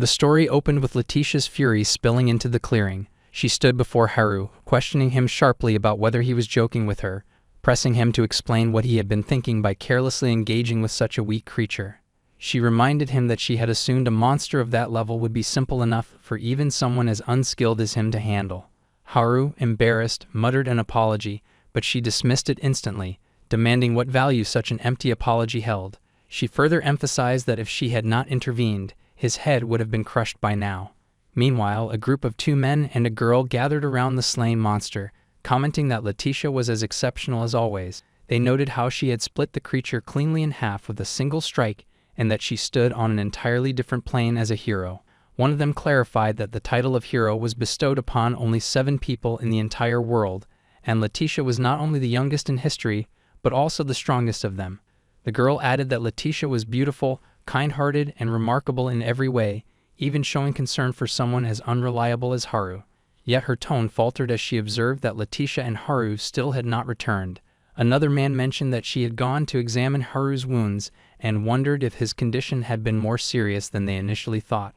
The story opened with Letitia's fury spilling into the clearing. She stood before Haru, questioning him sharply about whether he was joking with her, pressing him to explain what he had been thinking by carelessly engaging with such a weak creature. She reminded him that she had assumed a monster of that level would be simple enough for even someone as unskilled as him to handle. Haru, embarrassed, muttered an apology, but she dismissed it instantly, demanding what value such an empty apology held. She further emphasized that if she had not intervened, his head would have been crushed by now. Meanwhile, a group of 2 men and a girl gathered around the slain monster, commenting that Letitia was as exceptional as always. They noted how she had split the creature cleanly in half with a single strike, and that she stood on an entirely different plane as a hero. One of them clarified that the title of hero was bestowed upon only 7 people in the entire world, and Letitia was not only the youngest in history, but also the strongest of them. The girl added that Letitia was beautiful, kind-hearted, and remarkable in every way, even showing concern for someone as unreliable as Haru. Yet her tone faltered as she observed that Letitia and Haru still had not returned. Another man mentioned that she had gone to examine Haru's wounds and wondered if his condition had been more serious than they initially thought.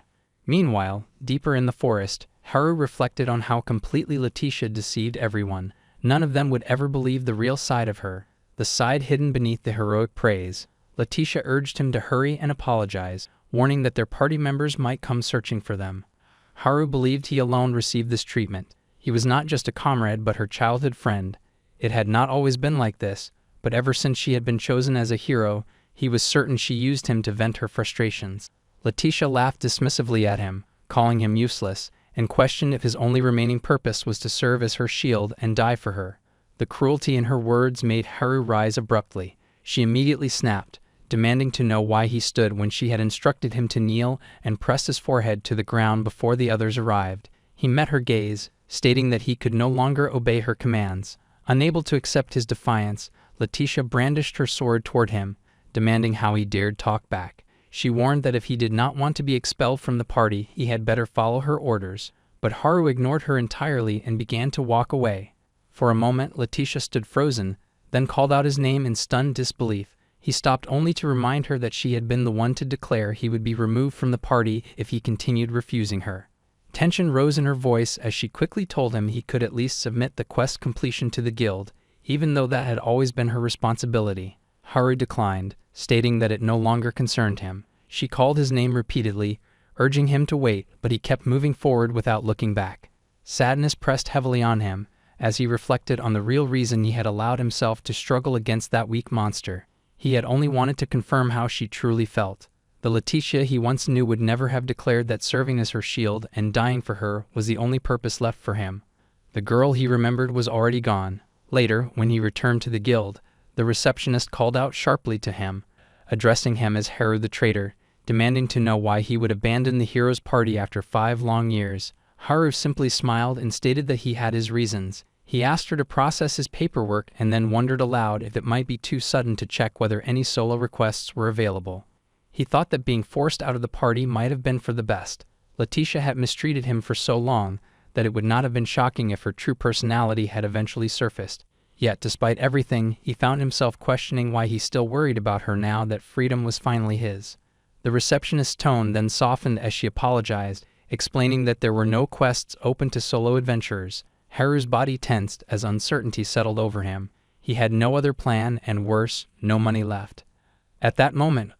Meanwhile, deeper in the forest, Haru reflected on how completely Letitia deceived everyone. None of them would ever believe the real side of her, the side hidden beneath the heroic praise. Letitia urged him to hurry and apologize, warning that their party members might come searching for them. Haru believed he alone received this treatment. He was not just a comrade but her childhood friend. It had not always been like this, but ever since she had been chosen as a hero, he was certain she used him to vent her frustrations. Letitia laughed dismissively at him, calling him useless, and questioned if his only remaining purpose was to serve as her shield and die for her. The cruelty in her words made Haru rise abruptly. She immediately snapped, demanding to know why he stood when she had instructed him to kneel and press his forehead to the ground before the others arrived. He met her gaze, stating that he could no longer obey her commands. Unable to accept his defiance, Letitia brandished her sword toward him, demanding how he dared talk back. She warned that if he did not want to be expelled from the party, he had better follow her orders. But Haru ignored her entirely and began to walk away. For a moment, Letitia stood frozen, then called out his name in stunned disbelief. He stopped only to remind her that she had been the one to declare he would be removed from the party if he continued refusing her. Tension rose in her voice as she quickly told him he could at least submit the quest completion to the guild, even though that had always been her responsibility. Haru declined, stating that it no longer concerned him. She called his name repeatedly, urging him to wait, but he kept moving forward without looking back. Sadness pressed heavily on him, as he reflected on the real reason he had allowed himself to struggle against that weak monster. He had only wanted to confirm how she truly felt. The Letitia he once knew would never have declared that serving as her shield and dying for her was the only purpose left for him. The girl he remembered was already gone. Later, when he returned to the guild, the receptionist called out sharply to him, addressing him as Haru the traitor, demanding to know why he would abandon the hero's party after 5 long years. Haru simply smiled and stated that he had his reasons. He asked her to process his paperwork and then wondered aloud if it might be too sudden to check whether any solo requests were available. He thought that being forced out of the party might have been for the best. Letitia had mistreated him for so long that it would not have been shocking if her true personality had eventually surfaced. Yet, despite everything, he found himself questioning why he still worried about her now that freedom was finally his. The receptionist's tone then softened as she apologized, explaining that there were no quests open to solo adventurers. Haru's body tensed as uncertainty settled over him. He had no other plan and, worse, no money left. At that moment,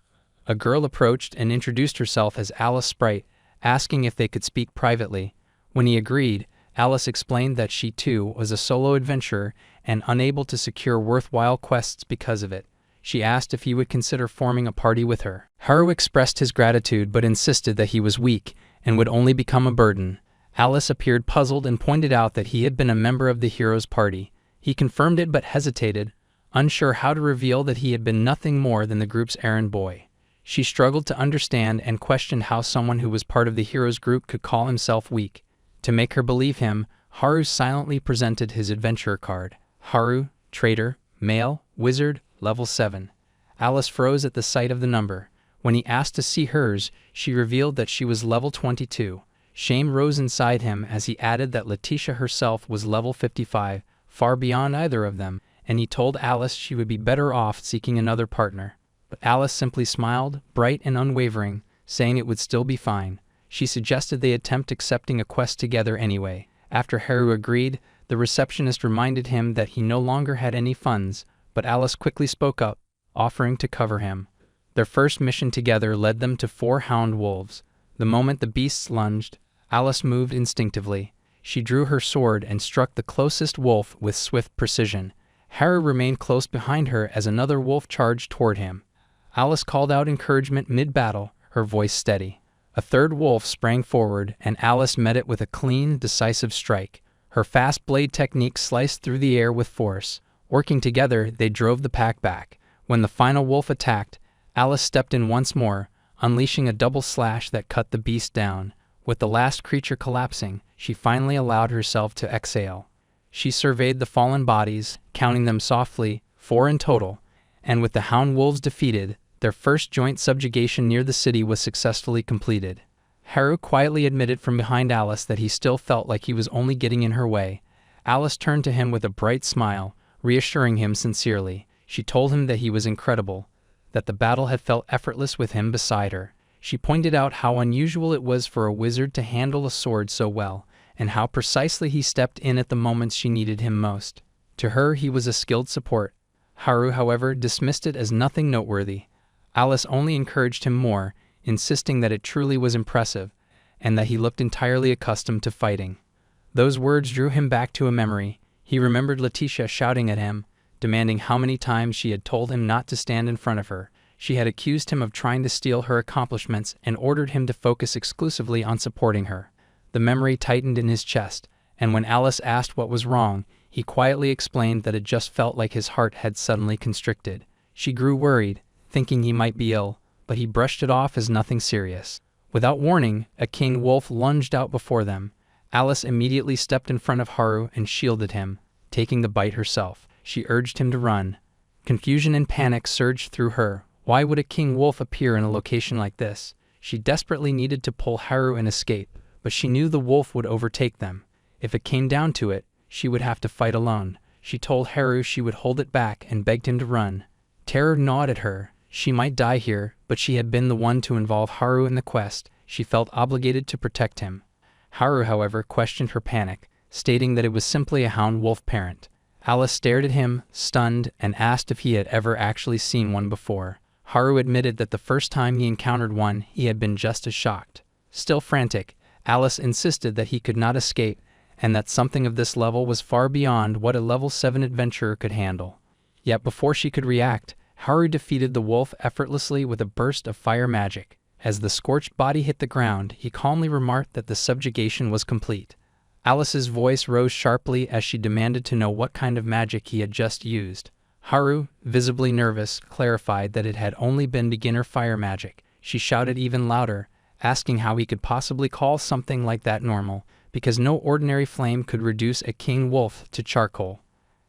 a girl approached and introduced herself as Alice Sprite, asking if they could speak privately. When he agreed, Alice explained that she too was a solo adventurer and unable to secure worthwhile quests because of it. She asked if he would consider forming a party with her. Haru expressed his gratitude but insisted that he was weak and would only become a burden. Alice appeared puzzled and pointed out that he had been a member of the hero's party. He confirmed it but hesitated, unsure how to reveal that he had been nothing more than the group's errand boy. She struggled to understand and questioned how someone who was part of the hero's group could call himself weak. To make her believe him, Haru silently presented his adventurer card. Haru, traitor, male, wizard, level 7. Alice froze at the sight of the number. When he asked to see hers, she revealed that she was level 22. Shame rose inside him as he added that Letitia herself was level 55, far beyond either of them, and he told Alice she would be better off seeking another partner. But Alice simply smiled, bright and unwavering, saying it would still be fine. She suggested they attempt accepting a quest together anyway. After Haru agreed, the receptionist reminded him that he no longer had any funds, but Alice quickly spoke up, offering to cover him. Their first mission together led them to 4 hound wolves. The moment the beasts lunged, Alice moved instinctively. She drew her sword and struck the closest wolf with swift precision. Haru remained close behind her as another wolf charged toward him. Alice called out encouragement mid-battle, her voice steady. A third wolf sprang forward, and Alice met it with a clean, decisive strike. Her fast blade technique sliced through the air with force. Working together, they drove the pack back. When the final wolf attacked, Alice stepped in once more, unleashing a double slash that cut the beast down. With the last creature collapsing, she finally allowed herself to exhale. She surveyed the fallen bodies, counting them softly, 4 in total, and with the hound wolves defeated, their first joint subjugation near the city was successfully completed. Haru quietly admitted from behind Alice that he still felt like he was only getting in her way. Alice turned to him with a bright smile, reassuring him sincerely. She told him that he was incredible, that the battle had felt effortless with him beside her. She pointed out how unusual it was for a wizard to handle a sword so well, and how precisely he stepped in at the moments she needed him most. To her, he was a skilled support. Haru, however, dismissed it as nothing noteworthy. Alice only encouraged him more, insisting that it truly was impressive, and that he looked entirely accustomed to fighting. Those words drew him back to a memory. He remembered Letitia shouting at him, demanding how many times she had told him not to stand in front of her. She had accused him of trying to steal her accomplishments and ordered him to focus exclusively on supporting her. The memory tightened in his chest, and when Alice asked what was wrong, he quietly explained that it just felt like his heart had suddenly constricted. She grew worried, thinking he might be ill, but he brushed it off as nothing serious. Without warning, a king wolf lunged out before them. Alice immediately stepped in front of Haru and shielded him, taking the bite herself. She urged him to run. Confusion and panic surged through her. Why would a king wolf appear in a location like this? She desperately needed to pull Haru and escape, but she knew the wolf would overtake them. If it came down to it, she would have to fight alone. She told Haru she would hold it back and begged him to run. Terror gnawed at her. She might die here, but she had been the one to involve Haru in the quest. She felt obligated to protect him. Haru, however, questioned her panic, stating that it was simply a hound wolf parent. Alice stared at him, stunned, and asked if he had ever actually seen one before. Haru admitted that the first time he encountered one, he had been just as shocked. Still frantic, Alice insisted that he could not escape, and that something of this level was far beyond what a level 7 adventurer could handle. Yet before she could react, Haru defeated the wolf effortlessly with a burst of fire magic. As the scorched body hit the ground, he calmly remarked that the subjugation was complete. Alice's voice rose sharply as she demanded to know what kind of magic he had just used. Haru, visibly nervous, clarified that it had only been beginner fire magic. She shouted even louder, asking how he could possibly call something like that normal, because no ordinary flame could reduce a king wolf to charcoal.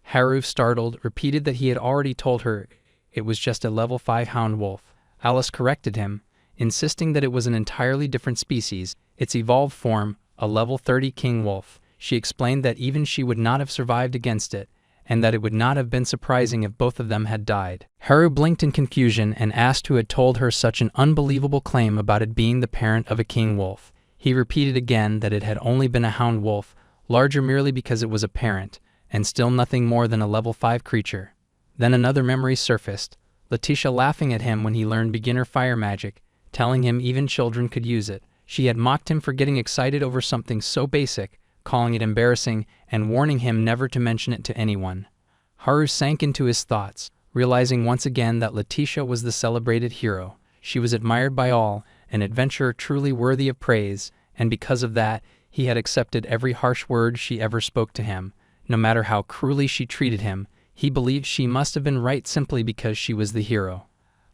Haru, startled, repeated that he had already told her it was just a level 5 hound wolf. Alice corrected him, insisting that it was an entirely different species, its evolved form, a level 30 king wolf. She explained that even she would not have survived against it, and that it would not have been surprising if both of them had died. Haru blinked in confusion and asked who had told her such an unbelievable claim about it being the parent of a king wolf. He repeated again that it had only been a hound wolf, larger merely because it was a parent, and still nothing more than a level 5 creature. Then another memory surfaced, Letitia laughing at him when he learned beginner fire magic, telling him even children could use it. She had mocked him for getting excited over something so basic, calling it embarrassing, and warning him never to mention it to anyone. Haru sank into his thoughts, realizing once again that Letitia was the celebrated hero. She was admired by all, an adventurer truly worthy of praise, and because of that, he had accepted every harsh word she ever spoke to him. No matter how cruelly she treated him, he believed she must have been right simply because she was the hero.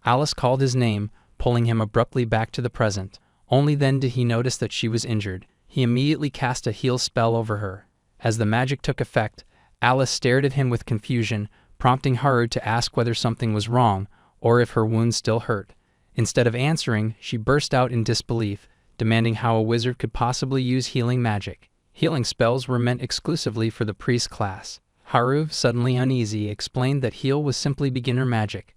Alice called his name, pulling him abruptly back to the present. Only then did he notice that she was injured. He immediately cast a heal spell over her. As the magic took effect, Alice stared at him with confusion, prompting Haru to ask whether something was wrong, or if her wound still hurt. Instead of answering, she burst out in disbelief, demanding how a wizard could possibly use healing magic. Healing spells were meant exclusively for the priest class. Haru, suddenly uneasy, explained that heal was simply beginner magic.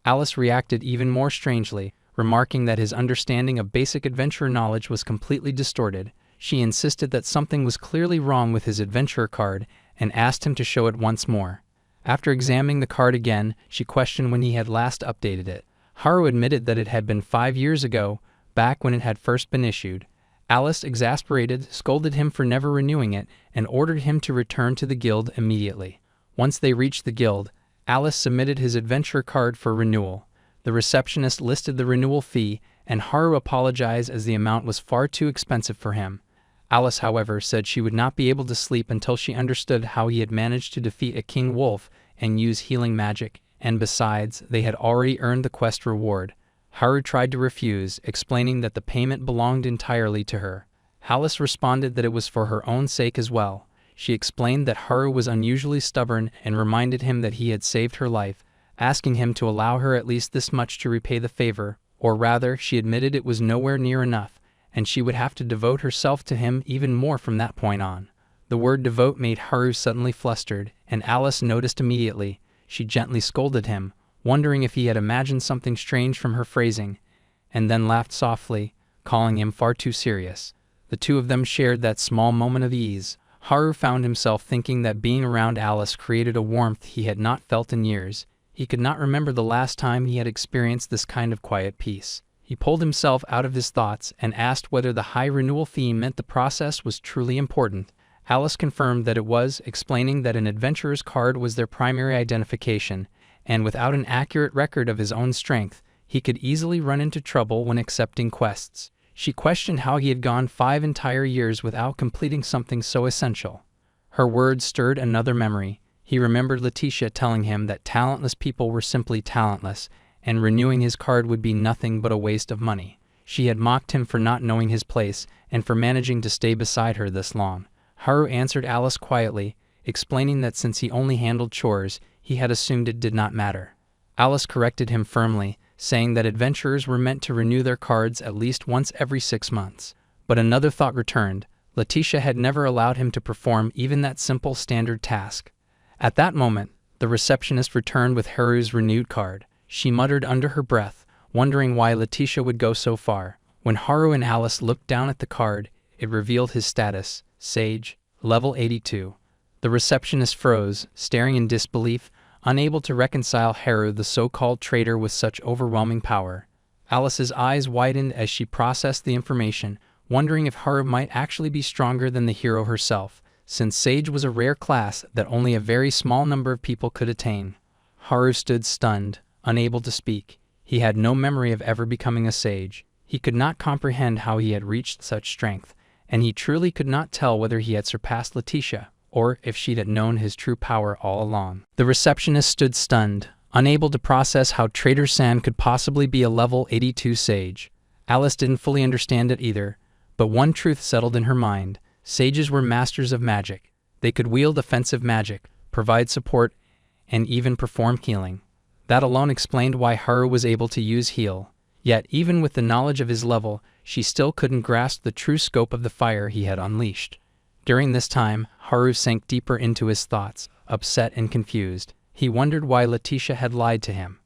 Alice reacted even more strangely, remarking that his understanding of basic adventurer knowledge was completely distorted. She insisted that something was clearly wrong with his adventurer card and asked him to show it once more. After examining the card again, she questioned when he had last updated it. Haru admitted that it had been 5 years ago, back when it had first been issued. Alice, exasperated, scolded him for never renewing it and ordered him to return to the guild immediately. Once they reached the guild, Alice submitted his adventurer card for renewal. The receptionist listed the renewal fee, and Haru apologized as the amount was far too expensive for him. Alice, however, said she would not be able to sleep until she understood how he had managed to defeat a king wolf and use healing magic, and besides, they had already earned the quest reward. Haru tried to refuse, explaining that the payment belonged entirely to her. Alice responded that it was for her own sake as well. She explained that Haru was unusually stubborn and reminded him that he had saved her life, asking him to allow her at least this much to repay the favor, or rather, she admitted it was nowhere near enough, and she would have to devote herself to him even more from that point on. The word devote made Haru suddenly flustered, and Alice noticed immediately. She gently scolded him, wondering if he had imagined something strange from her phrasing, and then laughed softly, calling him far too serious. The two of them shared that small moment of ease. Haru found himself thinking that being around Alice created a warmth he had not felt in years. He could not remember the last time he had experienced this kind of quiet peace. He pulled himself out of his thoughts and asked whether the high renewal fee meant the process was truly important. Alice confirmed that it was, explaining that an adventurer's card was their primary identification, and without an accurate record of his own strength, he could easily run into trouble when accepting quests. She questioned how he had gone 5 entire years without completing something so essential. Her words stirred another memory. He remembered Letitia telling him that talentless people were simply talentless, and renewing his card would be nothing but a waste of money. She had mocked him for not knowing his place and for managing to stay beside her this long. Haru answered Alice quietly, explaining that since he only handled chores, he had assumed it did not matter. Alice corrected him firmly, saying that adventurers were meant to renew their cards at least once every 6 months. But another thought returned. Letitia had never allowed him to perform even that simple standard task. At that moment, the receptionist returned with Haru's renewed card. She muttered under her breath, wondering why Letitia would go so far. When Haru and Alice looked down at the card, it revealed his status, Sage, level 82. The receptionist froze, staring in disbelief, unable to reconcile Haru, the so-called traitor, with such overwhelming power. Alice's eyes widened as she processed the information, wondering if Haru might actually be stronger than the hero herself, since Sage was a rare class that only a very small number of people could attain. Haru stood stunned, unable to speak. He had no memory of ever becoming a sage. He could not comprehend how he had reached such strength, and he truly could not tell whether he had surpassed Letitia, or if she'd had known his true power all along. The receptionist stood stunned, unable to process how Traitor San could possibly be a level 82 sage. Alice didn't fully understand it either, but one truth settled in her mind. Sages were masters of magic. They could wield offensive magic, provide support, and even perform healing. That alone explained why Haru was able to use heal. Yet, even with the knowledge of his level, she still couldn't grasp the true scope of the fire he had unleashed. During this time, Haru sank deeper into his thoughts, upset and confused. He wondered why Letitia had lied to him.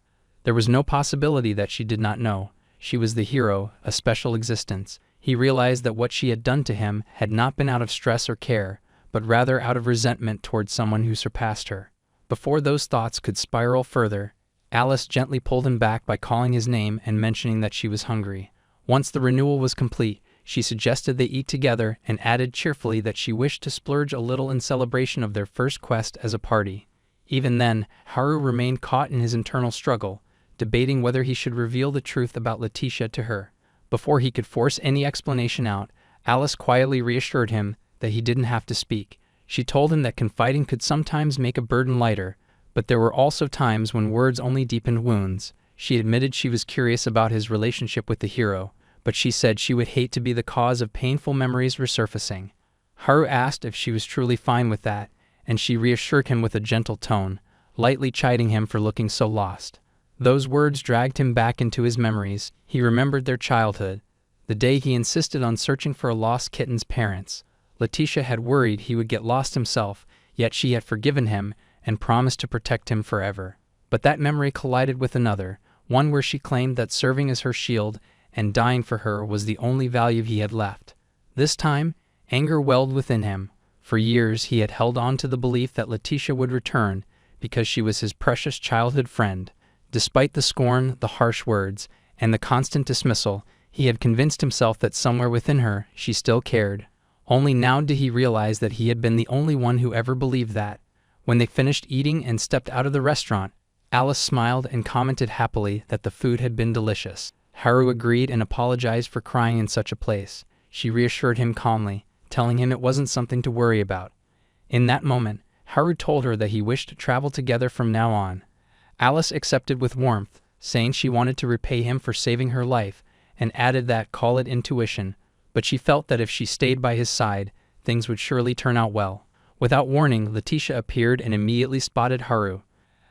There was no possibility that she did not know. She was the hero, a special existence. He realized that what she had done to him had not been out of stress or care, but rather out of resentment towards someone who surpassed her. Before those thoughts could spiral further, Alice gently pulled him back by calling his name and mentioning that she was hungry. Once the renewal was complete, she suggested they eat together and added cheerfully that she wished to splurge a little in celebration of their first quest as a party. Even then, Haru remained caught in his internal struggle, debating whether he should reveal the truth about Letitia to her. Before he could force any explanation out, Alice quietly reassured him that he didn't have to speak. She told him that confiding could sometimes make a burden lighter, but there were also times when words only deepened wounds. She admitted she was curious about his relationship with the hero, but she said she would hate to be the cause of painful memories resurfacing. Haru asked if she was truly fine with that, and she reassured him with a gentle tone, lightly chiding him for looking so lost. Those words dragged him back into his memories. He remembered their childhood, the day he insisted on searching for a lost kitten's parents. Letitia had worried he would get lost himself, yet she had forgiven him and promised to protect him forever. But that memory collided with another, one where she claimed that serving as her shield and dying for her was the only value he had left. This time, anger welled within him. For years he had held on to the belief that Letitia would return because she was his precious childhood friend. Despite the scorn, the harsh words, and the constant dismissal, he had convinced himself that somewhere within her she still cared. Only now did he realize that he had been the only one who ever believed that. When they finished eating and stepped out of the restaurant, Alice smiled and commented happily that the food had been delicious. Haru agreed and apologized for crying in such a place. She reassured him calmly, telling him it wasn't something to worry about. In that moment, Haru told her that he wished to travel together from now on. Alice accepted with warmth, saying she wanted to repay him for saving her life, and added that, call it intuition, but she felt that if she stayed by his side, things would surely turn out well. Without warning, Letitia appeared and immediately spotted Haru.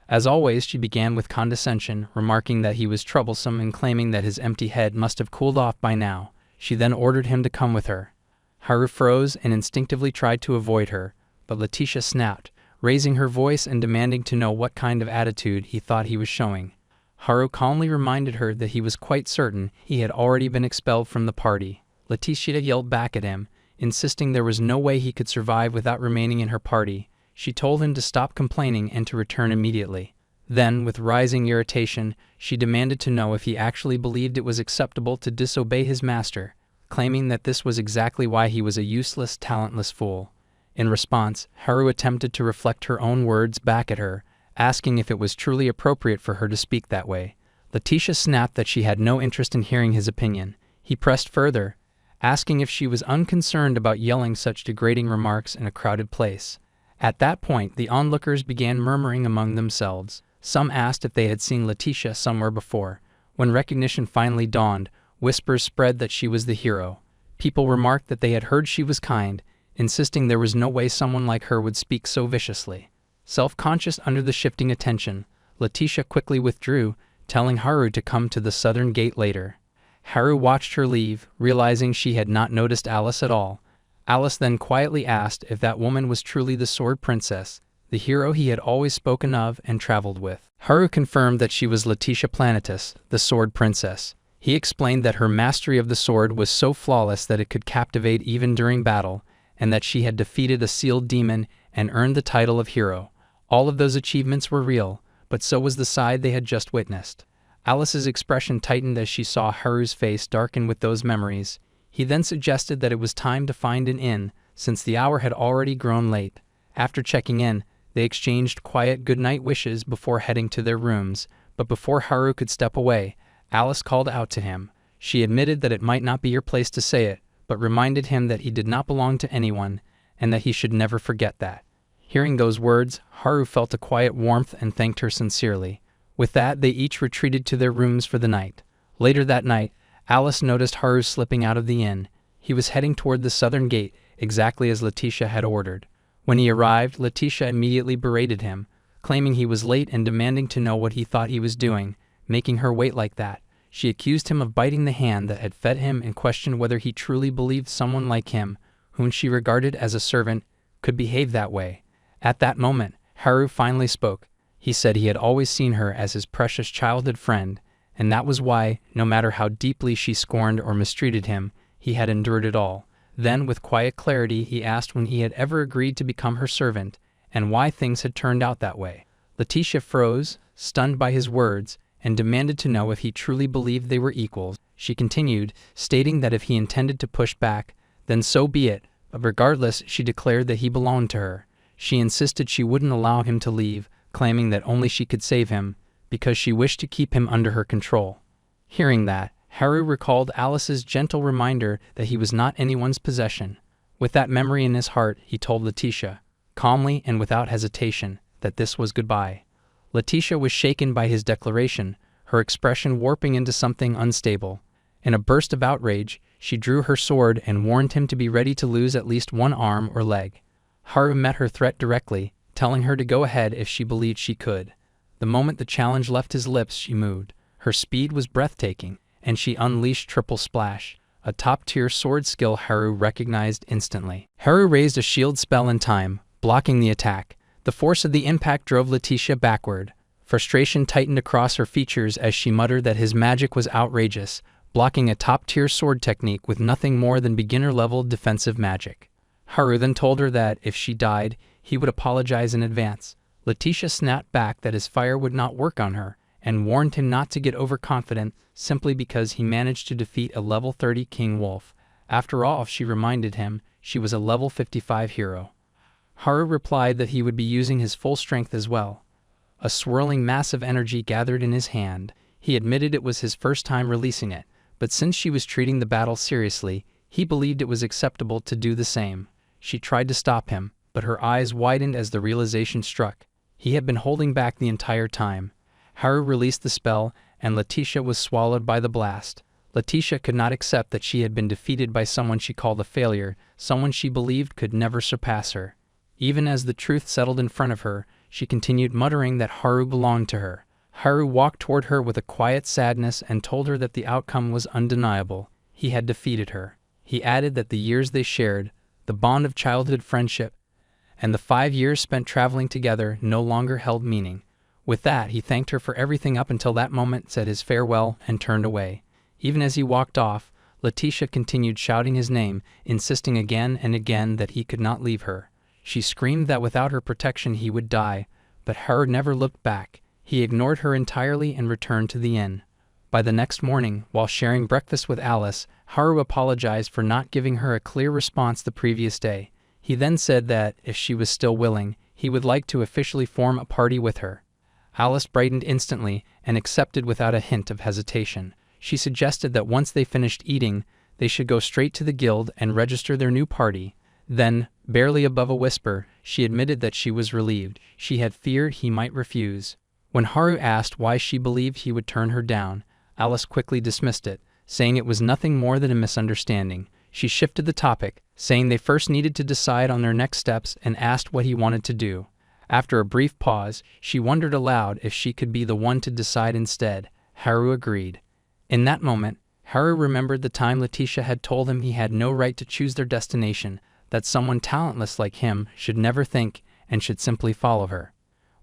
As always, she began with condescension, remarking that he was troublesome and claiming that his empty head must have cooled off by now. She then ordered him to come with her. Haru froze and instinctively tried to avoid her, but Letitia snapped, raising her voice and demanding to know what kind of attitude he thought he was showing. Haru calmly reminded her that he was quite certain he had already been expelled from the party. Letitia yelled back at him, insisting there was no way he could survive without remaining in her party. She told him to stop complaining and to return immediately. Then, with rising irritation, she demanded to know if he actually believed it was acceptable to disobey his master, claiming that this was exactly why he was a useless, talentless fool. In response, Haru attempted to reflect her own words back at her, asking if it was truly appropriate for her to speak that way. Letitia snapped that she had no interest in hearing his opinion. He pressed further, asking if she was unconcerned about yelling such degrading remarks in a crowded place. At that point, the onlookers began murmuring among themselves. Some asked if they had seen Letitia somewhere before. When recognition finally dawned, whispers spread that she was the hero. People remarked that they had heard she was kind, insisting there was no way someone like her would speak so viciously. Self-conscious under the shifting attention, Letitia quickly withdrew, telling Haru to come to the southern gate later. Haru watched her leave, realizing she had not noticed Alice at all. Alice then quietly asked if that woman was truly the Sword Princess, the hero he had always spoken of and traveled with. Haru confirmed that she was Letitia Planetus, the Sword Princess. He explained that her mastery of the sword was so flawless that it could captivate even during battle, and that she had defeated a sealed demon and earned the title of hero. All of those achievements were real, but so was the side they had just witnessed. Alice's expression tightened as she saw Haru's face darken with those memories. He then suggested that it was time to find an inn, since the hour had already grown late. After checking in, they exchanged quiet goodnight wishes before heading to their rooms, but before Haru could step away, Alice called out to him. She admitted that it might not be her place to say it, but reminded him that he did not belong to anyone, and that he should never forget that. Hearing those words, Haru felt a quiet warmth and thanked her sincerely. With that, they each retreated to their rooms for the night. Later that night, Alice noticed Haru slipping out of the inn. He was heading toward the southern gate, exactly as Letitia had ordered. When he arrived, Letitia immediately berated him, claiming he was late and demanding to know what he thought he was doing, making her wait like that. She accused him of biting the hand that had fed him and questioned whether he truly believed someone like him, whom she regarded as a servant, could behave that way. At that moment, Haru finally spoke. He said he had always seen her as his precious childhood friend, and that was why, no matter how deeply she scorned or mistreated him, he had endured it all. Then, with quiet clarity, he asked when he had ever agreed to become her servant, and why things had turned out that way. Letitia froze, stunned by his words, and demanded to know if he truly believed they were equals. She continued, stating that if he intended to push back, then so be it, but regardless, she declared that he belonged to her. She insisted she wouldn't allow him to leave, claiming that only she could save him, because she wished to keep him under her control. Hearing that, Haru recalled Alice's gentle reminder that he was not anyone's possession. With that memory in his heart, he told Letitia, calmly and without hesitation, that this was goodbye. Letitia was shaken by his declaration, her expression warping into something unstable. In a burst of outrage, she drew her sword and warned him to be ready to lose at least one arm or leg. Haru met her threat directly, telling her to go ahead if she believed she could. The moment the challenge left his lips, she moved. Her speed was breathtaking, and she unleashed Triple Splash, a top-tier sword skill Haru recognized instantly. Haru raised a shield spell in time, blocking the attack. The force of the impact drove Letitia backward. Frustration tightened across her features as she muttered that his magic was outrageous, blocking a top-tier sword technique with nothing more than beginner-level defensive magic. Haru then told her that, if she died, he would apologize in advance. Letitia snapped back that his fire would not work on her, and warned him not to get overconfident simply because he managed to defeat a level 30 King Wolf. After all, she reminded him, she was a level 55 hero. Haru replied that he would be using his full strength as well. A swirling mass of energy gathered in his hand. He admitted it was his first time releasing it, but since she was treating the battle seriously, he believed it was acceptable to do the same. She tried to stop him, but her eyes widened as the realization struck. He had been holding back the entire time. Haru released the spell, and Letitia was swallowed by the blast. Letitia could not accept that she had been defeated by someone she called a failure, someone she believed could never surpass her. Even as the truth settled in front of her, she continued muttering that Haru belonged to her. Haru walked toward her with a quiet sadness and told her that the outcome was undeniable. He had defeated her. He added that the years they shared, the bond of childhood friendship, and the 5 years spent traveling together no longer held meaning. With that, he thanked her for everything up until that moment, said his farewell, and turned away. Even as he walked off, Letitia continued shouting his name, insisting again and again that he could not leave her. She screamed that without her protection he would die, but Haru never looked back. He ignored her entirely and returned to the inn. By the next morning, while sharing breakfast with Alice, Haru apologized for not giving her a clear response the previous day. He then said that, if she was still willing, he would like to officially form a party with her. Alice brightened instantly and accepted without a hint of hesitation. She suggested that once they finished eating, they should go straight to the guild and register their new party. Then, barely above a whisper, she admitted that she was relieved. She had feared he might refuse. When Haru asked why she believed he would turn her down, Alice quickly dismissed it, saying it was nothing more than a misunderstanding. She shifted the topic, saying they first needed to decide on their next steps, and asked what he wanted to do. After a brief pause, she wondered aloud if she could be the one to decide instead. Haru agreed. In that moment, Haru remembered the time Letitia had told him he had no right to choose their destination, that someone talentless like him should never think and should simply follow her.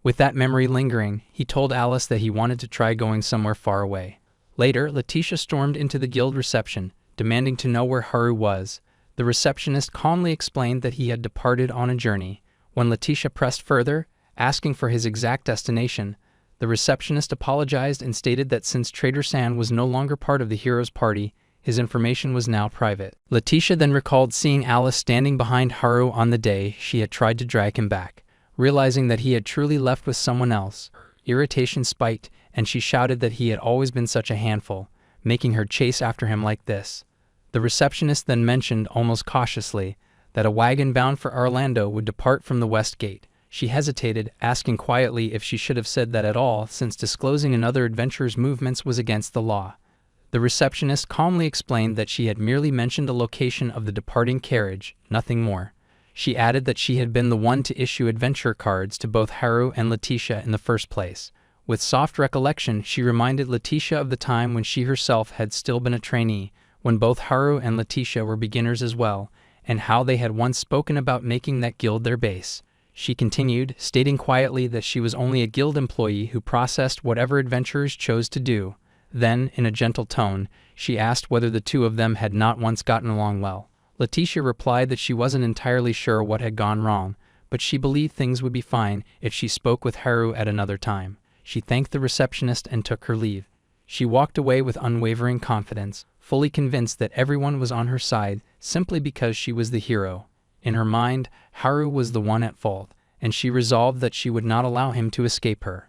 With that memory lingering, he told Alice that he wanted to try going somewhere far away. Later, Letitia stormed into the guild reception, demanding to know where Haru was. The receptionist calmly explained that he had departed on a journey. When Letitia pressed further, asking for his exact destination, the receptionist apologized and stated that since Trader San was no longer part of the hero's party, his information was now private. Letitia then recalled seeing Alice standing behind Haru on the day she had tried to drag him back. Realizing that he had truly left with someone else, irritation spiked, and she shouted that he had always been such a handful, making her chase after him like this. The receptionist then mentioned, almost cautiously, that a wagon bound for Orlando would depart from the west gate. She hesitated, asking quietly if she should have said that at all, since disclosing another adventurer's movements was against the law. The receptionist calmly explained that she had merely mentioned the location of the departing carriage, nothing more. She added that she had been the one to issue adventure cards to both Haru and Letitia in the first place. With soft recollection, she reminded Letitia of the time when she herself had still been a trainee, when both Haru and Letitia were beginners as well, and how they had once spoken about making that guild their base. She continued, stating quietly that she was only a guild employee who processed whatever adventurers chose to do. Then, in a gentle tone, she asked whether the two of them had not once gotten along well. Letitia replied that she wasn't entirely sure what had gone wrong, but she believed things would be fine if she spoke with Haru at another time. She thanked the receptionist and took her leave. She walked away with unwavering confidence, fully convinced that everyone was on her side simply because she was the hero. In her mind, Haru was the one at fault, and she resolved that she would not allow him to escape her.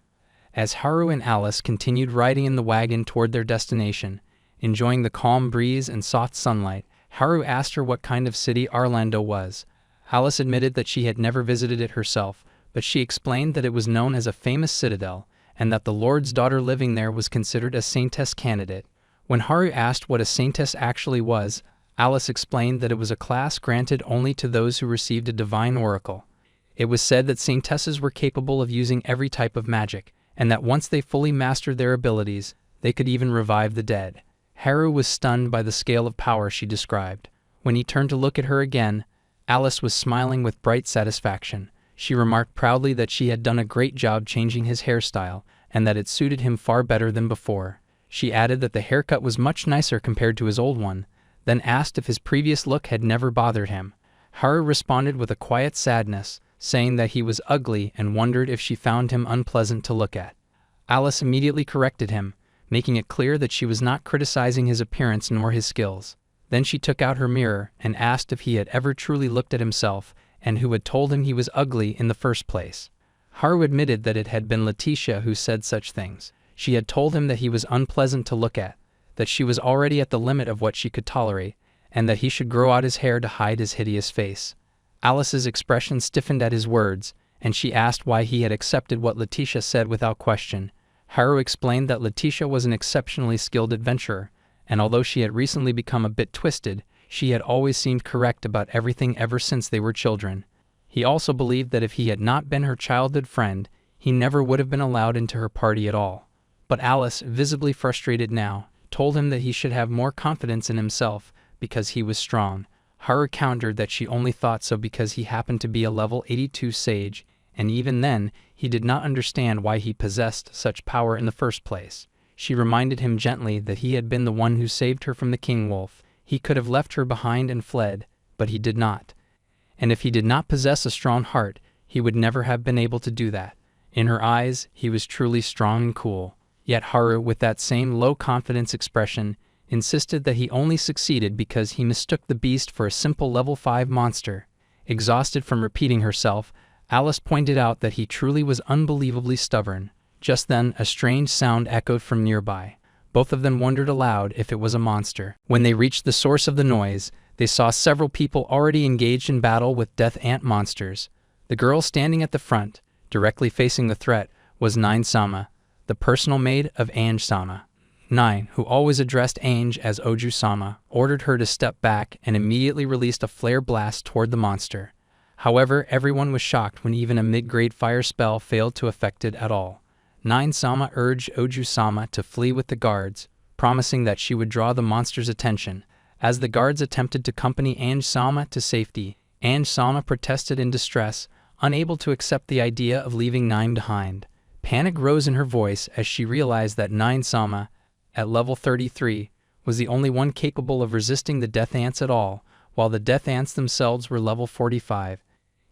As Haru and Alice continued riding in the wagon toward their destination, enjoying the calm breeze and soft sunlight, Haru asked her what kind of city Orlando was. Alice admitted that she had never visited it herself, but she explained that it was known as a famous citadel, and that the Lord's daughter living there was considered a saintess candidate. When Haru asked what a saintess actually was, Alice explained that it was a class granted only to those who received a divine oracle. It was said that saintesses were capable of using every type of magic, and that once they fully mastered their abilities, they could even revive the dead. Haru was stunned by the scale of power she described. When he turned to look at her again, Alice was smiling with bright satisfaction. She remarked proudly that she had done a great job changing his hairstyle, and that it suited him far better than before. She added that the haircut was much nicer compared to his old one, then asked if his previous look had never bothered him. Haru responded with a quiet sadness, saying that he was ugly and wondered if she found him unpleasant to look at. Alice immediately corrected him, making it clear that she was not criticizing his appearance nor his skills. Then she took out her mirror and asked if he had ever truly looked at himself and who had told him he was ugly in the first place. Haru admitted that it had been Letitia who said such things. She had told him that he was unpleasant to look at, that she was already at the limit of what she could tolerate, and that he should grow out his hair to hide his hideous face. Alice's expression stiffened at his words, and she asked why he had accepted what Letitia said without question. Haru explained that Letitia was an exceptionally skilled adventurer, and although she had recently become a bit twisted, she had always seemed correct about everything ever since they were children. He also believed that if he had not been her childhood friend, he never would have been allowed into her party at all. But Alice, visibly frustrated now, told him that he should have more confidence in himself because he was strong. Haru countered that she only thought so because he happened to be a level 82 sage, and even then, he did not understand why he possessed such power in the first place. She reminded him gently that he had been the one who saved her from the king wolf. He could have left her behind and fled, but he did not. And if he did not possess a strong heart, he would never have been able to do that. In her eyes, he was truly strong and cool. Yet Haru, with that same low-confidence expression, insisted that he only succeeded because he mistook the beast for a simple level 5 monster. Exhausted from repeating herself, Alice pointed out that he truly was unbelievably stubborn. Just then, a strange sound echoed from nearby. Both of them wondered aloud if it was a monster. When they reached the source of the noise, they saw several people already engaged in battle with death ant monsters. The girl standing at the front, directly facing the threat, was Nine-sama, the personal maid of Ange-sama. Nine, who always addressed Ange as Oju-sama, ordered her to step back and immediately released a flare blast toward the monster. However, everyone was shocked when even a mid-grade fire spell failed to affect it at all. Nine-sama urged Oju-sama to flee with the guards, promising that she would draw the monster's attention. As the guards attempted to accompany Ange-sama to safety, Ange-sama protested in distress, unable to accept the idea of leaving Nine behind. Panic rose in her voice as she realized that Nine-sama, at level 33, was the only one capable of resisting the death ants at all, while the death ants themselves were level 45.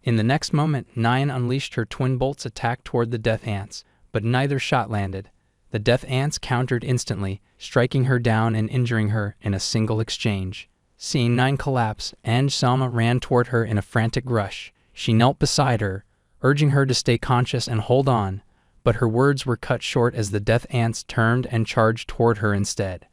In the next moment, Nine unleashed her twin bolts attack toward the death ants, but neither shot landed. The death ants countered instantly, striking her down and injuring her in a single exchange. Seeing Nine collapse, Ange-sama ran toward her in a frantic rush. She knelt beside her, urging her to stay conscious and hold on, but her words were cut short as the death ants turned and charged toward her instead.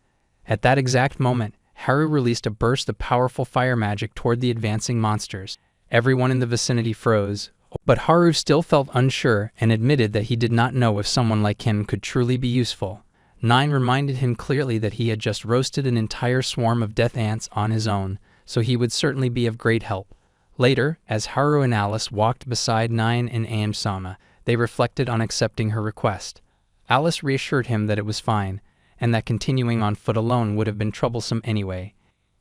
At that exact moment, Haru released a burst of powerful fire magic toward the advancing monsters. Everyone in the vicinity froze, but Haru still felt unsure and admitted that he did not know if someone like him could truly be useful. Nine reminded him clearly that he had just roasted an entire swarm of death ants on his own, so he would certainly be of great help. Later, as Haru and Alice walked beside Nine and Ange-sama, they reflected on accepting her request. Alice reassured him that it was fine, and that continuing on foot alone would have been troublesome anyway.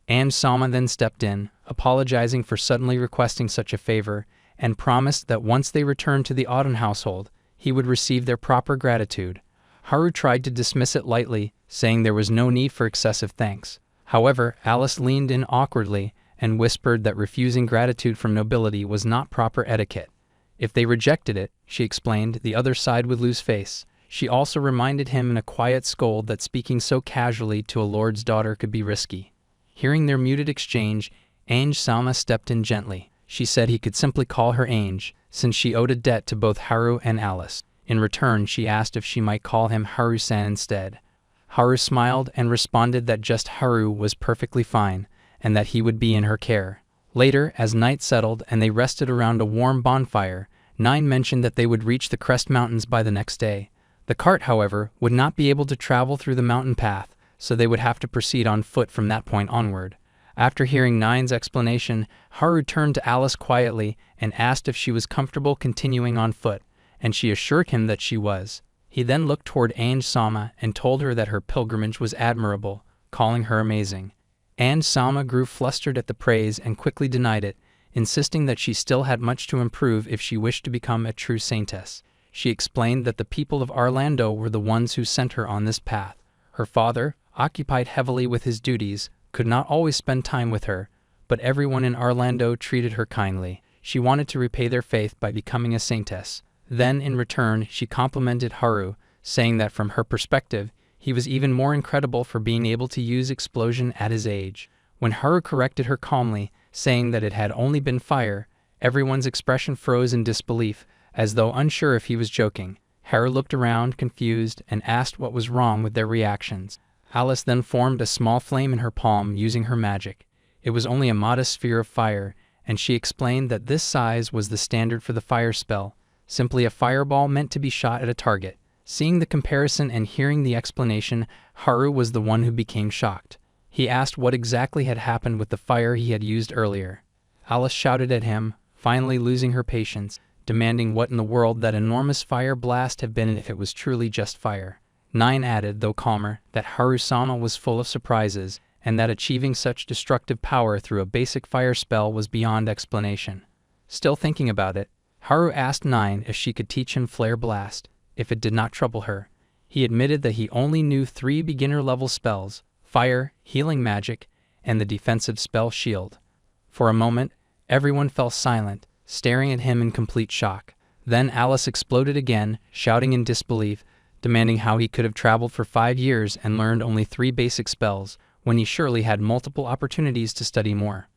Ange-sama then stepped in, apologizing for suddenly requesting such a favor, and promised that once they returned to the Auden household, he would receive their proper gratitude. Haru tried to dismiss it lightly, saying there was no need for excessive thanks. However, Alice leaned in awkwardly and whispered that refusing gratitude from nobility was not proper etiquette. If they rejected it, she explained, the other side would lose face. She also reminded him in a quiet scold that speaking so casually to a lord's daughter could be risky. Hearing their muted exchange, Ange-sama stepped in gently. She said he could simply call her Ange, since she owed a debt to both Haru and Alice. In return, she asked if she might call him Haru-san instead. Haru smiled and responded that just Haru was perfectly fine, and that he would be in her care. Later, as night settled and they rested around a warm bonfire, Nine mentioned that they would reach the Crest Mountains by the next day. The cart, however, would not be able to travel through the mountain path, so they would have to proceed on foot from that point onward. After hearing Nine's explanation, Haru turned to Alice quietly and asked if she was comfortable continuing on foot, and she assured him that she was. He then looked toward Ange-sama and told her that her pilgrimage was admirable, calling her amazing. Ange-sama grew flustered at the praise and quickly denied it, insisting that she still had much to improve if she wished to become a true saintess. She explained that the people of Orlando were the ones who sent her on this path. Her father, occupied heavily with his duties, could not always spend time with her, but everyone in Orlando treated her kindly. She wanted to repay their faith by becoming a saintess. Then, in return, she complimented Haru, saying that from her perspective, he was even more incredible for being able to use explosion at his age. When Haru corrected her calmly, saying that it had only been fire, everyone's expression froze in disbelief, as though unsure if he was joking. Haru looked around, confused, and asked what was wrong with their reactions. Alice then formed a small flame in her palm using her magic. It was only a modest sphere of fire, and she explained that this size was the standard for the fire spell, simply a fireball meant to be shot at a target. Seeing the comparison and hearing the explanation, Haru was the one who became shocked. He asked what exactly had happened with the fire he had used earlier. Alice shouted at him, finally losing her patience, demanding what in the world that enormous fire blast had been if it was truly just fire. 9 added, though calmer, that Haru-sama was full of surprises, and that achieving such destructive power through a basic fire spell was beyond explanation. Still thinking about it, Haru asked 9 if she could teach him Flare Blast, if it did not trouble her. He admitted that he only knew 3 beginner-level spells: Fire, Healing Magic, and the defensive spell Shield. For a moment, everyone fell silent, staring at him in complete shock. Then Alice exploded again, shouting in disbelief, demanding how he could have traveled for 5 years and learned only 3 basic spells, when he surely had multiple opportunities to study more.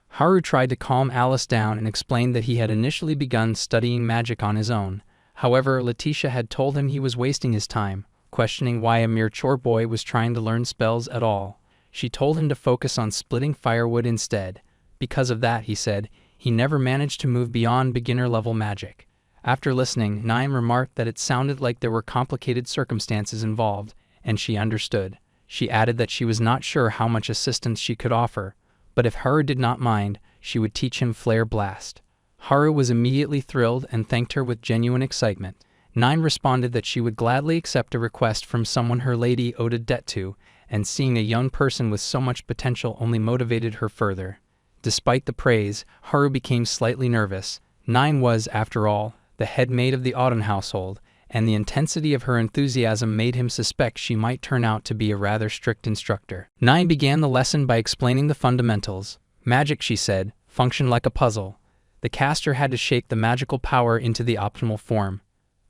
Haru tried to calm Alice down and explained that he had initially begun studying magic on his own. However, Letitia had told him he was wasting his time, questioning why a mere chore boy was trying to learn spells at all. She told him to focus on splitting firewood instead. Because of that, he said, he never managed to move beyond beginner-level magic. After listening, 9 remarked that it sounded like there were complicated circumstances involved, and she understood. She added that she was not sure how much assistance she could offer, but if Haru did not mind, she would teach him Flare Blast. Haru was immediately thrilled and thanked her with genuine excitement. 9 responded that she would gladly accept a request from someone her lady owed a debt to, and seeing a young person with so much potential only motivated her further. Despite the praise, Haru became slightly nervous. 9 was, after all, the head maid of the Auden household, and the intensity of her enthusiasm made him suspect she might turn out to be a rather strict instructor. 9 began the lesson by explaining the fundamentals. Magic, she said, functioned like a puzzle. The caster had to shape the magical power into the optimal form.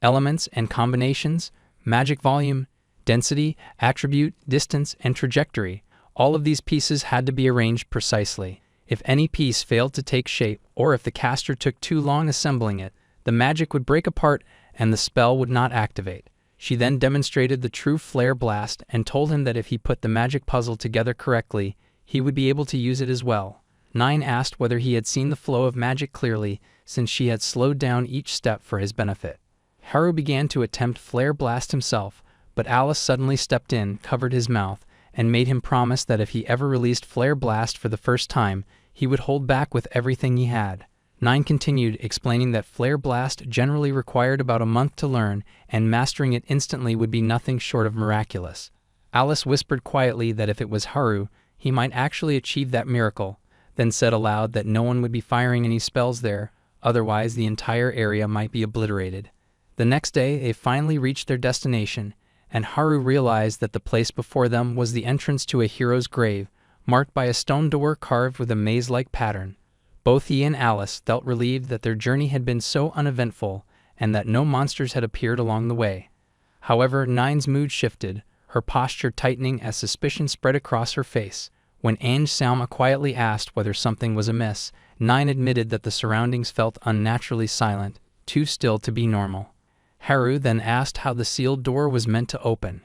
Elements and combinations, magic volume, density, attribute, distance, and trajectory, all of these pieces had to be arranged precisely. If any piece failed to take shape, or if the caster took too long assembling it, the magic would break apart and the spell would not activate. She then demonstrated the true Flare Blast and told him that if he put the magic puzzle together correctly, he would be able to use it as well. 9 asked whether he had seen the flow of magic clearly, since she had slowed down each step for his benefit. Haru began to attempt Flare Blast himself, but Alice suddenly stepped in, covered his mouth, and made him promise that if he ever released Flare Blast for the first time, he would hold back with everything he had. 9 continued, explaining that Flare Blast generally required about a month to learn, and mastering it instantly would be nothing short of miraculous. Alice whispered quietly that if it was Haru, he might actually achieve that miracle, then said aloud that no one would be firing any spells there, otherwise the entire area might be obliterated. The next day, they finally reached their destination, and Haru realized that the place before them was the entrance to a hero's grave, marked by a stone door carved with a maze-like pattern. Both he and Alice felt relieved that their journey had been so uneventful and that no monsters had appeared along the way. However, 9's mood shifted, her posture tightening as suspicion spread across her face. When Ange Salma quietly asked whether something was amiss, 9 admitted that the surroundings felt unnaturally silent, too still to be normal. Haru then asked how the sealed door was meant to open.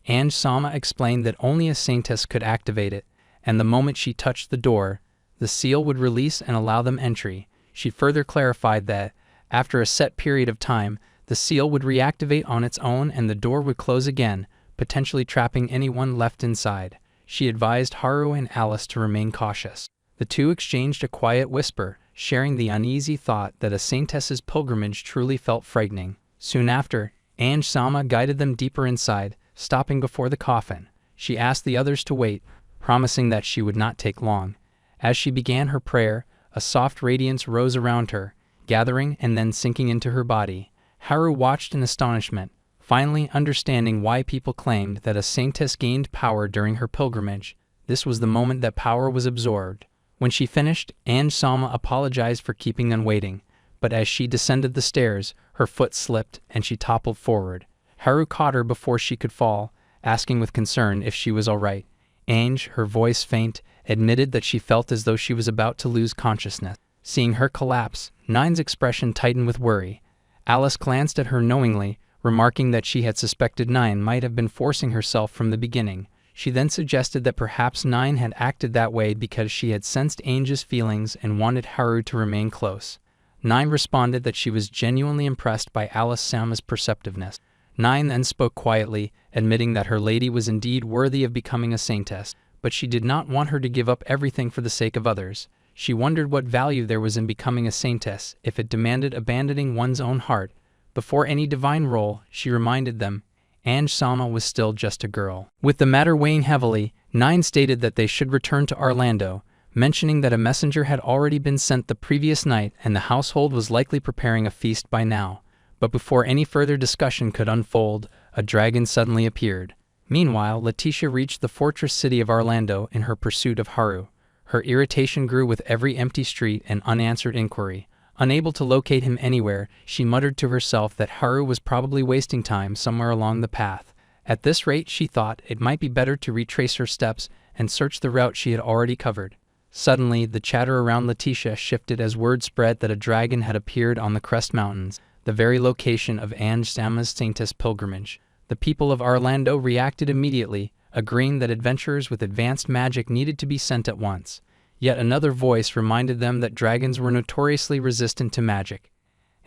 Ange Salma explained that only a saintess could activate it, and the moment she touched the door, the seal would release and allow them entry. She further clarified that, after a set period of time, the seal would reactivate on its own and the door would close again, potentially trapping anyone left inside. She advised Haru and Alice to remain cautious. The two exchanged a quiet whisper, sharing the uneasy thought that a saintess's pilgrimage truly felt frightening. Soon after, Ange Salma guided them deeper inside, stopping before the coffin. She asked the others to wait, promising that she would not take long. As she began her prayer, a soft radiance rose around her, gathering and then sinking into her body. Haru watched in astonishment, finally understanding why people claimed that a saintess gained power during her pilgrimage. This was the moment that power was absorbed. When she finished, Ange-sama apologized for keeping them waiting, but as she descended the stairs, her foot slipped and she toppled forward. Haru caught her before she could fall, asking with concern if she was all right. Ange, her voice faint, admitted that she felt as though she was about to lose consciousness. Seeing her collapse, Nine's expression tightened with worry. Alice glanced at her knowingly, remarking that she had suspected Nine might have been forcing herself from the beginning. She then suggested that perhaps Nine had acted that way because she had sensed Ange's feelings and wanted Haru to remain close. Nine responded that she was genuinely impressed by Alice-sama's perceptiveness. Nine then spoke quietly, admitting that her lady was indeed worthy of becoming a saintess, but she did not want her to give up everything for the sake of others. She wondered what value there was in becoming a saintess if it demanded abandoning one's own heart. Before any divine role, she reminded them, Ange-sama was still just a girl. With the matter weighing heavily, Nine stated that they should return to Orlando, mentioning that a messenger had already been sent the previous night and the household was likely preparing a feast by now. But before any further discussion could unfold, a dragon suddenly appeared. Meanwhile, Letitia reached the fortress city of Orlando in her pursuit of Haru. Her irritation grew with every empty street and unanswered inquiry. Unable to locate him anywhere, she muttered to herself that Haru was probably wasting time somewhere along the path. At this rate, she thought, it might be better to retrace her steps and search the route she had already covered. Suddenly, the chatter around Letitia shifted as word spread that a dragon had appeared on the Crest Mountains, the very location of Ange-sama's saintess pilgrimage. The people of Orlando reacted immediately, agreeing that adventurers with advanced magic needed to be sent at once. Yet another voice reminded them that dragons were notoriously resistant to magic,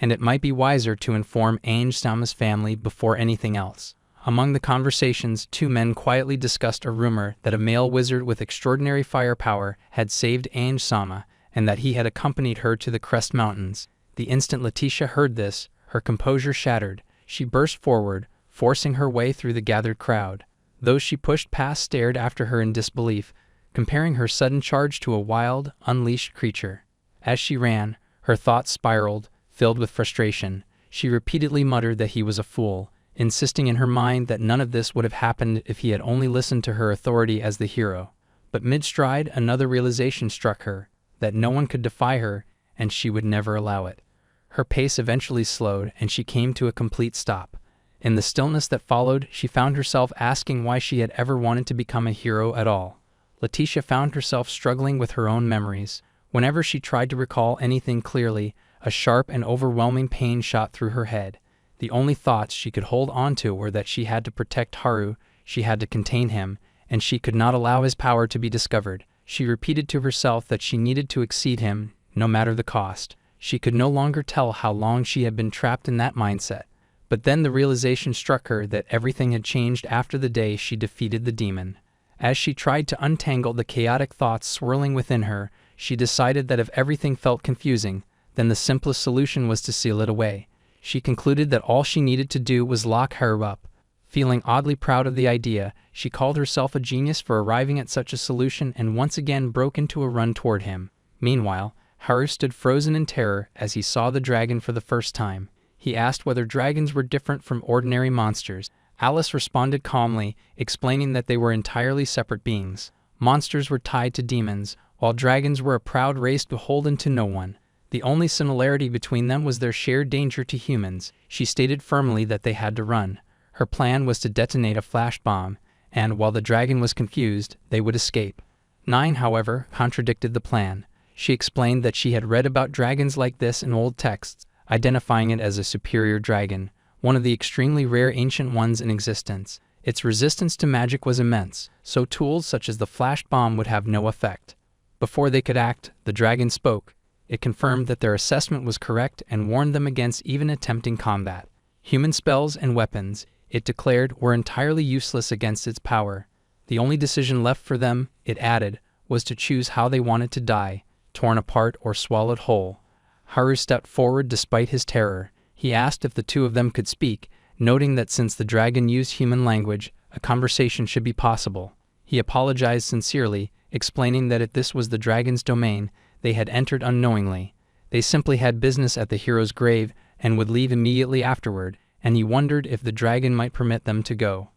and it might be wiser to inform Ange-sama's family before anything else. Among the conversations, two men quietly discussed a rumor that a male wizard with extraordinary firepower had saved Ange-sama, and that he had accompanied her to the Crest Mountains. The instant Letitia heard this, her composure shattered. She burst forward, forcing her way through the gathered crowd. Those she pushed past stared after her in disbelief, comparing her sudden charge to a wild, unleashed creature. As she ran, her thoughts spiraled, filled with frustration. She repeatedly muttered that he was a fool, insisting in her mind that none of this would have happened if he had only listened to her authority as the hero. But mid-stride, another realization struck her, that no one could defy her, and she would never allow it. Her pace eventually slowed, and she came to a complete stop. In the stillness that followed, she found herself asking why she had ever wanted to become a hero at all. Letitia found herself struggling with her own memories. Whenever she tried to recall anything clearly, a sharp and overwhelming pain shot through her head. The only thoughts she could hold on to were that she had to protect Haru, she had to contain him, and she could not allow his power to be discovered. She repeated to herself that she needed to exceed him, no matter the cost. She could no longer tell how long she had been trapped in that mindset. But then the realization struck her that everything had changed after the day she defeated the demon. As she tried to untangle the chaotic thoughts swirling within her, she decided that if everything felt confusing, then the simplest solution was to seal it away. She concluded that all she needed to do was lock Haru up. Feeling oddly proud of the idea, she called herself a genius for arriving at such a solution and once again broke into a run toward him. Meanwhile, Haru stood frozen in terror as he saw the dragon for the first time. He asked whether dragons were different from ordinary monsters. Alice responded calmly, explaining that they were entirely separate beings. Monsters were tied to demons, while dragons were a proud race beholden to no one. The only similarity between them was their shared danger to humans. She stated firmly that they had to run. Her plan was to detonate a flash bomb, and while the dragon was confused, they would escape. Nine, however, contradicted the plan. She explained that she had read about dragons like this in old texts, identifying it as a superior dragon, one of the extremely rare ancient ones in existence. Its resistance to magic was immense, so tools such as the flash bomb would have no effect. Before they could act, the dragon spoke. It confirmed that their assessment was correct and warned them against even attempting combat. Human spells and weapons, it declared, were entirely useless against its power. The only decision left for them, it added, was to choose how they wanted to die, torn apart or swallowed whole. Haru stepped forward despite his terror. He asked if the two of them could speak, noting that since the dragon used human language, a conversation should be possible. He apologized sincerely, explaining that if this was the dragon's domain, they had entered unknowingly. They simply had business at the hero's grave and would leave immediately afterward, and he wondered if the dragon might permit them to go.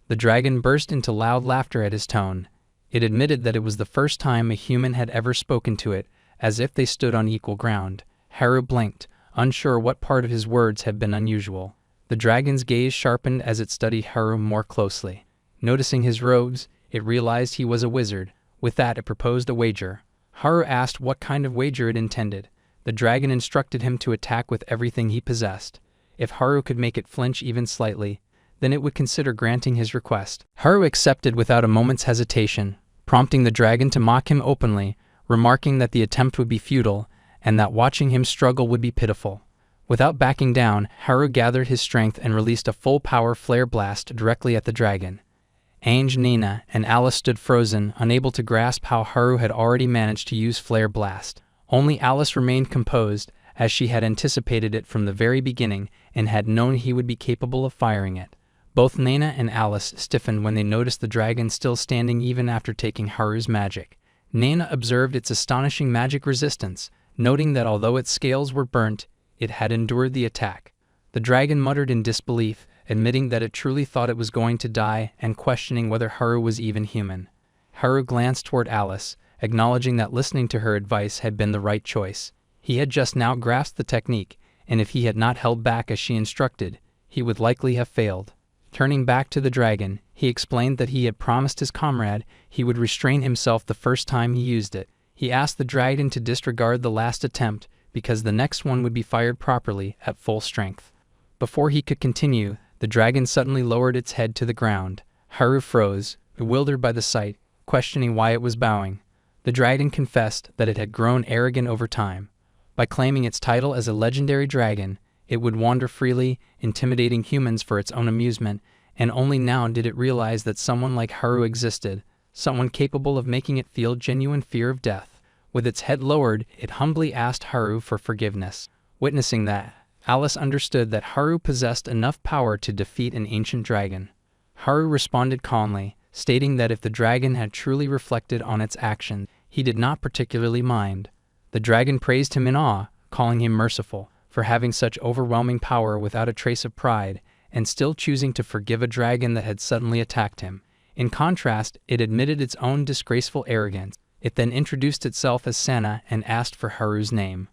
The dragon burst into loud laughter at his tone. It admitted that it was the first time a human had ever spoken to it, as if they stood on equal ground. Haru blinked, unsure what part of his words had been unusual. The dragon's gaze sharpened as it studied Haru more closely. Noticing his robes, it realized he was a wizard. With that, it proposed a wager. Haru asked what kind of wager it intended. The dragon instructed him to attack with everything he possessed. If Haru could make it flinch even slightly, then it would consider granting his request. Haru accepted without a moment's hesitation, prompting the dragon to mock him openly, remarking that the attempt would be futile, and that watching him struggle would be pitiful. Without backing down, Haru gathered his strength and released a full-power flare blast directly at the dragon. Ainge, Nina, and Alice stood frozen, unable to grasp how Haru had already managed to use flare blast. Only Alice remained composed, as she had anticipated it from the very beginning and had known he would be capable of firing it. Both Nina and Alice stiffened when they noticed the dragon still standing even after taking Haru's magic. Nina observed its astonishing magic resistance, noting that although its scales were burnt, it had endured the attack. The dragon muttered in disbelief, admitting that it truly thought it was going to die and questioning whether Haru was even human. Haru glanced toward Alice, acknowledging that listening to her advice had been the right choice. He had just now grasped the technique, and if he had not held back as she instructed, he would likely have failed. Turning back to the dragon, he explained that he had promised his comrade he would restrain himself the first time he used it. He asked the dragon to disregard the last attempt because the next one would be fired properly at full strength. Before he could continue, the dragon suddenly lowered its head to the ground. Haru froze, bewildered by the sight, questioning why it was bowing. The dragon confessed that it had grown arrogant over time. By claiming its title as a legendary dragon, it would wander freely, intimidating humans for its own amusement, and only now did it realize that someone like Haru existed, someone capable of making it feel genuine fear of death. With its head lowered, it humbly asked Haru for forgiveness. Witnessing that, Alice understood that Haru possessed enough power to defeat an ancient dragon. Haru responded calmly, stating that if the dragon had truly reflected on its actions, he did not particularly mind. The dragon praised him in awe, calling him merciful for having such overwhelming power without a trace of pride, and still choosing to forgive a dragon that had suddenly attacked him. In contrast, it admitted its own disgraceful arrogance. It then introduced itself as Sana and asked for Haru's name.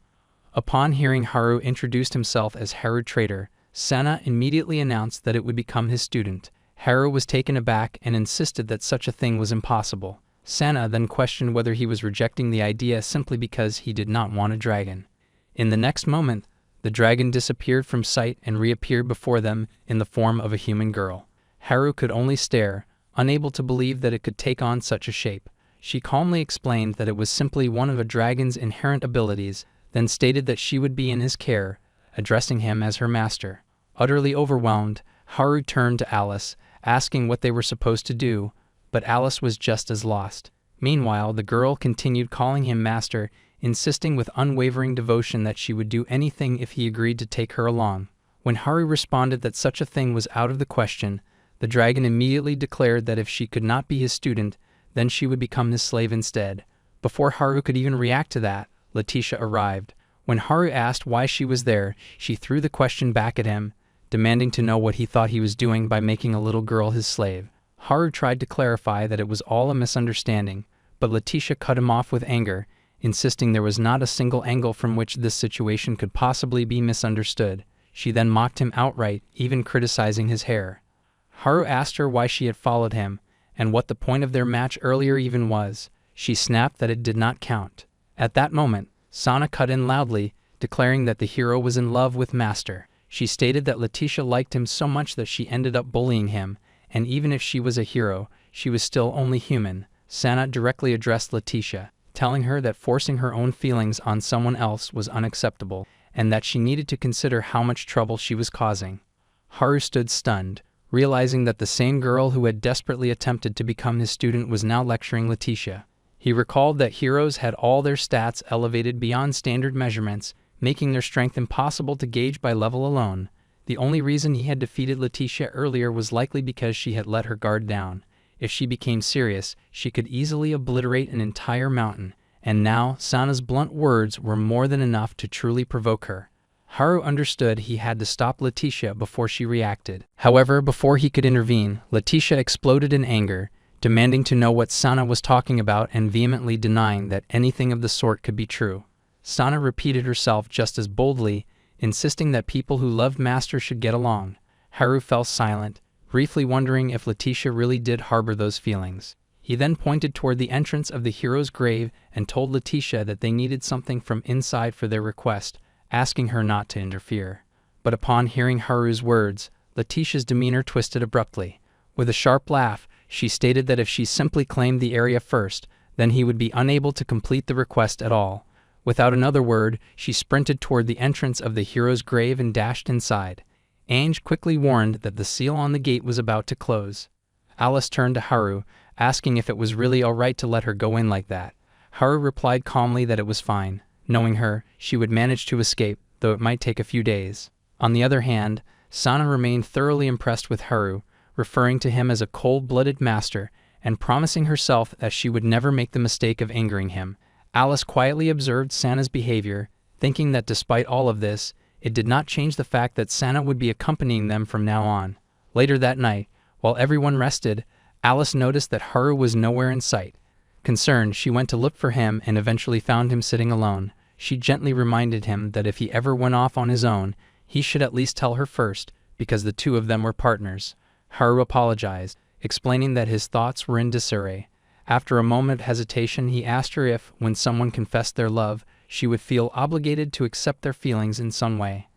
Upon hearing Haru introduced himself as Haru Traitor, Sana immediately announced that it would become his student. Haru was taken aback and insisted that such a thing was impossible. Sana then questioned whether he was rejecting the idea simply because he did not want a dragon. In the next moment, the dragon disappeared from sight and reappeared before them in the form of a human girl. Haru could only stare, unable to believe that it could take on such a shape. She calmly explained that it was simply one of a dragon's inherent abilities, then stated that she would be in his care, addressing him as her master. Utterly overwhelmed, Haru turned to Alice, asking what they were supposed to do, but Alice was just as lost. Meanwhile, the girl continued calling him master, insisting with unwavering devotion that she would do anything if he agreed to take her along. When Haru responded that such a thing was out of the question, the dragon immediately declared that if she could not be his student, then she would become his slave instead. Before Haru could even react to that, Letitia arrived. When Haru asked why she was there, she threw the question back at him, demanding to know what he thought he was doing by making a little girl his slave. Haru tried to clarify that it was all a misunderstanding, but Letitia cut him off with anger, insisting there was not a single angle from which this situation could possibly be misunderstood. She then mocked him outright, even criticizing his hair. Haru asked her why she had followed him, and what the point of their match earlier even was. She snapped that it did not count. At that moment, Sana cut in loudly, declaring that the hero was in love with Master. She stated that Letitia liked him so much that she ended up bullying him, and even if she was a hero, she was still only human. Sana directly addressed Letitia, telling her that forcing her own feelings on someone else was unacceptable, and that she needed to consider how much trouble she was causing. Haru stood stunned, realizing that the same girl who had desperately attempted to become his student was now lecturing Letitia. He recalled that heroes had all their stats elevated beyond standard measurements, making their strength impossible to gauge by level alone. The only reason he had defeated Letitia earlier was likely because she had let her guard down. If she became serious, she could easily obliterate an entire mountain, and now Sana's blunt words were more than enough to truly provoke her. Haru understood he had to stop Letitia before she reacted. However, before he could intervene, Letitia exploded in anger, demanding to know what Sana was talking about and vehemently denying that anything of the sort could be true. Sana repeated herself just as boldly, insisting that people who loved Master should get along. Haru fell silent, briefly wondering if Letitia really did harbor those feelings. He then pointed toward the entrance of the hero's grave and told Letitia that they needed something from inside for their request, asking her not to interfere. But upon hearing Haru's words, Letitia's demeanor twisted abruptly. With a sharp laugh, she stated that if she simply claimed the area first, then he would be unable to complete the request at all. Without another word, she sprinted toward the entrance of the hero's grave and dashed inside. Ange quickly warned that the seal on the gate was about to close. Alice turned to Haru, asking if it was really all right to let her go in like that. Haru replied calmly that it was fine. Knowing her, she would manage to escape, though it might take a few days. On the other hand, Sana remained thoroughly impressed with Haru, referring to him as a cold-blooded master, and promising herself that she would never make the mistake of angering him. Alice quietly observed Sana's behavior, thinking that despite all of this, it did not change the fact that Sana would be accompanying them from now on. Later that night, while everyone rested, Alice noticed that Haru was nowhere in sight. Concerned, she went to look for him and eventually found him sitting alone. She gently reminded him that if he ever went off on his own, he should at least tell her first, because the two of them were partners. Haru apologized, explaining that his thoughts were in disarray. After a moment of hesitation, he asked her if, when someone confessed their love, she would feel obligated to accept their feelings in some way.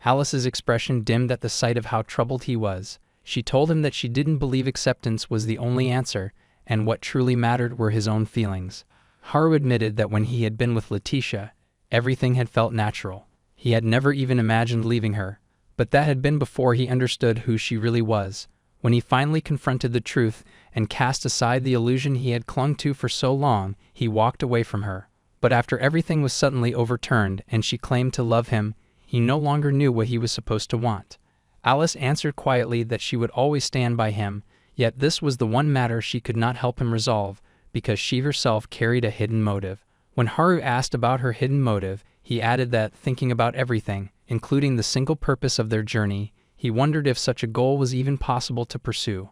Alice's expression dimmed at the sight of how troubled he was. She told him that she didn't believe acceptance was the only answer, and what truly mattered were his own feelings. Haru admitted that when he had been with Letitia, everything had felt natural. He had never even imagined leaving her, but that had been before he understood who she really was. When he finally confronted the truth and cast aside the illusion he had clung to for so long, he walked away from her. But after everything was suddenly overturned and she claimed to love him, he no longer knew what he was supposed to want. Alice answered quietly that she would always stand by him, yet this was the one matter she could not help him resolve, because she herself carried a hidden motive. When Haru asked about her hidden motive, he added that, thinking about everything, including the single purpose of their journey, he wondered if such a goal was even possible to pursue.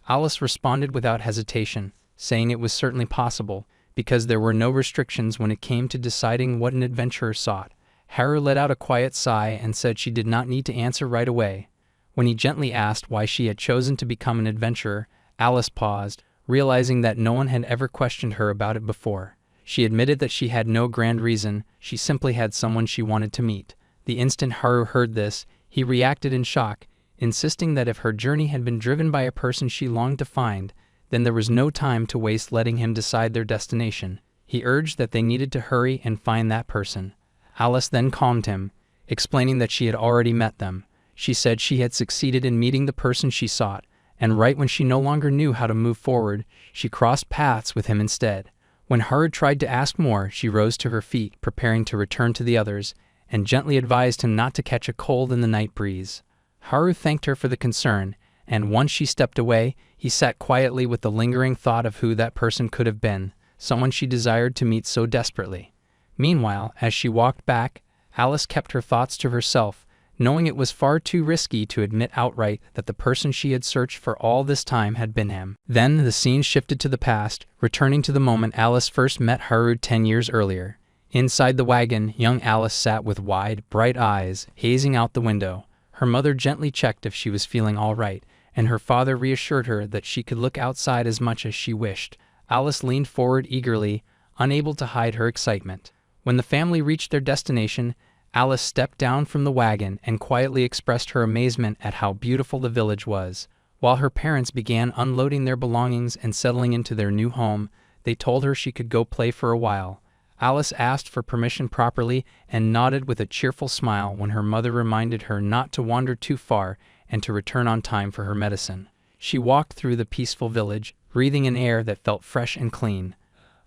Alice responded without hesitation, saying it was certainly possible, because there were no restrictions when it came to deciding what an adventurer sought. Haru let out a quiet sigh and said she did not need to answer right away. When he gently asked why she had chosen to become an adventurer, Alice paused, realizing that no one had ever questioned her about it before. She admitted that she had no grand reason, she simply had someone she wanted to meet. The instant Haru heard this, he reacted in shock, insisting that if her journey had been driven by a person she longed to find, then there was no time to waste letting him decide their destination. He urged that they needed to hurry and find that person. Alice then calmed him, explaining that she had already met them. She said she had succeeded in meeting the person she sought, and right when she no longer knew how to move forward, she crossed paths with him instead. When Haru tried to ask more, she rose to her feet, preparing to return to the others, and gently advised him not to catch a cold in the night breeze. Haru thanked her for the concern, and once she stepped away, he sat quietly with the lingering thought of who that person could have been, someone she desired to meet so desperately. Meanwhile, as she walked back, Alice kept her thoughts to herself, knowing it was far too risky to admit outright that the person she had searched for all this time had been him. Then the scene shifted to the past, returning to the moment Alice first met Haru 10 years earlier. Inside the wagon, young Alice sat with wide, bright eyes, gazing out the window. Her mother gently checked if she was feeling all right, and her father reassured her that she could look outside as much as she wished. Alice leaned forward eagerly, unable to hide her excitement. When the family reached their destination, Alice stepped down from the wagon and quietly expressed her amazement at how beautiful the village was. While her parents began unloading their belongings and settling into their new home, they told her she could go play for a while. Alice asked for permission properly and nodded with a cheerful smile when her mother reminded her not to wander too far and to return on time for her medicine. She walked through the peaceful village, breathing an air that felt fresh and clean.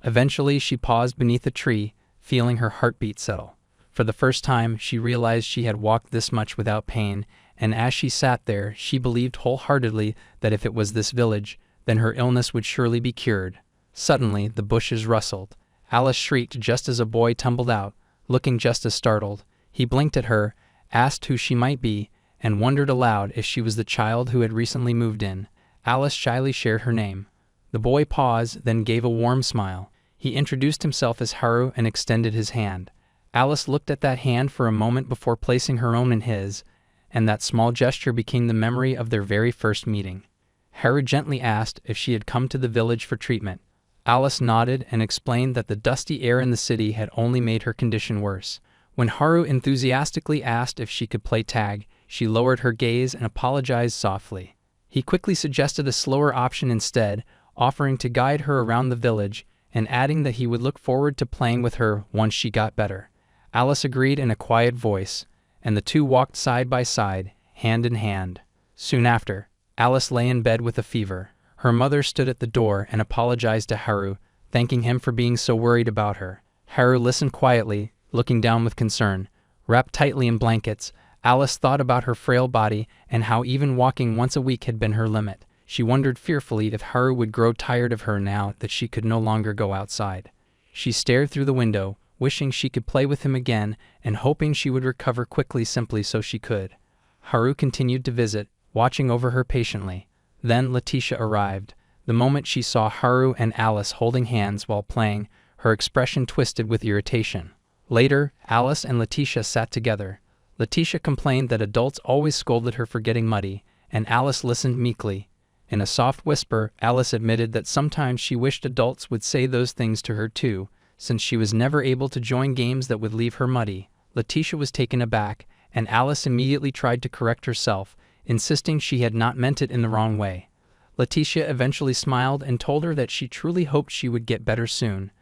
Eventually, she paused beneath a tree, feeling her heartbeat settle. For the first time, she realized she had walked this much without pain, and as she sat there, she believed wholeheartedly that if it was this village, then her illness would surely be cured. Suddenly, the bushes rustled. Alice shrieked just as a boy tumbled out, looking just as startled. He blinked at her, asked who she might be, and wondered aloud if she was the child who had recently moved in. Alice shyly shared her name. The boy paused, then gave a warm smile. He introduced himself as Haru and extended his hand. Alice looked at that hand for a moment before placing her own in his, and that small gesture became the memory of their very first meeting. Haru gently asked if she had come to the village for treatment. Alice nodded and explained that the dusty air in the city had only made her condition worse. When Haru enthusiastically asked if she could play tag, she lowered her gaze and apologized softly. He quickly suggested a slower option instead, offering to guide her around the village, and adding that he would look forward to playing with her once she got better. Alice agreed in a quiet voice, and the two walked side by side, hand in hand. Soon after, Alice lay in bed with a fever. Her mother stood at the door and apologized to Haru, thanking him for being so worried about her. Haru listened quietly, looking down with concern. Wrapped tightly in blankets, Alice thought about her frail body and how even walking once a week had been her limit. She wondered fearfully if Haru would grow tired of her now that she could no longer go outside. She stared through the window, wishing she could play with him again and hoping she would recover quickly simply so she could. Haru continued to visit, watching over her patiently. Then Letitia arrived. The moment she saw Haru and Alice holding hands while playing, her expression twisted with irritation. Later, Alice and Letitia sat together. Letitia complained that adults always scolded her for getting muddy, and Alice listened meekly. In a soft whisper, Alice admitted that sometimes she wished adults would say those things to her too, since she was never able to join games that would leave her muddy. Letitia was taken aback, and Alice immediately tried to correct herself, insisting she had not meant it in the wrong way. Letitia eventually smiled and told her that she truly hoped she would get better soon.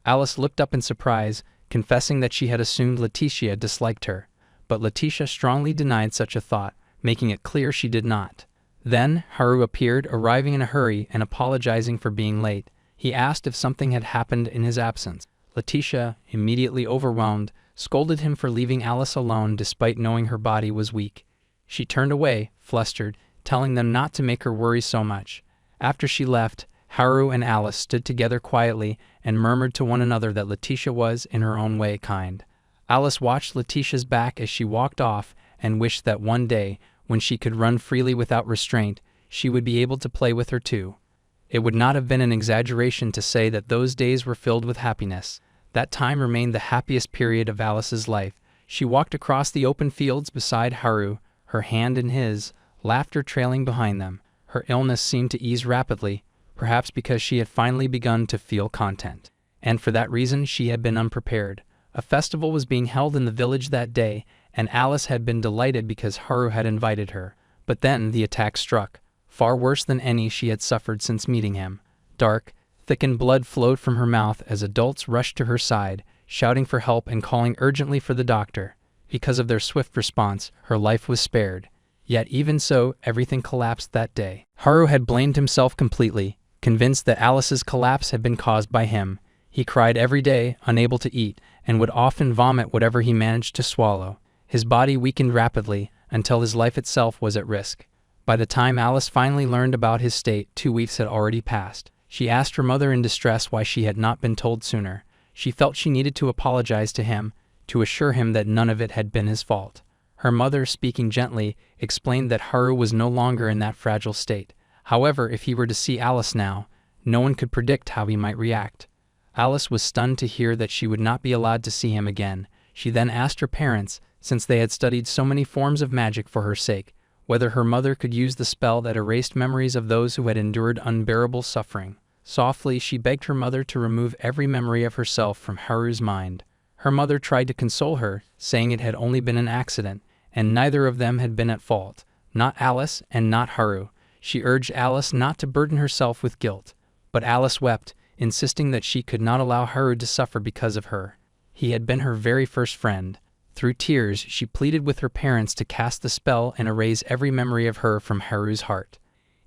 Alice looked up in surprise, confessing that she had assumed Letitia disliked her, but Letitia strongly denied such a thought, making it clear she did not. Then, Haru appeared, arriving in a hurry and apologizing for being late. He asked if something had happened in his absence. Letitia, immediately overwhelmed, scolded him for leaving Alice alone despite knowing her body was weak. She turned away, flustered, telling them not to make her worry so much. After she left, Haru and Alice stood together quietly and murmured to one another that Letitia was, in her own way, kind. Alice watched Letitia's back as she walked off and wished that one day, when she could run freely without restraint, she would be able to play with her too. It would not have been an exaggeration to say that those days were filled with happiness. That time remained the happiest period of Alice's life. She walked across the open fields beside Haru, her hand in his, laughter trailing behind them. Her illness seemed to ease rapidly, perhaps because she had finally begun to feel content. And for that reason she had been unprepared. A festival was being held in the village that day, and Alice had been delighted because Haru had invited her. But then the attack struck, far worse than any she had suffered since meeting him. Dark, thickened blood flowed from her mouth as adults rushed to her side, shouting for help and calling urgently for the doctor. Because of their swift response, her life was spared. Yet even so, everything collapsed that day. Haru had blamed himself completely, convinced that Alice's collapse had been caused by him. He cried every day, unable to eat, and would often vomit whatever he managed to swallow. His body weakened rapidly, until his life itself was at risk. By the time Alice finally learned about his state, 2 weeks had already passed. She asked her mother in distress why she had not been told sooner. She felt she needed to apologize to him, to assure him that none of it had been his fault. Her mother, speaking gently, explained that Haru was no longer in that fragile state. However, if he were to see Alice now, no one could predict how he might react. Alice was stunned to hear that she would not be allowed to see him again. She then asked her parents, since they had studied so many forms of magic for her sake, whether her mother could use the spell that erased memories of those who had endured unbearable suffering. Softly, she begged her mother to remove every memory of herself from Haru's mind. Her mother tried to console her, saying it had only been an accident, and neither of them had been at fault, not Alice and not Haru. She urged Alice not to burden herself with guilt. But Alice wept, insisting that she could not allow Haru to suffer because of her. He had been her very first friend. Through tears, she pleaded with her parents to cast the spell and erase every memory of her from Haru's heart.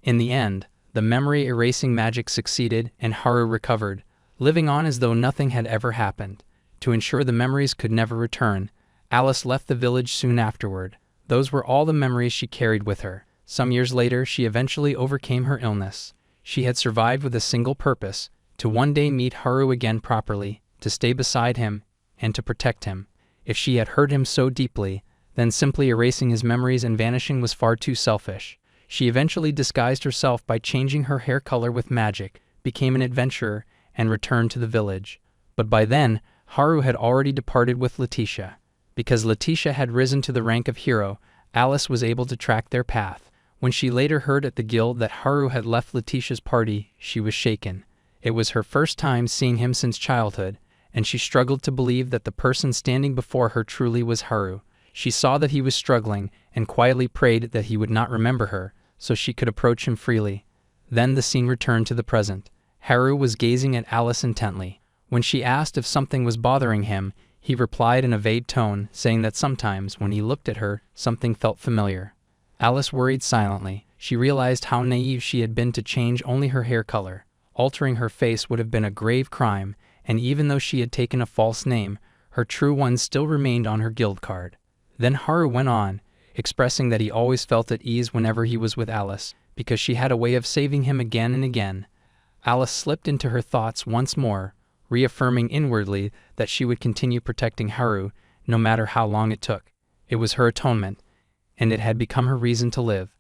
In the end, the memory-erasing magic succeeded and Haru recovered, living on as though nothing had ever happened. To ensure the memories could never return, Alice left the village soon afterward. Those were all the memories she carried with her. Some years later, she eventually overcame her illness. She had survived with a single purpose: to one day meet Haru again properly, to stay beside him, and to protect him. If she had hurt him so deeply, then simply erasing his memories and vanishing was far too selfish. She eventually disguised herself by changing her hair color with magic, became an adventurer, and returned to the village. But by then, Haru had already departed with Letitia. Because Letitia had risen to the rank of hero, Alice was able to track their path. When she later heard at the guild that Haru had left Letitia's party, she was shaken. It was her first time seeing him since childhood, and she struggled to believe that the person standing before her truly was Haru. She saw that he was struggling, and quietly prayed that he would not remember her, so she could approach him freely. Then the scene returned to the present. Haru was gazing at Alice intently. When she asked if something was bothering him, he replied in a vague tone, saying that sometimes, when he looked at her, something felt familiar. Alice worried silently. She realized how naive she had been to change only her hair color. Altering her face would have been a grave crime, and even though she had taken a false name, her true one still remained on her guild card. Then Haru went on, expressing that he always felt at ease whenever he was with Alice, because she had a way of saving him again and again. Alice slipped into her thoughts once more, reaffirming inwardly that she would continue protecting Haru, no matter how long it took. It was her atonement, and it had become her reason to live.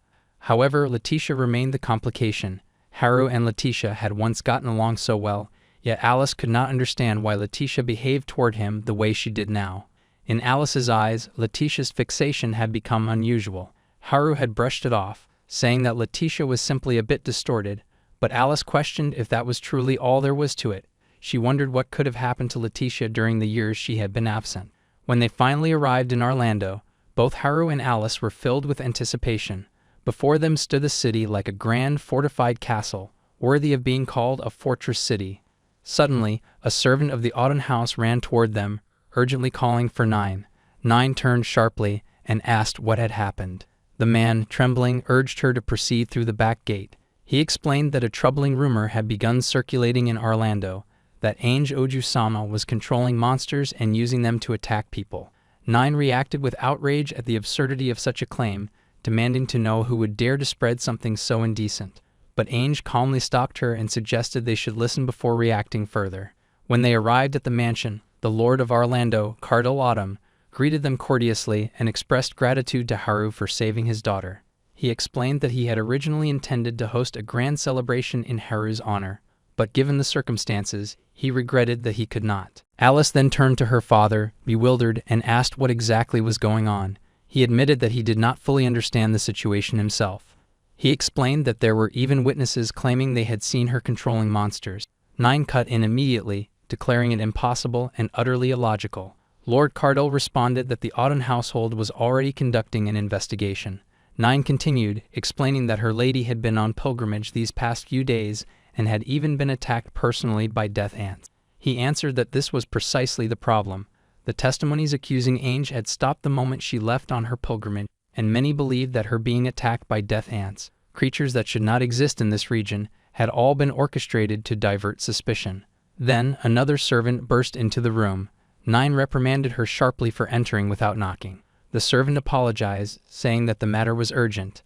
However, Letitia remained the complication. Haru and Letitia had once gotten along so well, yet Alice could not understand why Letitia behaved toward him the way she did now. In Alice's eyes, Letitia's fixation had become unusual. Haru had brushed it off, saying that Letitia was simply a bit distorted, but Alice questioned if that was truly all there was to it. She wondered what could have happened to Letitia during the years she had been absent. When they finally arrived in Orlando, both Haru and Alice were filled with anticipation. Before them stood the city like a grand fortified castle, worthy of being called a fortress city. Suddenly, a servant of the Auden house ran toward them, urgently calling for Nine. Nine turned sharply and asked what had happened. The man, trembling, urged her to proceed through the back gate. He explained that a troubling rumor had begun circulating in Orlando, that Ainge Oju-sama was controlling monsters and using them to attack people. Nine reacted with outrage at the absurdity of such a claim, demanding to know who would dare to spread something so indecent. But Ainge calmly stopped her and suggested they should listen before reacting further. When they arrived at the mansion, the Lord of Orlando, Cardinal Autumn, greeted them courteously and expressed gratitude to Haru for saving his daughter. He explained that he had originally intended to host a grand celebration in Haru's honor, but given the circumstances, he regretted that he could not. Alice then turned to her father, bewildered, and asked what exactly was going on. He admitted that he did not fully understand the situation himself. He explained that there were even witnesses claiming they had seen her controlling monsters. Nine cut in immediately, declaring it impossible and utterly illogical. Lord Cardell responded that the Auden household was already conducting an investigation. Nine continued, explaining that her lady had been on pilgrimage these past few days and had even been attacked personally by death ants. He answered that this was precisely the problem. The testimonies accusing Ainge had stopped the moment she left on her pilgrimage, and many believed that her being attacked by death ants, creatures that should not exist in this region, had all been orchestrated to divert suspicion. Then another servant burst into the room. Nine reprimanded her sharply for entering without knocking. The servant apologized, saying that the matter was urgent.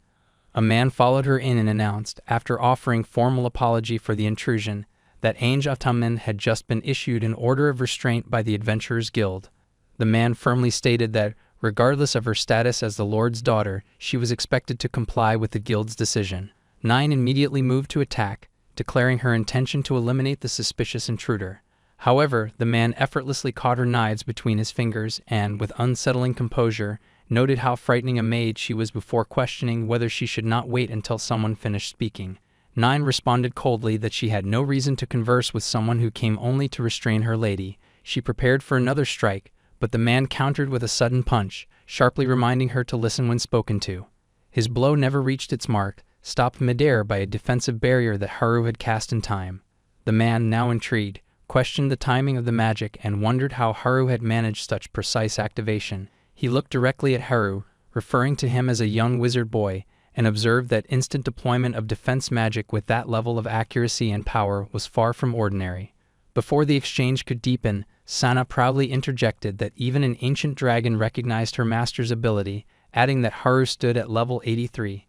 A man followed her in and announced, after offering formal apology for the intrusion, that Ainge Ataman had just been issued an order of restraint by the Adventurers Guild. The man firmly stated that, regardless of her status as the Lord's daughter, she was expected to comply with the Guild's decision. Nine immediately moved to attack, declaring her intention to eliminate the suspicious intruder. However, the man effortlessly caught her knives between his fingers and, with unsettling composure, noted how frightening a maid she was before questioning whether she should not wait until someone finished speaking. Nine responded coldly that she had no reason to converse with someone who came only to restrain her lady. She prepared for another strike, but the man countered with a sudden punch, sharply reminding her to listen when spoken to. His blow never reached its mark, stopped midair by a defensive barrier that Haru had cast in time. The man, now intrigued, questioned the timing of the magic and wondered how Haru had managed such precise activation. He looked directly at Haru, referring to him as a young wizard boy, and observed that instant deployment of defense magic with that level of accuracy and power was far from ordinary. Before the exchange could deepen, Sana proudly interjected that even an ancient dragon recognized her master's ability, adding that Haru stood at level 83.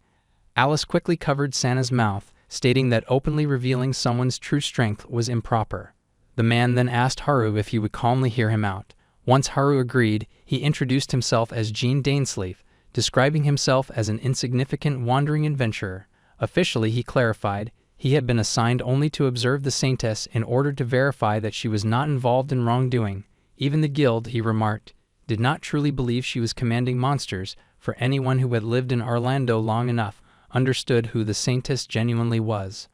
Alice quickly covered Sana's mouth, stating that openly revealing someone's true strength was improper. The man then asked Haru if he would calmly hear him out. Once Haru agreed, he introduced himself as Jean Dainsleif, describing himself as an insignificant wandering adventurer. Officially, he clarified, he had been assigned only to observe the Saintess in order to verify that she was not involved in wrongdoing. Even the guild, he remarked, did not truly believe she was commanding monsters, for anyone who had lived in Orlando long enough understood who the Saintess genuinely was.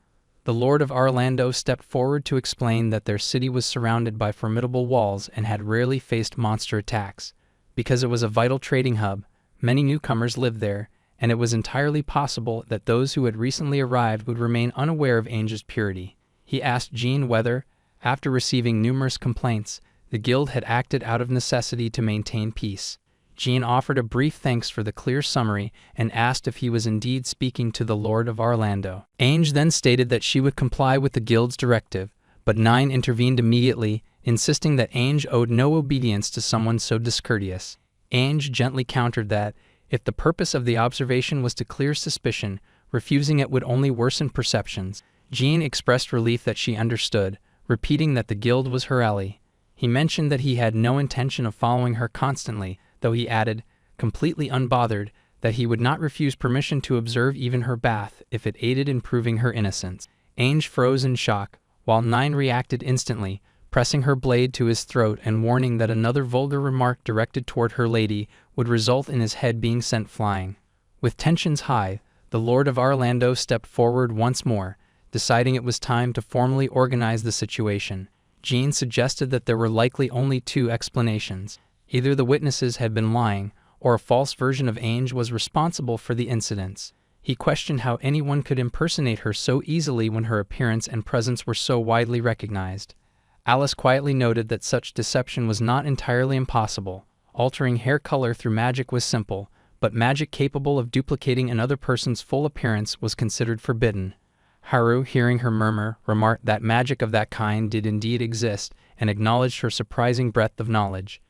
The Lord of Orlando stepped forward to explain that their city was surrounded by formidable walls and had rarely faced monster attacks. Because it was a vital trading hub, many newcomers lived there, and it was entirely possible that those who had recently arrived would remain unaware of Ainge's purity. He asked Jean whether, after receiving numerous complaints, the guild had acted out of necessity to maintain peace. Jean offered a brief thanks for the clear summary and asked if he was indeed speaking to the Lord of Orlando. Ainge then stated that she would comply with the guild's directive, but Nine intervened immediately, insisting that Ainge owed no obedience to someone so discourteous. Ainge gently countered that, if the purpose of the observation was to clear suspicion, refusing it would only worsen perceptions. Jean expressed relief that she understood, repeating that the guild was her ally. He mentioned that he had no intention of following her constantly, though he added, completely unbothered, that he would not refuse permission to observe even her bath if it aided in proving her innocence. Ainge froze in shock, while Nine reacted instantly, pressing her blade to his throat and warning that another vulgar remark directed toward her lady would result in his head being sent flying. With tensions high, the Lord of Orlando stepped forward once more, deciding it was time to formally organize the situation. Jean suggested that there were likely only two explanations. Either the witnesses had been lying, or a false version of Ainge was responsible for the incidents. He questioned how anyone could impersonate her so easily when her appearance and presence were so widely recognized. Alice quietly noted that such deception was not entirely impossible. Altering hair color through magic was simple, but magic capable of duplicating another person's full appearance was considered forbidden. Haru, hearing her murmur, remarked that magic of that kind did indeed exist, and acknowledged her surprising breadth of knowledge.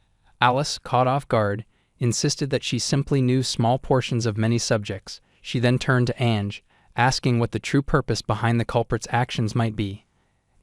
Alice, caught off guard, insisted that she simply knew small portions of many subjects. She then turned to Ainge, asking what the true purpose behind the culprit's actions might be.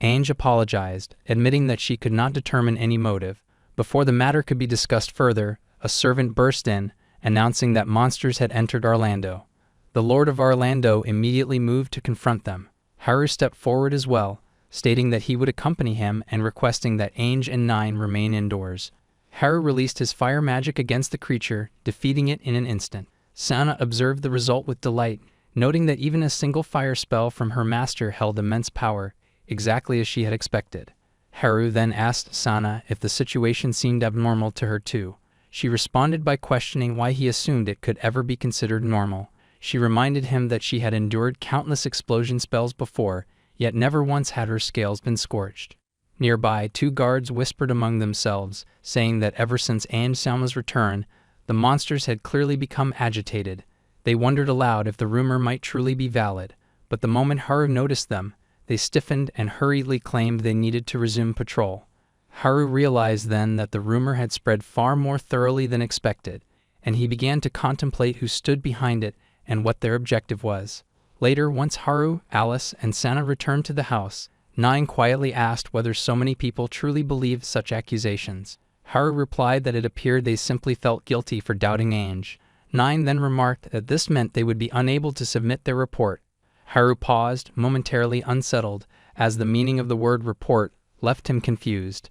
Ainge apologized, admitting that she could not determine any motive. Before the matter could be discussed further, a servant burst in, announcing that monsters had entered Orlando. The Lord of Orlando immediately moved to confront them. Haru stepped forward as well, stating that he would accompany him and requesting that Ainge and Nine remain indoors. Haru released his fire magic against the creature, defeating it in an instant. Sana observed the result with delight, noting that even a single fire spell from her master held immense power, exactly as she had expected. Haru then asked Sana if the situation seemed abnormal to her too. She responded by questioning why he assumed it could ever be considered normal. She reminded him that she had endured countless explosion spells before, yet never once had her scales been scorched. Nearby, two guards whispered among themselves, saying that ever since Ainge Salma's return, the monsters had clearly become agitated. They wondered aloud if the rumor might truly be valid, but the moment Haru noticed them, they stiffened and hurriedly claimed they needed to resume patrol. Haru realized then that the rumor had spread far more thoroughly than expected, and he began to contemplate who stood behind it and what their objective was. Later, once Haru, Alice, and Sana returned to the house, Nine quietly asked whether so many people truly believed such accusations. Haru replied that it appeared they simply felt guilty for doubting Ainge. Nine then remarked that this meant they would be unable to submit their report. Haru paused, momentarily unsettled, as the meaning of the word report left him confused.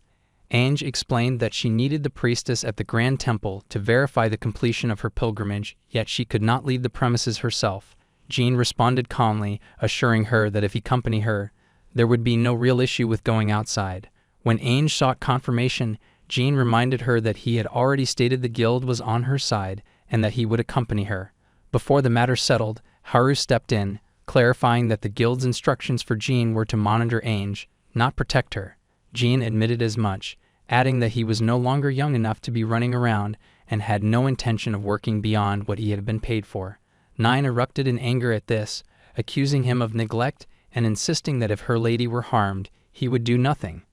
Ainge explained that she needed the priestess at the Grand Temple to verify the completion of her pilgrimage, yet she could not leave the premises herself. Jean responded calmly, assuring her that if he accompanied her, there would be no real issue with going outside. When Ainge sought confirmation, Jean reminded her that he had already stated the guild was on her side and that he would accompany her. Before the matter settled, Haru stepped in, clarifying that the guild's instructions for Jean were to monitor Ainge, not protect her. Jean admitted as much, adding that he was no longer young enough to be running around and had no intention of working beyond what he had been paid for. Nine erupted in anger at this, accusing him of neglect and insisting that if her lady were harmed, he would do nothing.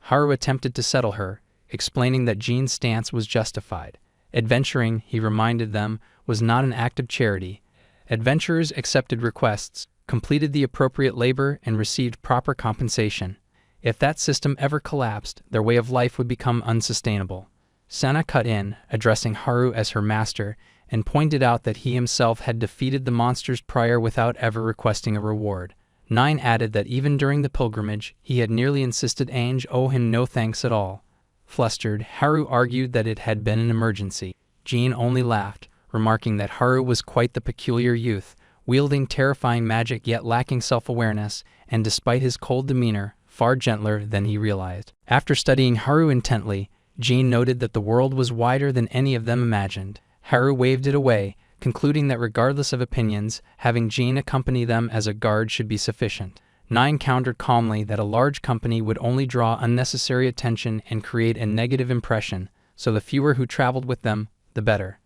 Haru attempted to settle her, explaining that Jean's stance was justified. Adventuring, he reminded them, was not an act of charity. Adventurers accepted requests, completed the appropriate labor, and received proper compensation. If that system ever collapsed, their way of life would become unsustainable. Sana cut in, addressing Haru as her master, and pointed out that he himself had defeated the monsters prior without ever requesting a reward. 9 added that even during the pilgrimage, he had nearly insisted Ainge owe him no thanks at all. Flustered, Haru argued that it had been an emergency. Jean only laughed, remarking that Haru was quite the peculiar youth, wielding terrifying magic yet lacking self-awareness, and despite his cold demeanor, far gentler than he realized. After studying Haru intently, Jean noted that the world was wider than any of them imagined. Haru waved it away, concluding that regardless of opinions, having Jean accompany them as a guard should be sufficient. 9 countered calmly that a large company would only draw unnecessary attention and create a negative impression, so the fewer who traveled with them, the better.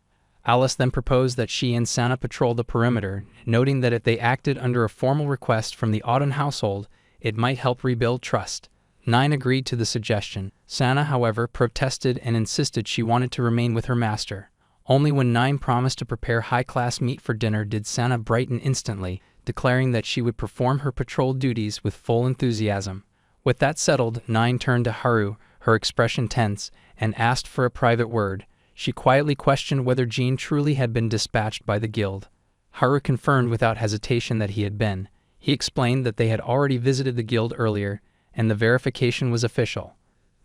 Alice then proposed that she and Sana patrol the perimeter, noting that if they acted under a formal request from the Auden household, it might help rebuild trust. 9 agreed to the suggestion. Sana, however, protested and insisted she wanted to remain with her master. Only when 9 promised to prepare high-class meat for dinner did Sana brighten instantly, declaring that she would perform her patrol duties with full enthusiasm. With that settled, 9 turned to Haru, her expression tense, and asked for a private word. She quietly questioned whether Jean truly had been dispatched by the guild. Haru confirmed without hesitation that he had been. He explained that they had already visited the guild earlier, and the verification was official.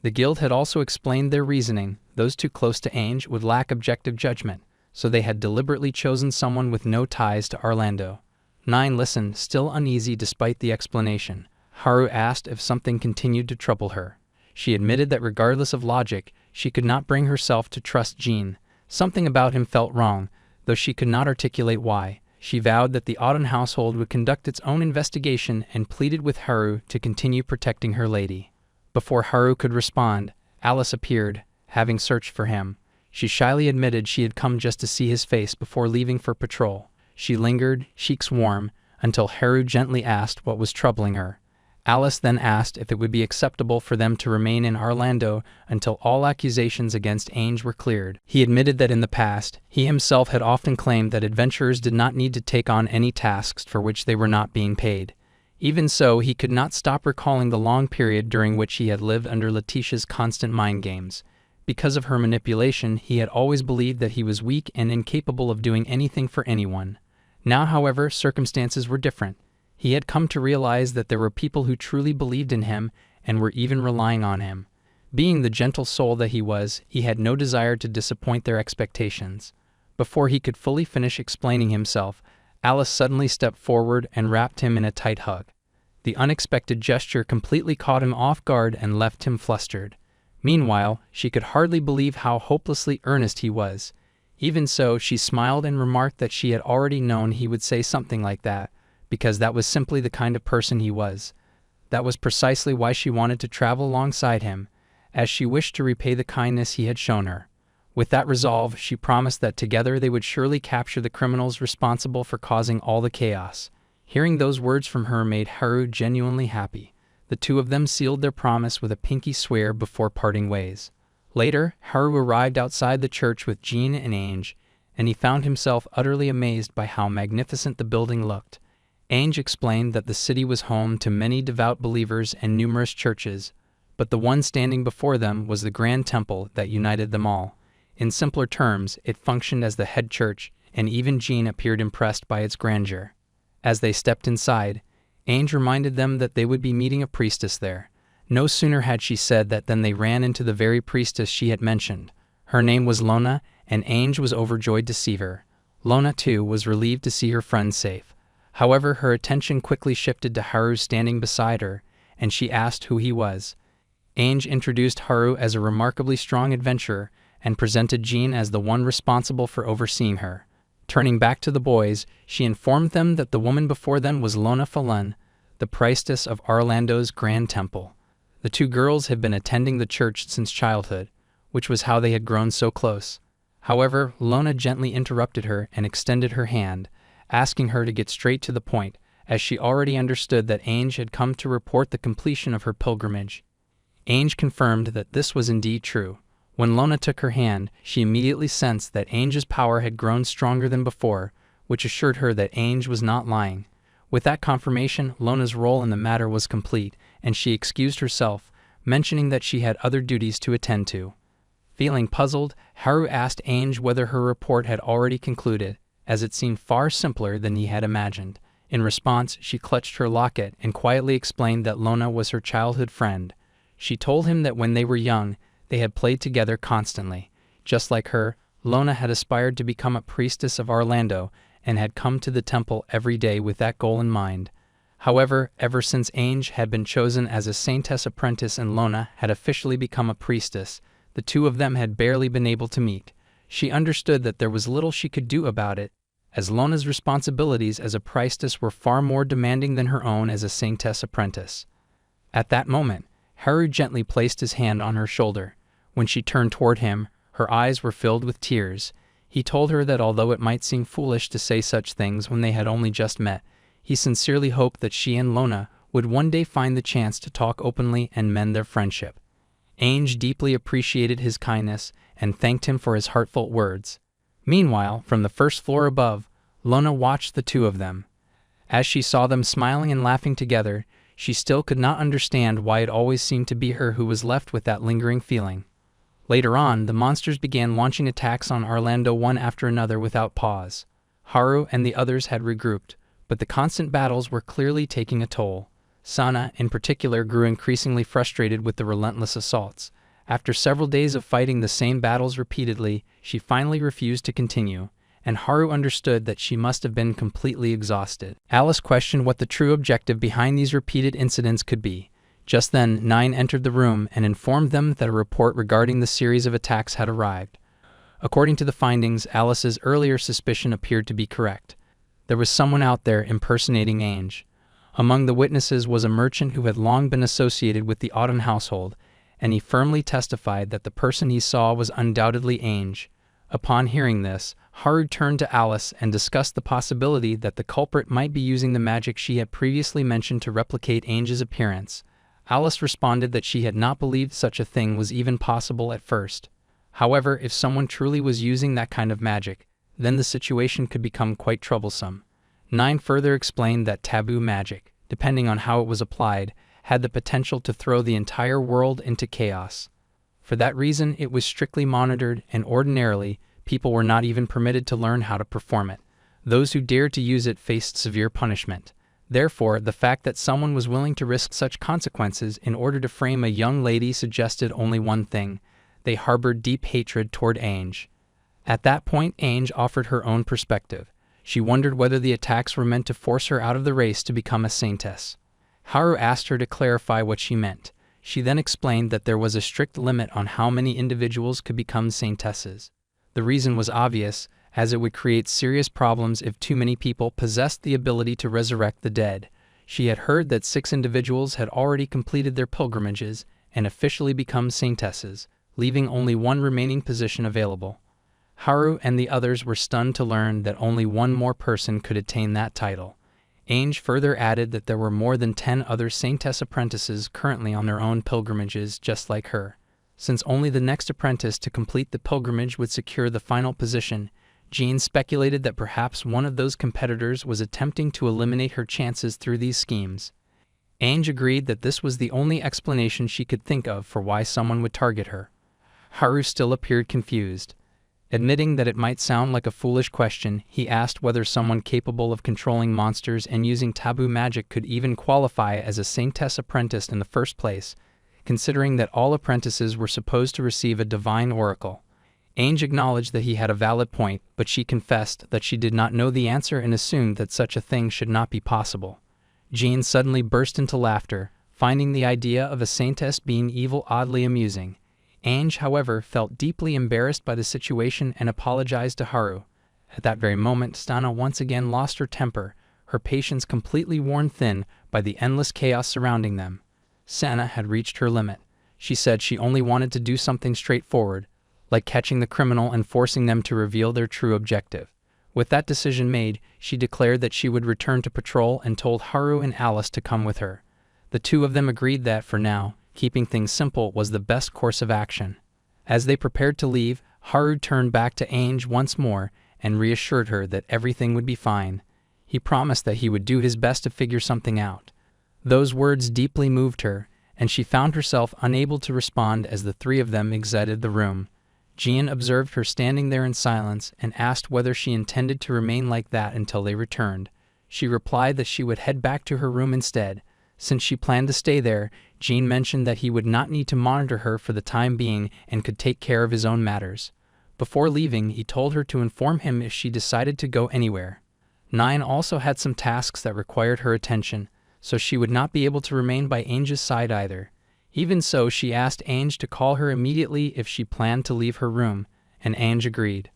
The guild had also explained their reasoning. Those too close to Ainge would lack objective judgment, so they had deliberately chosen someone with no ties to Orlando. 9 listened, still uneasy despite the explanation. Haru asked if something continued to trouble her. She admitted that regardless of logic, she could not bring herself to trust Jean. Something about him felt wrong, though she could not articulate why. She vowed that the Auden household would conduct its own investigation and pleaded with Haru to continue protecting her lady. Before Haru could respond, Alice appeared, having searched for him. She shyly admitted she had come just to see his face before leaving for patrol. She lingered, cheeks warm, until Haru gently asked what was troubling her. Alice then asked if it would be acceptable for them to remain in Orlando until all accusations against Ainge were cleared. He admitted that in the past, he himself had often claimed that adventurers did not need to take on any tasks for which they were not being paid. Even so, he could not stop recalling the long period during which he had lived under Letitia's constant mind games. Because of her manipulation, he had always believed that he was weak and incapable of doing anything for anyone. Now, however, circumstances were different. He had come to realize that there were people who truly believed in him and were even relying on him. Being the gentle soul that he was, he had no desire to disappoint their expectations. Before he could fully finish explaining himself, Alice suddenly stepped forward and wrapped him in a tight hug. The unexpected gesture completely caught him off guard and left him flustered. Meanwhile, she could hardly believe how hopelessly earnest he was. Even so, she smiled and remarked that she had already known he would say something like that, because that was simply the kind of person he was. That was precisely why she wanted to travel alongside him, as she wished to repay the kindness he had shown her. With that resolve, she promised that together they would surely capture the criminals responsible for causing all the chaos. Hearing those words from her made Haru genuinely happy. The two of them sealed their promise with a pinky swear before parting ways. Later, Haru arrived outside the church with Jean and Ainge, and he found himself utterly amazed by how magnificent the building looked. Ainge explained that the city was home to many devout believers and numerous churches, but the one standing before them was the grand temple that united them all. In simpler terms, it functioned as the head church, and even Jean appeared impressed by its grandeur. As they stepped inside, Ainge reminded them that they would be meeting a priestess there. No sooner had she said that than they ran into the very priestess she had mentioned. Her name was Lona, and Ainge was overjoyed to see her. Lona, too, was relieved to see her friend safe. However, her attention quickly shifted to Haru standing beside her, and she asked who he was. Ainge introduced Haru as a remarkably strong adventurer and presented Jean as the one responsible for overseeing her. Turning back to the boys, she informed them that the woman before them was Lona Falun, the priestess of Orlando's Grand Temple. The two girls had been attending the church since childhood, which was how they had grown so close. However, Lona gently interrupted her and extended her hand, asking her to get straight to the point, as she already understood that Ainge had come to report the completion of her pilgrimage. Ainge confirmed that this was indeed true. When Lona took her hand, she immediately sensed that Ainge's power had grown stronger than before, which assured her that Ainge was not lying. With that confirmation, Lona's role in the matter was complete, and she excused herself, mentioning that she had other duties to attend to. Feeling puzzled, Haru asked Ainge whether her report had already concluded, as it seemed far simpler than he had imagined. In response, she clutched her locket and quietly explained that Lona was her childhood friend. She told him that when they were young, they had played together constantly. Just like her, Lona had aspired to become a priestess of Orlando and had come to the temple every day with that goal in mind. However, ever since Ainge had been chosen as a saintess apprentice and Lona had officially become a priestess, the two of them had barely been able to meet. She understood that there was little she could do about it, as Lona's responsibilities as a priestess were far more demanding than her own as a saintess apprentice. At that moment, Haru gently placed his hand on her shoulder. When she turned toward him, her eyes were filled with tears. He told her that although it might seem foolish to say such things when they had only just met, he sincerely hoped that she and Lona would one day find the chance to talk openly and mend their friendship. Ainge deeply appreciated his kindness and thanked him for his heartfelt words. Meanwhile, from the first floor above, Lona watched the two of them. As she saw them smiling and laughing together, she still could not understand why it always seemed to be her who was left with that lingering feeling. Later on, the monsters began launching attacks on Orlando one after another without pause. Haru and the others had regrouped, but the constant battles were clearly taking a toll. Sana, in particular, grew increasingly frustrated with the relentless assaults. After several days of fighting the same battles repeatedly, she finally refused to continue, and Haru understood that she must have been completely exhausted. Alice questioned what the true objective behind these repeated incidents could be. Just then, Nine entered the room and informed them that a report regarding the series of attacks had arrived. According to the findings, Alice's earlier suspicion appeared to be correct. There was someone out there impersonating Ainge. Among the witnesses was a merchant who had long been associated with the Auden household, and he firmly testified that the person he saw was undoubtedly Ainge. Upon hearing this, Haru turned to Alice and discussed the possibility that the culprit might be using the magic she had previously mentioned to replicate Ainge's appearance. Alice responded that she had not believed such a thing was even possible at first. However, if someone truly was using that kind of magic, then the situation could become quite troublesome. Nine further explained that taboo magic, depending on how it was applied, had the potential to throw the entire world into chaos. For that reason, it was strictly monitored, and ordinarily, people were not even permitted to learn how to perform it. Those who dared to use it faced severe punishment. Therefore, the fact that someone was willing to risk such consequences in order to frame a young lady suggested only one thing: they harbored deep hatred toward Ainge. At that point, Ainge offered her own perspective. She wondered whether the attacks were meant to force her out of the race to become a saintess. Haru asked her to clarify what she meant. She then explained that there was a strict limit on how many individuals could become saintesses. The reason was obvious, as it would create serious problems if too many people possessed the ability to resurrect the dead. She had heard that 6 individuals had already completed their pilgrimages and officially become saintesses, leaving only one remaining position available. Haru and the others were stunned to learn that only one more person could attain that title. Ainge further added that there were more than 10 other saintess apprentices currently on their own pilgrimages just like her. Since only the next apprentice to complete the pilgrimage would secure the final position, Jean speculated that perhaps one of those competitors was attempting to eliminate her chances through these schemes. Ainge agreed that this was the only explanation she could think of for why someone would target her. Haru still appeared confused. Admitting that it might sound like a foolish question, he asked whether someone capable of controlling monsters and using taboo magic could even qualify as a saintess apprentice in the first place, considering that all apprentices were supposed to receive a divine oracle. Ainge acknowledged that he had a valid point, but she confessed that she did not know the answer and assumed that such a thing should not be possible. Jean suddenly burst into laughter, finding the idea of a saintess being evil oddly amusing. Ainge, however, felt deeply embarrassed by the situation and apologized to Haru. At that very moment, Stana once again lost her temper, her patience completely worn thin by the endless chaos surrounding them. Sana had reached her limit. She said she only wanted to do something straightforward, like catching the criminal and forcing them to reveal their true objective. With that decision made, she declared that she would return to patrol and told Haru and Alice to come with her. The two of them agreed that, for now, keeping things simple was the best course of action. As they prepared to leave, Haru turned back to Ainge once more and reassured her that everything would be fine. He promised that he would do his best to figure something out. Those words deeply moved her, and she found herself unable to respond as the three of them exited the room. Jean observed her standing there in silence and asked whether she intended to remain like that until they returned. She replied that she would head back to her room instead. Since she planned to stay there, Jean mentioned that he would not need to monitor her for the time being and could take care of his own matters. Before leaving, he told her to inform him if she decided to go anywhere. Nine also had some tasks that required her attention, so she would not be able to remain by Ange's side either. Even so, she asked Ange to call her immediately if she planned to leave her room, and Ange agreed.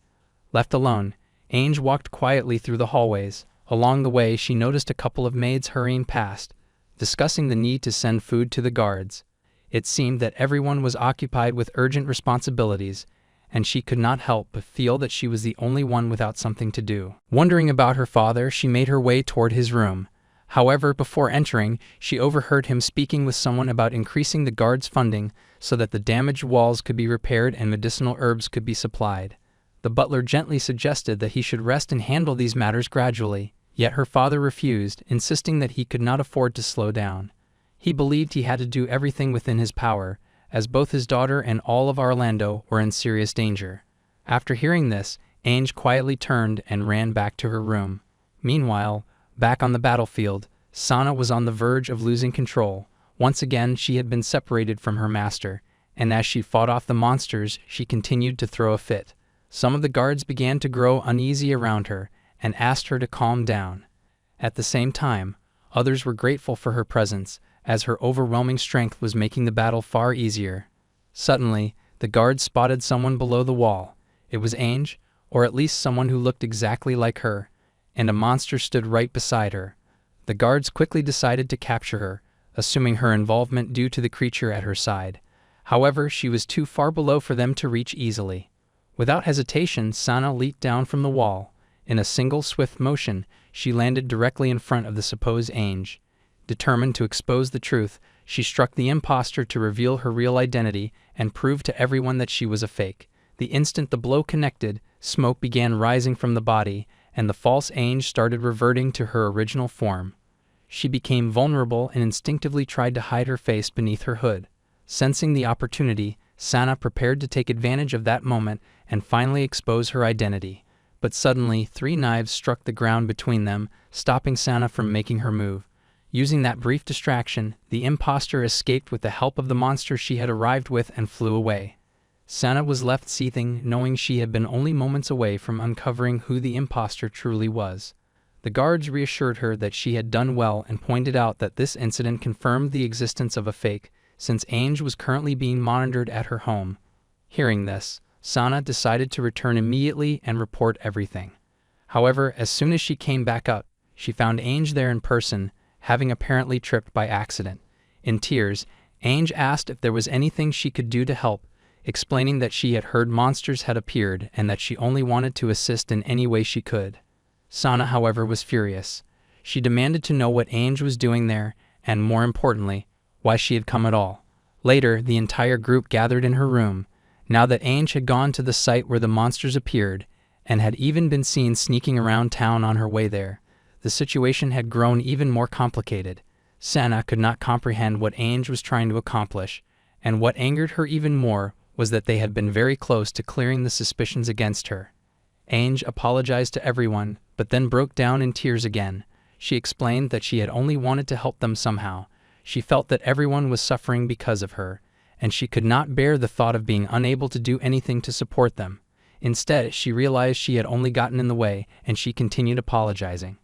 Left alone, Ange walked quietly through the hallways. Along the way, she noticed a couple of maids hurrying past, discussing the need to send food to the guards. It seemed that everyone was occupied with urgent responsibilities, and she could not help but feel that she was the only one without something to do. Wondering about her father, she made her way toward his room. However, before entering, she overheard him speaking with someone about increasing the guards' funding so that the damaged walls could be repaired and medicinal herbs could be supplied. The butler gently suggested that he should rest and handle these matters gradually, yet her father refused, insisting that he could not afford to slow down. He believed he had to do everything within his power, as both his daughter and all of Orlando were in serious danger. After hearing this, Ange quietly turned and ran back to her room. Meanwhile, back on the battlefield, Sana was on the verge of losing control. Once again, she had been separated from her master, and as she fought off the monsters, she continued to throw a fit. Some of the guards began to grow uneasy around her and asked her to calm down. At the same time, others were grateful for her presence, as her overwhelming strength was making the battle far easier. Suddenly, the guards spotted someone below the wall. It was Ange, or at least someone who looked exactly like her, and a monster stood right beside her. The guards quickly decided to capture her, assuming her involvement due to the creature at her side. However, she was too far below for them to reach easily. Without hesitation, Sana leaped down from the wall. In a single swift motion, she landed directly in front of the supposed Ange. Determined to expose the truth, she struck the imposter to reveal her real identity and prove to everyone that she was a fake. The instant the blow connected, smoke began rising from the body, and the false Ange started reverting to her original form. She became vulnerable and instinctively tried to hide her face beneath her hood. Sensing the opportunity, Sana prepared to take advantage of that moment and finally expose her identity. But suddenly, 3 knives struck the ground between them, stopping Sana from making her move. Using that brief distraction, the imposter escaped with the help of the monster she had arrived with and flew away. Sana was left seething, knowing she had been only moments away from uncovering who the imposter truly was. The guards reassured her that she had done well and pointed out that this incident confirmed the existence of a fake, since Ange was currently being monitored at her home. Hearing this, Sana decided to return immediately and report everything. However, as soon as she came back up, she found Ange there in person, having apparently tripped by accident. In tears, Ange asked if there was anything she could do to help, explaining that she had heard monsters had appeared and that she only wanted to assist in any way she could. Sana, however, was furious. She demanded to know what Ange was doing there, and more importantly, why she had come at all. Later, the entire group gathered in her room. Now that Ange had gone to the site where the monsters appeared, and had even been seen sneaking around town on her way there, the situation had grown even more complicated. Sana could not comprehend what Ange was trying to accomplish, and what angered her even more was that they had been very close to clearing the suspicions against her. Ange apologized to everyone, but then broke down in tears again. She explained that she had only wanted to help them somehow. She felt that everyone was suffering because of her, and she could not bear the thought of being unable to do anything to support them. Instead, she realized she had only gotten in the way, and she continued apologizing.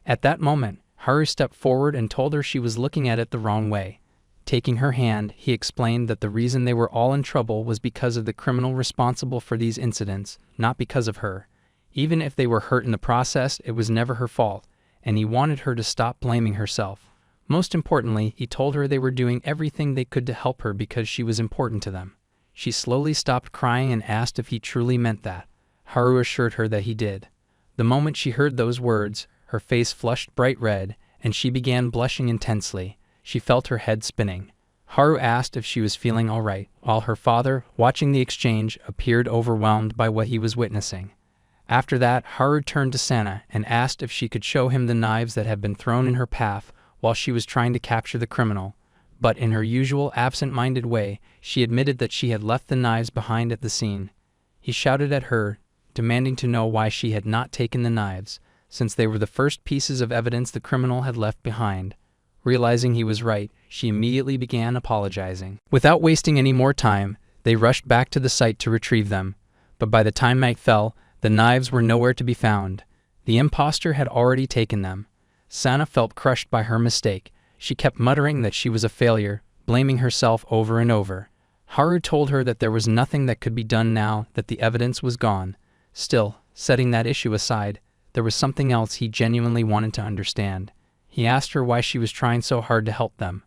At that moment, Haru stepped forward and told her she was looking at it the wrong way. Taking her hand, he explained that the reason they were all in trouble was because of the criminal responsible for these incidents, not because of her. Even if they were hurt in the process, it was never her fault, and he wanted her to stop blaming herself. Most importantly, he told her they were doing everything they could to help her because she was important to them. She slowly stopped crying and asked if he truly meant that. Haru assured her that he did. The moment she heard those words, her face flushed bright red, and she began blushing intensely. She felt her head spinning. Haru asked if she was feeling all right, while her father, watching the exchange, appeared overwhelmed by what he was witnessing. After that, Haru turned to Sana and asked if she could show him the knives that had been thrown in her path while she was trying to capture the criminal. But in her usual absent-minded way, she admitted that she had left the knives behind at the scene. He shouted at her, demanding to know why she had not taken the knives, since they were the first pieces of evidence the criminal had left behind. Realizing he was right, she immediately began apologizing. Without wasting any more time, they rushed back to the site to retrieve them. But by the time night fell, the knives were nowhere to be found. The imposter had already taken them. Sana felt crushed by her mistake. She kept muttering that she was a failure, blaming herself over and over. Haru told her that there was nothing that could be done now that the evidence was gone. Still, setting that issue aside, there was something else he genuinely wanted to understand. He asked her why she was trying so hard to help them.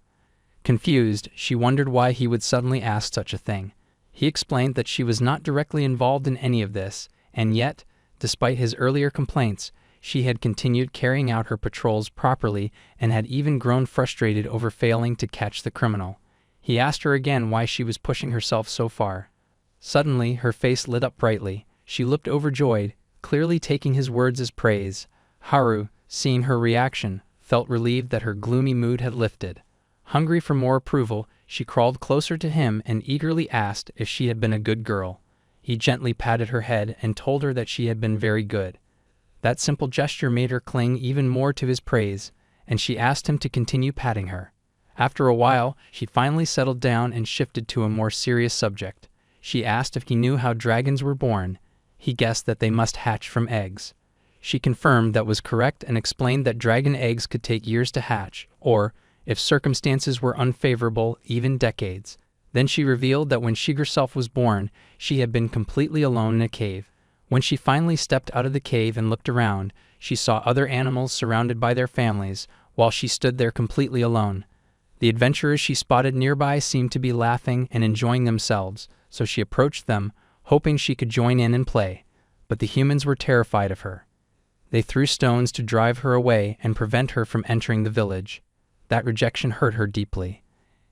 Confused, she wondered why he would suddenly ask such a thing. He explained that she was not directly involved in any of this, and yet, despite his earlier complaints, she had continued carrying out her patrols properly and had even grown frustrated over failing to catch the criminal. He asked her again why she was pushing herself so far. Suddenly, her face lit up brightly. She looked overjoyed, clearly taking his words as praise. Haru, seeing her reaction, felt relieved that her gloomy mood had lifted. Hungry for more approval, she crawled closer to him and eagerly asked if she had been a good girl. He gently patted her head and told her that she had been very good. That simple gesture made her cling even more to his praise, and she asked him to continue patting her. After a while, she finally settled down and shifted to a more serious subject. She asked if he knew how dragons were born. He guessed that they must hatch from eggs. She confirmed that was correct and explained that dragon eggs could take years to hatch, or, if circumstances were unfavorable, even decades. Then she revealed that when she herself was born, she had been completely alone in a cave. When she finally stepped out of the cave and looked around, she saw other animals surrounded by their families, while she stood there completely alone. The adventurers she spotted nearby seemed to be laughing and enjoying themselves, so she approached them, hoping she could join in and play. But the humans were terrified of her. They threw stones to drive her away and prevent her from entering the village. That rejection hurt her deeply.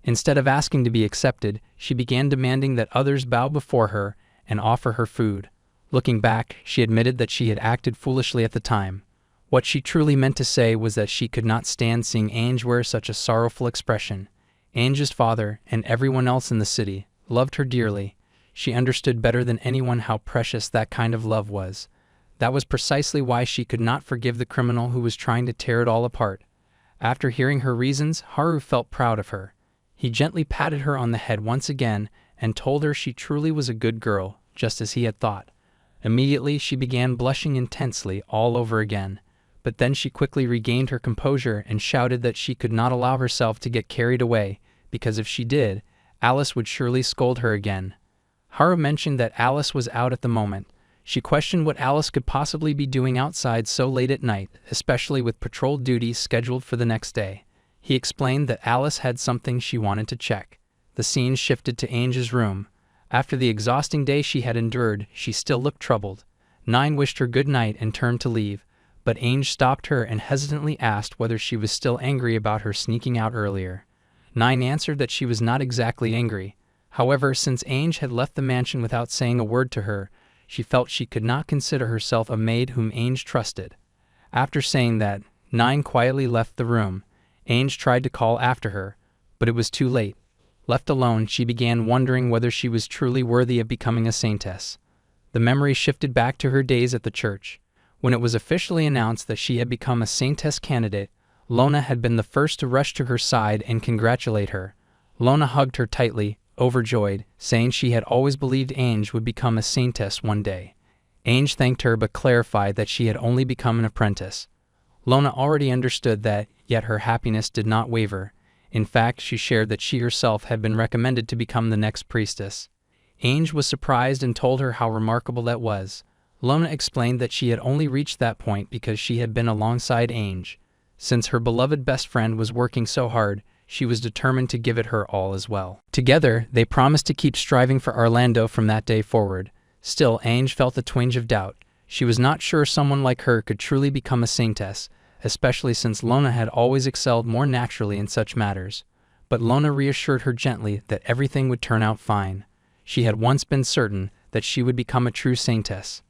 Instead of asking to be accepted, she began demanding that others bow before her and offer her food. Looking back, she admitted that she had acted foolishly at the time. What she truly meant to say was that she could not stand seeing Ange wear such a sorrowful expression. Ange's father, and everyone else in the city, loved her dearly. She understood better than anyone how precious that kind of love was. That was precisely why she could not forgive the criminal who was trying to tear it all apart. After hearing her reasons, Haru felt proud of her. He gently patted her on the head once again and told her she truly was a good girl, just as he had thought. Immediately, she began blushing intensely all over again. But then she quickly regained her composure and shouted that she could not allow herself to get carried away, because if she did, Alice would surely scold her again. Haru mentioned that Alice was out at the moment. She questioned what Alice could possibly be doing outside so late at night, especially with patrol duties scheduled for the next day. He explained that Alice had something she wanted to check. The scene shifted to Ange's room. After the exhausting day she had endured, she still looked troubled. Nine wished her good night and turned to leave, but Ange stopped her and hesitantly asked whether she was still angry about her sneaking out earlier. Nine answered that she was not exactly angry. However, since Ange had left the mansion without saying a word to her, she felt she could not consider herself a maid whom Ange trusted. After saying that, Nine quietly left the room. Ange tried to call after her, but it was too late. Left alone, she began wondering whether she was truly worthy of becoming a saintess. The memory shifted back to her days at the church. When it was officially announced that she had become a saintess candidate, Lona had been the first to rush to her side and congratulate her. Lona hugged her tightly, overjoyed, saying she had always believed Ange would become a saintess one day. Ange thanked her but clarified that she had only become an apprentice. Lona already understood that, yet her happiness did not waver. In fact, she shared that she herself had been recommended to become the next priestess. Ange was surprised and told her how remarkable that was. Lona explained that she had only reached that point because she had been alongside Ange. Since her beloved best friend was working so hard, she was determined to give it her all as well. Together, they promised to keep striving for Orlando from that day forward. Still, Ange felt a twinge of doubt. She was not sure someone like her could truly become a saintess, especially since Lona had always excelled more naturally in such matters. But Lona reassured her gently that everything would turn out fine. She had once been certain that she would become a true saintess.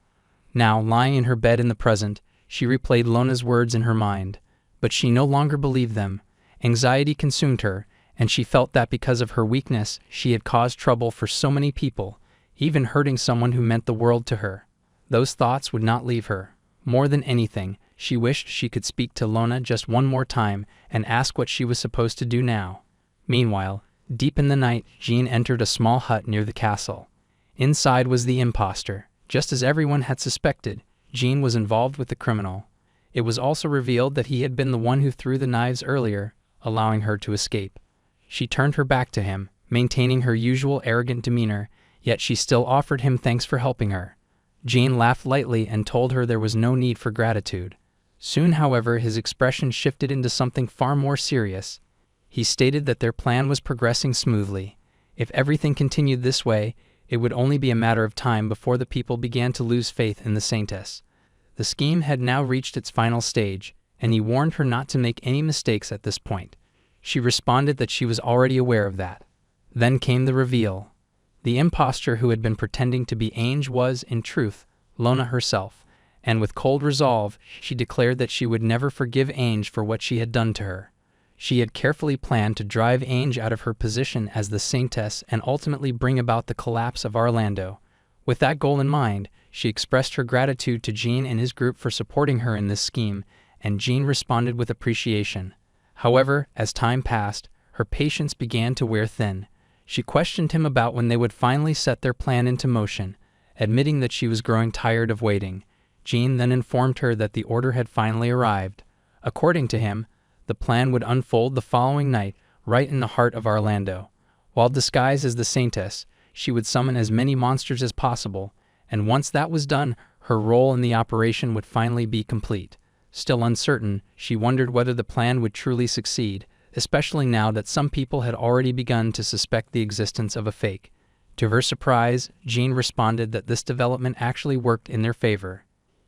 Now, lying in her bed in the present, she replayed Lona's words in her mind. But she no longer believed them. Anxiety consumed her, and she felt that because of her weakness, she had caused trouble for so many people. even hurting someone who meant the world to her. Those thoughts would not leave her. More than anything, she wished she could speak to Lona just one more time and ask what she was supposed to do now. Meanwhile, deep in the night, Jean entered a small hut near the castle. Inside was the imposter. Just as everyone had suspected, Jean was involved with the criminal. It was also revealed that he had been the one who threw the knives earlier, allowing her to escape. She turned her back to him, maintaining her usual arrogant demeanor, yet she still offered him thanks for helping her. Jean laughed lightly and told her there was no need for gratitude. Soon, however, his expression shifted into something far more serious. He stated that their plan was progressing smoothly. If everything continued this way, it would only be a matter of time before the people began to lose faith in the Saintess. The scheme had now reached its final stage, and he warned her not to make any mistakes at this point. She responded that she was already aware of that. Then came the reveal. The impostor who had been pretending to be Ange was, in truth, Lona herself, and with cold resolve, she declared that she would never forgive Ange for what she had done to her. She had carefully planned to drive Ange out of her position as the Saintess and ultimately bring about the collapse of Orlando. With that goal in mind, she expressed her gratitude to Jean and his group for supporting her in this scheme, and Jean responded with appreciation. However, as time passed, her patience began to wear thin. She questioned him about when they would finally set their plan into motion. Admitting that she was growing tired of waiting, Jean then informed her that the order had finally arrived. According to him, the plan would unfold the following night, right in the heart of Orlando. While disguised as the Saintess, she would summon as many monsters as possible, and once that was done, her role in the operation would finally be complete. Still uncertain, she wondered whether the plan would truly succeed, especially now that some people had already begun to suspect the existence of a fake. To her surprise, Jean responded that this development actually worked in their favor.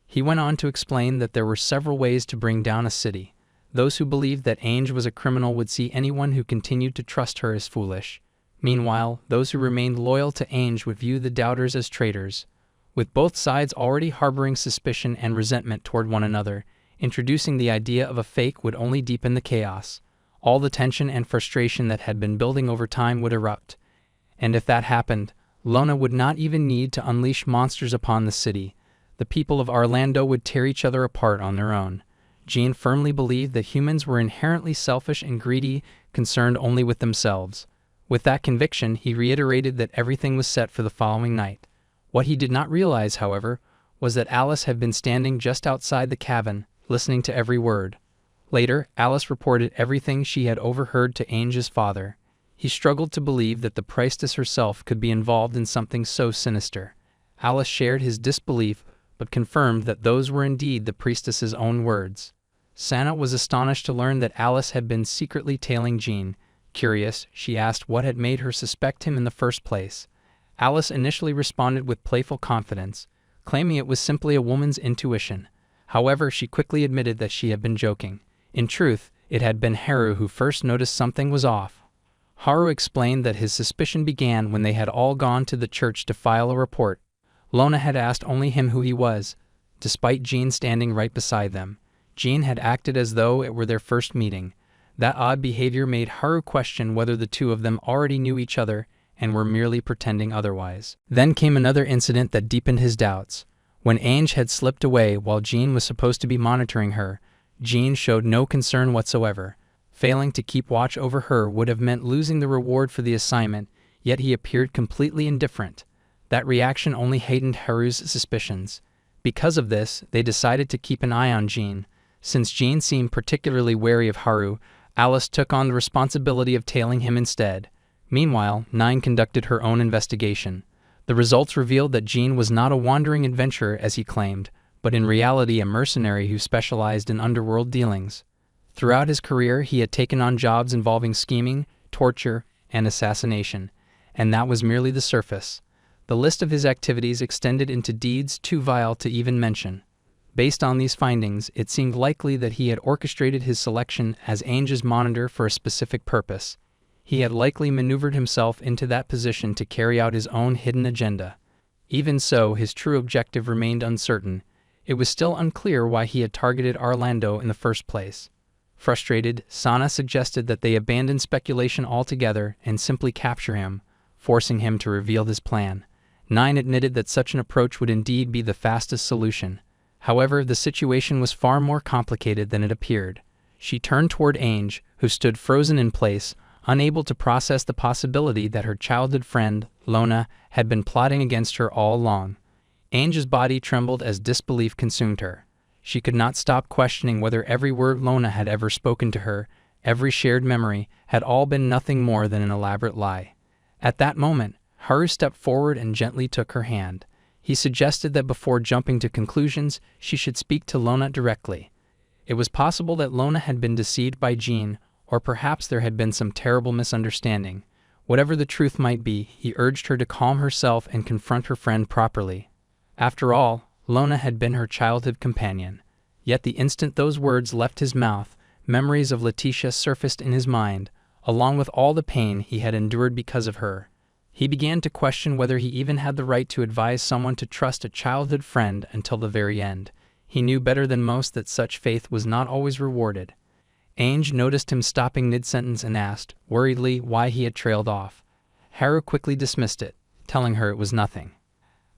He went on to explain that there were several ways to bring down a city. Those who believed that Ange was a criminal would see anyone who continued to trust her as foolish. Meanwhile, those who remained loyal to Ange would view the doubters as traitors. With both sides already harboring suspicion and resentment toward one another, introducing the idea of a fake would only deepen the chaos. All the tension and frustration that had been building over time would erupt. And if that happened, Lona would not even need to unleash monsters upon the city. The people of Orlando would tear each other apart on their own. Jean firmly believed that humans were inherently selfish and greedy, concerned only with themselves. With that conviction, he reiterated that everything was set for the following night. What he did not realize, however, was that Alice had been standing just outside the cabin, listening to every word. Later, Alice reported everything she had overheard to Ange's father. He struggled to believe that the priestess herself could be involved in something so sinister. Alice shared his disbelief, but confirmed that those were indeed the priestess's own words. Sana was astonished to learn that Alice had been secretly tailing Jean. Curious, she asked what had made her suspect him in the first place. Alice initially responded with playful confidence, claiming it was simply a woman's intuition. However, she quickly admitted that she had been joking. In truth, it had been Haru who first noticed something was off. Haru explained that his suspicion began when they had all gone to the church to file a report. Lona had asked only him who he was, despite Jean standing right beside them. Jean had acted as though it were their first meeting. That odd behavior made Haru question whether the two of them already knew each other and were merely pretending otherwise. Then came another incident that deepened his doubts. When Ange had slipped away while Jean was supposed to be monitoring her, Jean showed no concern whatsoever. Failing to keep watch over her would have meant losing the reward for the assignment, yet he appeared completely indifferent. That reaction only heightened Haru's suspicions. Because of this, they decided to keep an eye on Jean. Since Jean seemed particularly wary of Haru, Alice took on the responsibility of tailing him instead. Meanwhile, Nine conducted her own investigation. The results revealed that Jean was not a wandering adventurer as he claimed, but in reality a mercenary who specialized in underworld dealings. Throughout his career, he had taken on jobs involving scheming, torture, and assassination, and that was merely the surface. The list of his activities extended into deeds too vile to even mention. Based on these findings, it seemed likely that he had orchestrated his selection as Ange's monitor for a specific purpose. He had likely maneuvered himself into that position to carry out his own hidden agenda. Even so, his true objective remained uncertain. It was still unclear why he had targeted Orlando in the first place. Frustrated, Sana suggested that they abandon speculation altogether and simply capture him, forcing him to reveal his plan. 9 admitted that such an approach would indeed be the fastest solution. However, the situation was far more complicated than it appeared. She turned toward Ainge, who stood frozen in place, unable to process the possibility that her childhood friend, Lona, had been plotting against her all along. Ainge's body trembled as disbelief consumed her. She could not stop questioning whether every word Lona had ever spoken to her, every shared memory, had all been nothing more than an elaborate lie. At that moment, Haru stepped forward and gently took her hand. He suggested that before jumping to conclusions, she should speak to Lona directly. It was possible that Lona had been deceived by Jean, or perhaps there had been some terrible misunderstanding. Whatever the truth might be, he urged her to calm herself and confront her friend properly. After all, Lona had been her childhood companion. Yet the instant those words left his mouth, memories of Letitia surfaced in his mind, along with all the pain he had endured because of her. He began to question whether he even had the right to advise someone to trust a childhood friend until the very end. He knew better than most that such faith was not always rewarded. Ainge noticed him stopping mid-sentence and asked, worriedly, why he had trailed off. Haru quickly dismissed it, telling her it was nothing.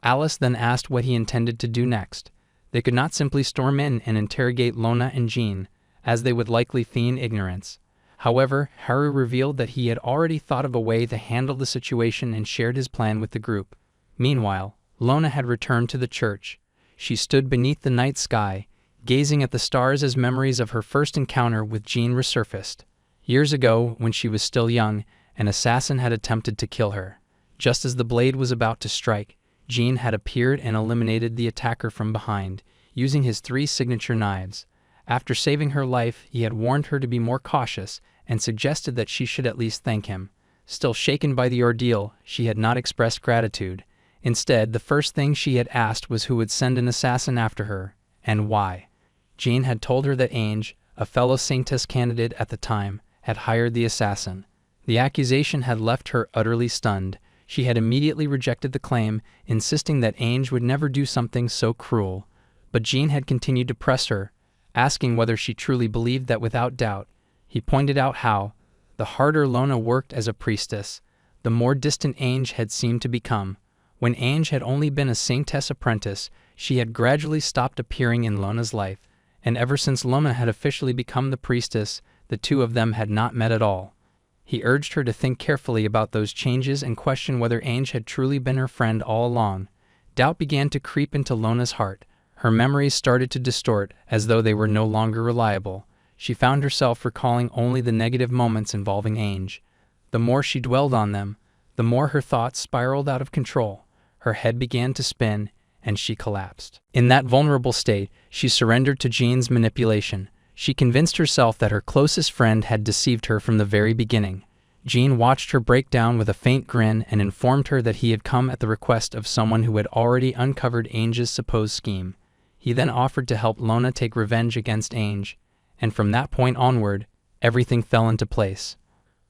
Alice then asked what he intended to do next. They could not simply storm in and interrogate Lona and Jean, as they would likely feign ignorance. However, Haru revealed that he had already thought of a way to handle the situation and shared his plan with the group. Meanwhile, Lona had returned to the church. She stood beneath the night sky, gazing at the stars as memories of her first encounter with Jean resurfaced. Years ago, when she was still young, an assassin had attempted to kill her. Just as the blade was about to strike, Jean had appeared and eliminated the attacker from behind, using his 3 signature knives. After saving her life, he had warned her to be more cautious and suggested that she should at least thank him. Still shaken by the ordeal, she had not expressed gratitude. Instead, the first thing she had asked was who would send an assassin after her, and why. Jean had told her that Ainge, a fellow Saintess candidate at the time, had hired the assassin. The accusation had left her utterly stunned. She had immediately rejected the claim, insisting that Ainge would never do something so cruel. But Jean had continued to press her, asking whether she truly believed that without doubt. He pointed out how, the harder Lona worked as a priestess, the more distant Ainge had seemed to become. When Ainge had only been a Saintess apprentice, she had gradually stopped appearing in Lona's life, and ever since Lona had officially become the priestess, the two of them had not met at all. He urged her to think carefully about those changes and question whether Ainge had truly been her friend all along. Doubt began to creep into Lona's heart. Her memories started to distort, as though they were no longer reliable. She found herself recalling only the negative moments involving Ainge. The more she dwelled on them, the more her thoughts spiraled out of control. Her head began to spin, and she collapsed. In that vulnerable state, she surrendered to Jean's manipulation. She convinced herself that her closest friend had deceived her from the very beginning. Jean watched her break down with a faint grin and informed her that he had come at the request of someone who had already uncovered Ainge's supposed scheme. He then offered to help Lona take revenge against Ainge, and from that point onward, everything fell into place.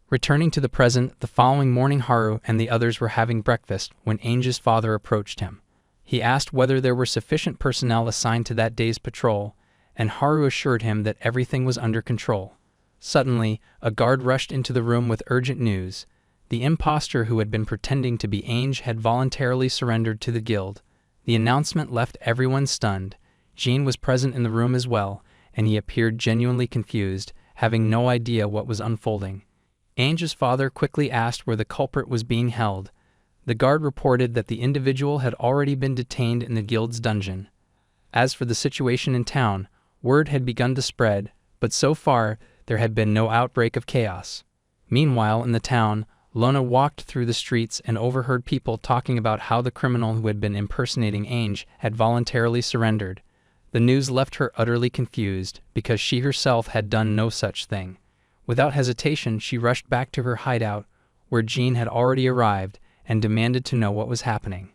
Returning to the present, the following morning Haru and the others were having breakfast when Ainge's father approached him. He asked whether there were sufficient personnel assigned to that day's patrol, and Haru assured him that everything was under control. Suddenly, a guard rushed into the room with urgent news. The impostor who had been pretending to be Ainge had voluntarily surrendered to the guild. The announcement left everyone stunned. Jean was present in the room as well, and he appeared genuinely confused, having no idea what was unfolding. Ainge's father quickly asked where the culprit was being held. The guard reported that the individual had already been detained in the guild's dungeon. As for the situation in town, word had begun to spread, but so far there had been no outbreak of chaos. Meanwhile, in the town, Lona walked through the streets and overheard people talking about how the criminal who had been impersonating Ainge had voluntarily surrendered. The news left her utterly confused, because she herself had done no such thing. Without hesitation, she rushed back to her hideout, where Jean had already arrived, and demanded to know what was happening.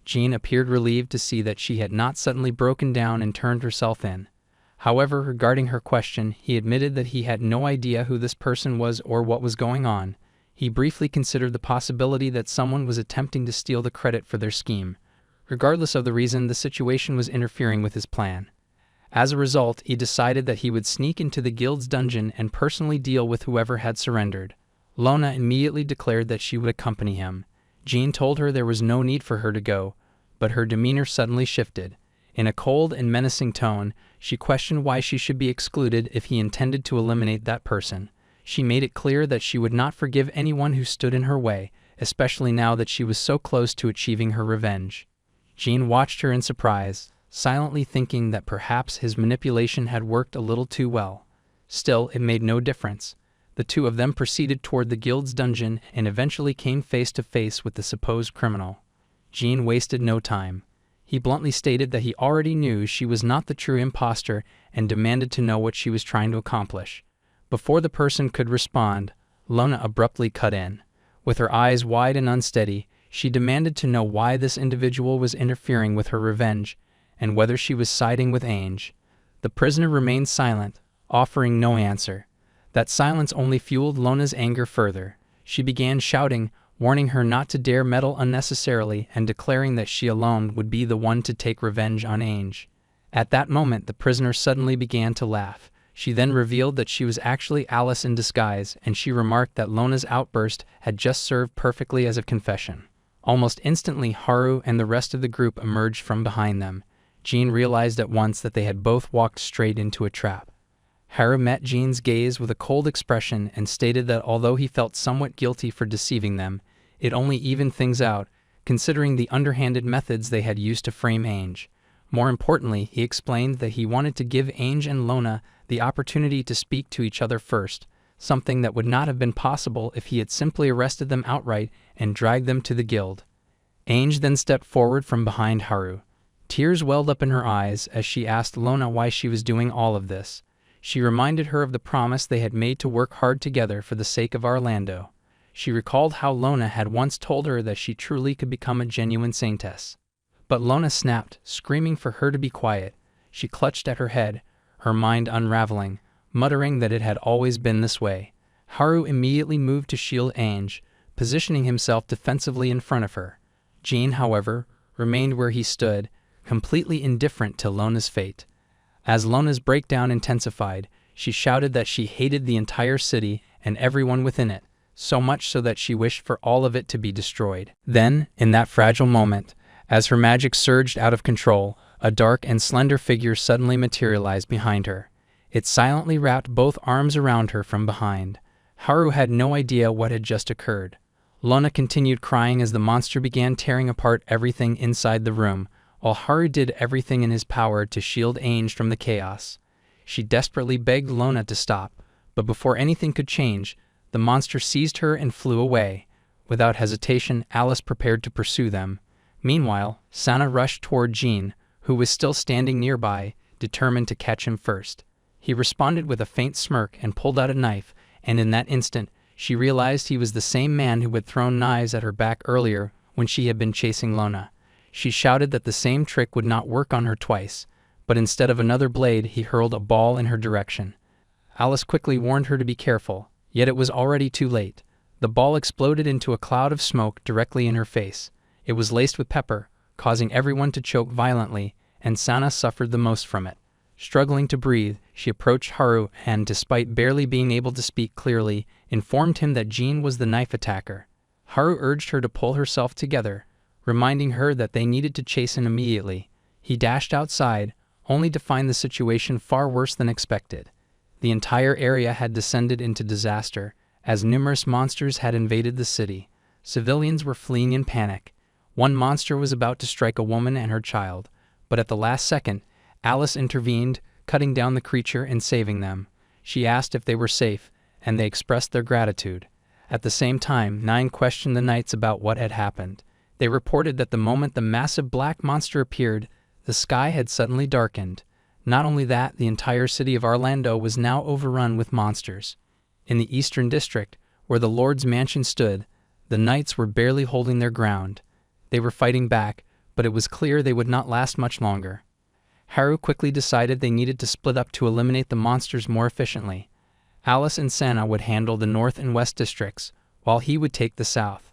Jean appeared relieved to see that she had not suddenly broken down and turned herself in. However, regarding her question, he admitted that he had no idea who this person was or what was going on. He briefly considered the possibility that someone was attempting to steal the credit for their scheme. Regardless of the reason, the situation was interfering with his plan. As a result, he decided that he would sneak into the guild's dungeon and personally deal with whoever had surrendered. Lona immediately declared that she would accompany him. Jean told her there was no need for her to go, but her demeanor suddenly shifted. In a cold and menacing tone, she questioned why she should be excluded if he intended to eliminate that person. She made it clear that she would not forgive anyone who stood in her way, especially now that she was so close to achieving her revenge. Jean watched her in surprise, silently thinking that perhaps his manipulation had worked a little too well. Still, it made no difference. The two of them proceeded toward the guild's dungeon and eventually came face to face with the supposed criminal. Jean wasted no time. He bluntly stated that he already knew she was not the true imposter and demanded to know what she was trying to accomplish. Before the person could respond, Lona abruptly cut in. With her eyes wide and unsteady, she demanded to know why this individual was interfering with her revenge and whether she was siding with Ainge. The prisoner remained silent, offering no answer. That silence only fueled Lona's anger further. She began shouting, warning her not to dare meddle unnecessarily and declaring that she alone would be the one to take revenge on Ainge. At that moment, the prisoner suddenly began to laugh. She then revealed that she was actually Alice in disguise, and she remarked that Lona's outburst had just served perfectly as a confession. Almost instantly, Haru and the rest of the group emerged from behind them. Jean realized at once that they had both walked straight into a trap. Haru met Jean's gaze with a cold expression and stated that although he felt somewhat guilty for deceiving them, it only evened things out, considering the underhanded methods they had used to frame Ainge. More importantly, he explained that he wanted to give Ainge and Lona the opportunity to speak to each other first, something that would not have been possible if he had simply arrested them outright and dragged them to the guild. Ainge then stepped forward from behind Haru. Tears welled up in her eyes as she asked Lona why she was doing all of this. She reminded her of the promise they had made to work hard together for the sake of Orlando. She recalled how Lona had once told her that she truly could become a genuine saintess. But Lona snapped, screaming for her to be quiet. She clutched at her head, her mind unraveling, muttering that it had always been this way. Haru immediately moved to shield Ainge, positioning himself defensively in front of her. Jean, however, remained where he stood, completely indifferent to Lona's fate. As Lona's breakdown intensified, she shouted that she hated the entire city and everyone within it, so much so that she wished for all of it to be destroyed. Then, in that fragile moment, as her magic surged out of control, a dark and slender figure suddenly materialized behind her. It silently wrapped both arms around her from behind. Haru had no idea what had just occurred. Lona continued crying as the monster began tearing apart everything inside the room, while Haru did everything in his power to shield Ainge from the chaos. She desperately begged Lona to stop, but before anything could change, the monster seized her and flew away. Without hesitation, Alice prepared to pursue them. Meanwhile, Sana rushed toward Jean, who was still standing nearby, determined to catch him first. He responded with a faint smirk and pulled out a knife, and in that instant, she realized he was the same man who had thrown knives at her back earlier when she had been chasing Lona. She shouted that the same trick would not work on her twice, but instead of another blade, he hurled a ball in her direction. Alice quickly warned her to be careful, yet it was already too late. The ball exploded into a cloud of smoke directly in her face. It was laced with pepper, causing everyone to choke violently, and Sana suffered the most from it. Struggling to breathe, she approached Haru and, despite barely being able to speak clearly, informed him that Jean was the knife attacker. Haru urged her to pull herself together, reminding her that they needed to chase him immediately. He dashed outside, only to find the situation far worse than expected. The entire area had descended into disaster, as numerous monsters had invaded the city. Civilians were fleeing in panic. One monster was about to strike a woman and her child, but at the last second, Alice intervened, cutting down the creature and saving them. She asked if they were safe, and they expressed their gratitude. At the same time, 9 questioned the knights about what had happened. They reported that the moment the massive black monster appeared, the sky had suddenly darkened. Not only that, the entire city of Orlando was now overrun with monsters. In the Eastern District, where the Lord's mansion stood, the knights were barely holding their ground. They were fighting back, but it was clear they would not last much longer. Haru quickly decided they needed to split up to eliminate the monsters more efficiently. Alice and Sana would handle the North and West districts, while he would take the South.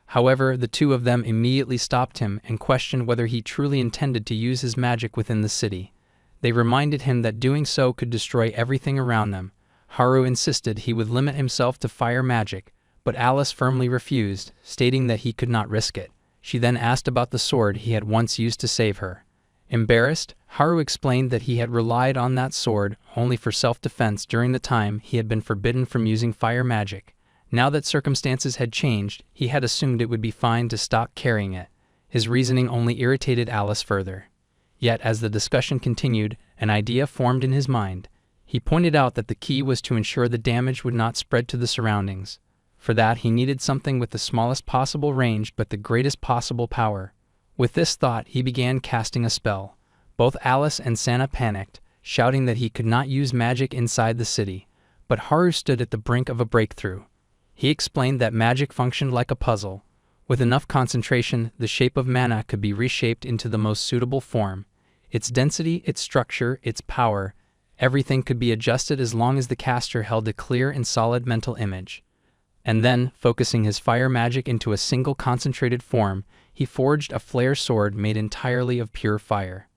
However, the two of them immediately stopped him and questioned whether he truly intended to use his magic within the city. They reminded him that doing so could destroy everything around them. Haru insisted he would limit himself to fire magic, but Alice firmly refused, stating that he could not risk it. She then asked about the sword he had once used to save her. Embarrassed, Haru explained that he had relied on that sword only for self-defense during the time he had been forbidden from using fire magic. Now that circumstances had changed, he had assumed it would be fine to stop carrying it. His reasoning only irritated Alice further. Yet as the discussion continued, an idea formed in his mind. He pointed out that the key was to ensure the damage would not spread to the surroundings. For that, he needed something with the smallest possible range but the greatest possible power. With this thought, he began casting a spell. Both Alice and Sana panicked, shouting that he could not use magic inside the city. But Haru stood at the brink of a breakthrough. He explained that magic functioned like a puzzle. With enough concentration, the shape of mana could be reshaped into the most suitable form. Its density, its structure, its power, everything could be adjusted as long as the caster held a clear and solid mental image. And then, focusing his fire magic into a single concentrated form, he forged a flare sword made entirely of pure fire.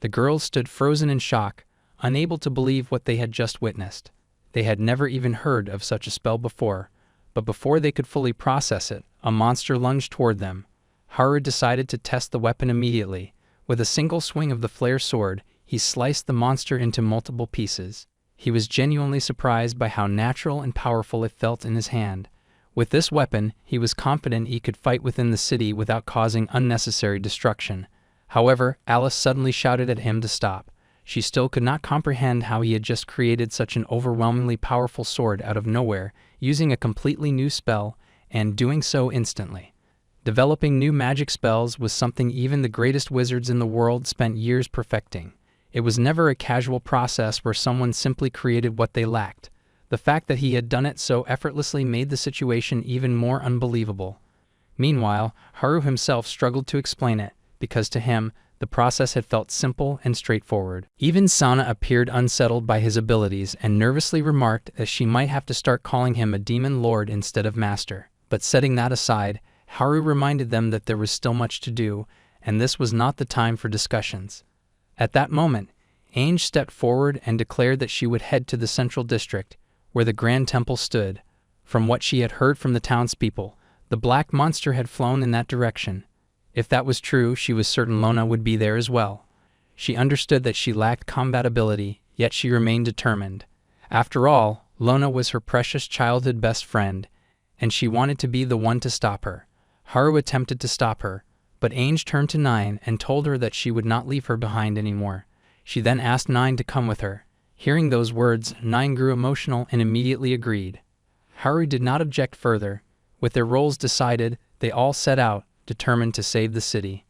The girls stood frozen in shock, unable to believe what they had just witnessed. They had never even heard of such a spell before, but before they could fully process it, a monster lunged toward them. Haru decided to test the weapon immediately. With a single swing of the flare sword, he sliced the monster into multiple pieces. He was genuinely surprised by how natural and powerful it felt in his hand. With this weapon, he was confident he could fight within the city without causing unnecessary destruction. However, Alice suddenly shouted at him to stop. She still could not comprehend how he had just created such an overwhelmingly powerful sword out of nowhere, using a completely new spell, and doing so instantly. Developing new magic spells was something even the greatest wizards in the world spent years perfecting. It was never a casual process where someone simply created what they lacked. The fact that he had done it so effortlessly made the situation even more unbelievable. Meanwhile, Haru himself struggled to explain it, because to him, the process had felt simple and straightforward. Even Sana appeared unsettled by his abilities and nervously remarked that she might have to start calling him a demon lord instead of master. But setting that aside, Haru reminded them that there was still much to do, and this was not the time for discussions. At that moment, Ainge stepped forward and declared that she would head to the central district, where the Grand Temple stood. From what she had heard from the townspeople, the black monster had flown in that direction. If that was true, she was certain Lona would be there as well. She understood that she lacked combat ability, yet she remained determined. After all, Lona was her precious childhood best friend, and she wanted to be the one to stop her. Haru attempted to stop her, but Ainge turned to Nine and told her that she would not leave her behind anymore. She then asked Nine to come with her. Hearing those words, Nine grew emotional and immediately agreed. Haru did not object further. With their roles decided, they all set out, determined to save the city.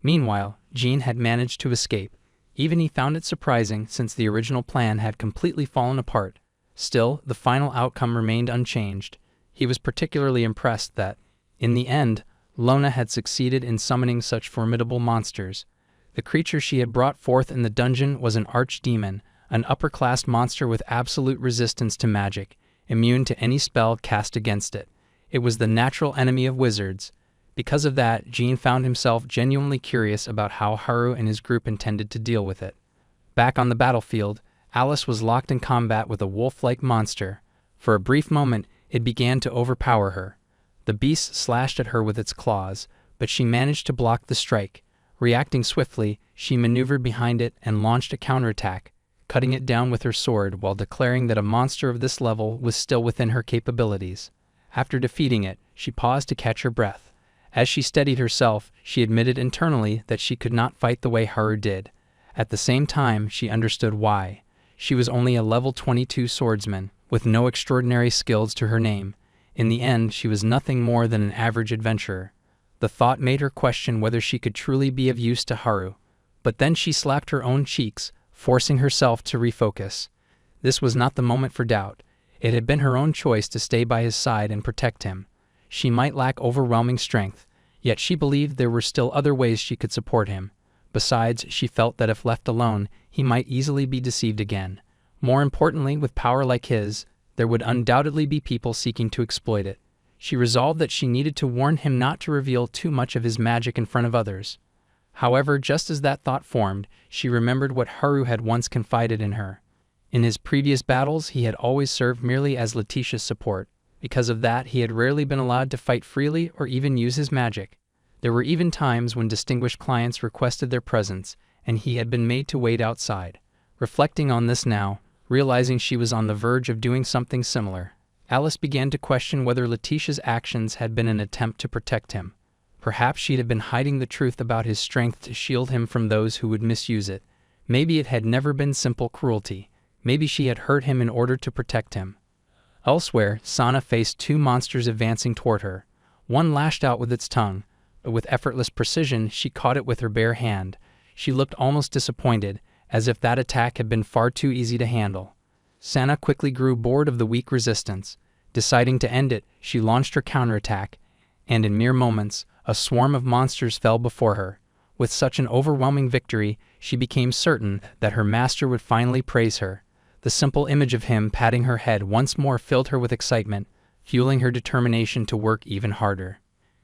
Meanwhile, Jean had managed to escape. Even he found it surprising since the original plan had completely fallen apart. Still, the final outcome remained unchanged. He was particularly impressed that, in the end, Lona had succeeded in summoning such formidable monsters. The creature she had brought forth in the dungeon was an archdemon, an upper-class monster with absolute resistance to magic, immune to any spell cast against it. It was the natural enemy of wizards. Because of that, Jean found himself genuinely curious about how Haru and his group intended to deal with it. Back on the battlefield, Alice was locked in combat with a wolf-like monster. For a brief moment, it began to overpower her. The beast slashed at her with its claws, but she managed to block the strike. Reacting swiftly, she maneuvered behind it and launched a counterattack, cutting it down with her sword while declaring that a monster of this level was still within her capabilities. After defeating it, she paused to catch her breath. As she steadied herself, she admitted internally that she could not fight the way Haru did. At the same time, she understood why. She was only a level 22 swordsman, with no extraordinary skills to her name. In the end, she was nothing more than an average adventurer. The thought made her question whether she could truly be of use to Haru. But then she slapped her own cheeks, forcing herself to refocus. This was not the moment for doubt. It had been her own choice to stay by his side and protect him. She might lack overwhelming strength, yet she believed there were still other ways she could support him. Besides, she felt that if left alone, he might easily be deceived again. More importantly, with power like his, there would undoubtedly be people seeking to exploit it. She resolved that she needed to warn him not to reveal too much of his magic in front of others. However, just as that thought formed, she remembered what Haru had once confided in her. In his previous battles, he had always served merely as Letitia's support. Because of that, he had rarely been allowed to fight freely or even use his magic. There were even times when distinguished clients requested their presence, and he had been made to wait outside. Reflecting on this now, realizing she was on the verge of doing something similar, Alice began to question whether Letitia's actions had been an attempt to protect him. Perhaps she had been hiding the truth about his strength to shield him from those who would misuse it. Maybe it had never been simple cruelty. Maybe she had hurt him in order to protect him. Elsewhere, Sana faced two monsters advancing toward her. One lashed out with its tongue, but with effortless precision she caught it with her bare hand. She looked almost disappointed, as if that attack had been far too easy to handle. Sana quickly grew bored of the weak resistance. Deciding to end it, she launched her counterattack, and in mere moments, a swarm of monsters fell before her. With such an overwhelming victory, she became certain that her master would finally praise her. The simple image of him patting her head once more filled her with excitement, fueling her determination to work even harder.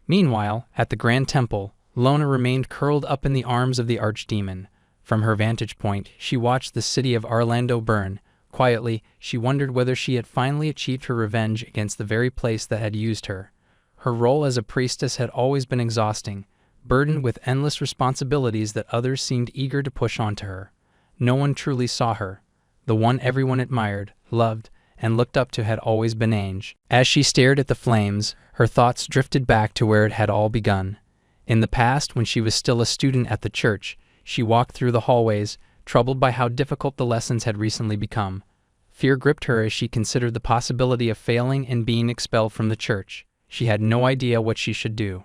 Meanwhile, at the Grand Temple, Lona remained curled up in the arms of the archdemon. From her vantage point, she watched the city of Orlando burn. Quietly, she wondered whether she had finally achieved her revenge against the very place that had used her. Her role as a priestess had always been exhausting, burdened with endless responsibilities that others seemed eager to push onto her. No one truly saw her. The one everyone admired, loved, and looked up to had always been Ange. As she stared at the flames, her thoughts drifted back to where it had all begun. In the past, when she was still a student at the church, she walked through the hallways, troubled by how difficult the lessons had recently become. Fear gripped her as she considered the possibility of failing and being expelled from the church. She had no idea what she should do.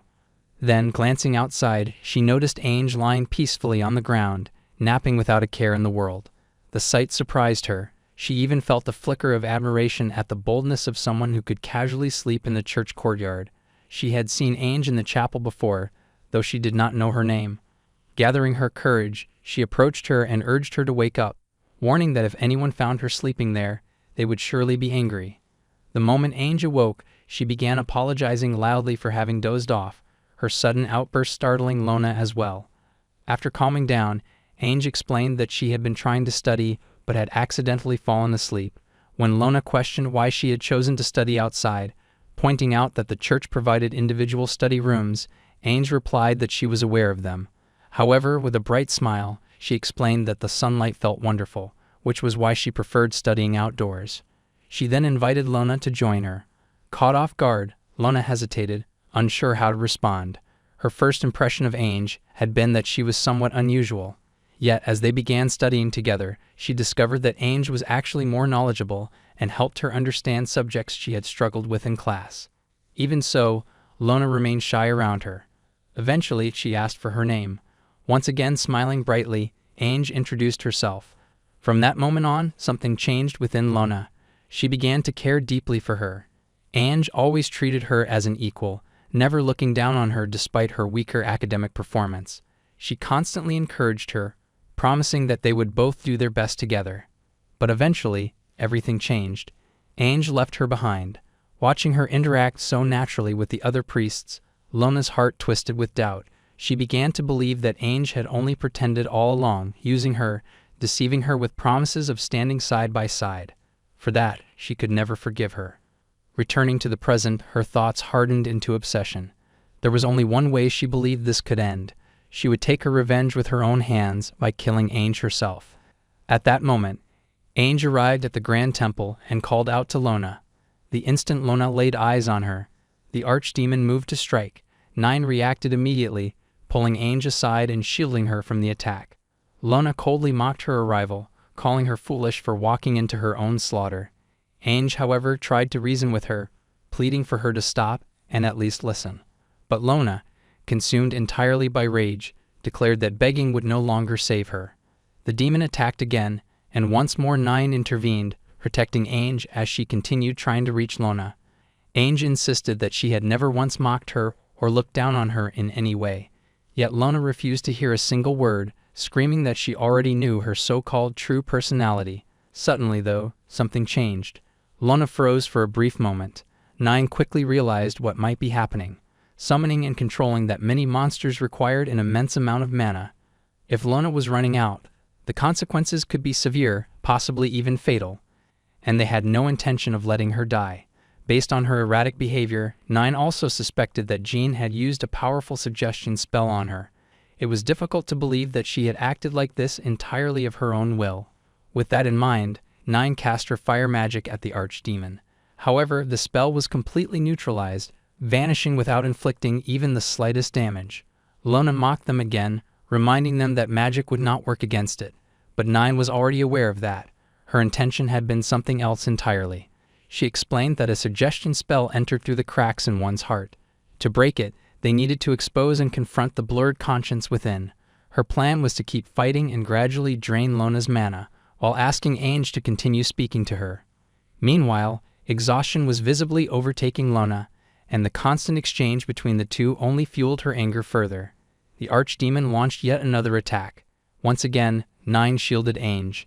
Then, glancing outside, she noticed Ange lying peacefully on the ground, napping without a care in the world. The sight surprised her. She even felt a flicker of admiration at the boldness of someone who could casually sleep in the church courtyard. She had seen Ange in the chapel before, though she did not know her name. Gathering her courage, she approached her and urged her to wake up, warning that if anyone found her sleeping there, they would surely be angry. The moment Ange awoke, she began apologizing loudly for having dozed off, her sudden outburst startling Lona as well. After calming down, Ange explained that she had been trying to study but had accidentally fallen asleep. When Lona questioned why she had chosen to study outside, pointing out that the church provided individual study rooms, Ange replied that she was aware of them. However, with a bright smile, she explained that the sunlight felt wonderful, which was why she preferred studying outdoors. She then invited Lona to join her. Caught off guard, Lona hesitated, unsure how to respond. Her first impression of Ange had been that she was somewhat unusual. Yet, as they began studying together, she discovered that Ange was actually more knowledgeable and helped her understand subjects she had struggled with in class. Even so, Lona remained shy around her. Eventually, she asked for her name. Once again smiling brightly, Ange introduced herself. From that moment on, something changed within Lona. She began to care deeply for her. Ange always treated her as an equal, never looking down on her despite her weaker academic performance. She constantly encouraged her, promising that they would both do their best together. But eventually, everything changed. Ange left her behind. Watching her interact so naturally with the other priests, Lona's heart twisted with doubt. She began to believe that Ange had only pretended all along, using her, deceiving her with promises of standing side by side. For that, she could never forgive her. Returning to the present, her thoughts hardened into obsession. There was only one way she believed this could end. She would take her revenge with her own hands by killing Ange herself. At that moment, Ange arrived at the Grand Temple and called out to Lona. The instant Lona laid eyes on her, the archdemon moved to strike. Nine reacted immediately, pulling Ange aside and shielding her from the attack. Lona coldly mocked her arrival, calling her foolish for walking into her own slaughter. Ange, however, tried to reason with her, pleading for her to stop and at least listen. But Lona, consumed entirely by rage, declared that begging would no longer save her. The demon attacked again, and once more Nine intervened, protecting Ange as she continued trying to reach Lona. Ange insisted that she had never once mocked her or looked down on her in any way. Yet Lona refused to hear a single word, screaming that she already knew her so-called true personality. Suddenly, though, something changed. Lona froze for a brief moment. Nine quickly realized what might be happening. Summoning and controlling that many monsters required an immense amount of mana. If Lona was running out, the consequences could be severe, possibly even fatal. And they had no intention of letting her die. Based on her erratic behavior, 9 also suspected that Jean had used a powerful suggestion spell on her. It was difficult to believe that she had acted like this entirely of her own will. With that in mind, 9 cast her fire magic at the archdemon. However, the spell was completely neutralized, vanishing without inflicting even the slightest damage. Lona mocked them again, reminding them that magic would not work against it. But 9 was already aware of that. Her intention had been something else entirely. She explained that a suggestion spell entered through the cracks in one's heart. To break it, they needed to expose and confront the blurred conscience within. Her plan was to keep fighting and gradually drain Lona's mana, while asking Ainge to continue speaking to her. Meanwhile, exhaustion was visibly overtaking Lona, and the constant exchange between the two only fueled her anger further. The archdemon launched yet another attack. Once again, 9 shielded Ainge.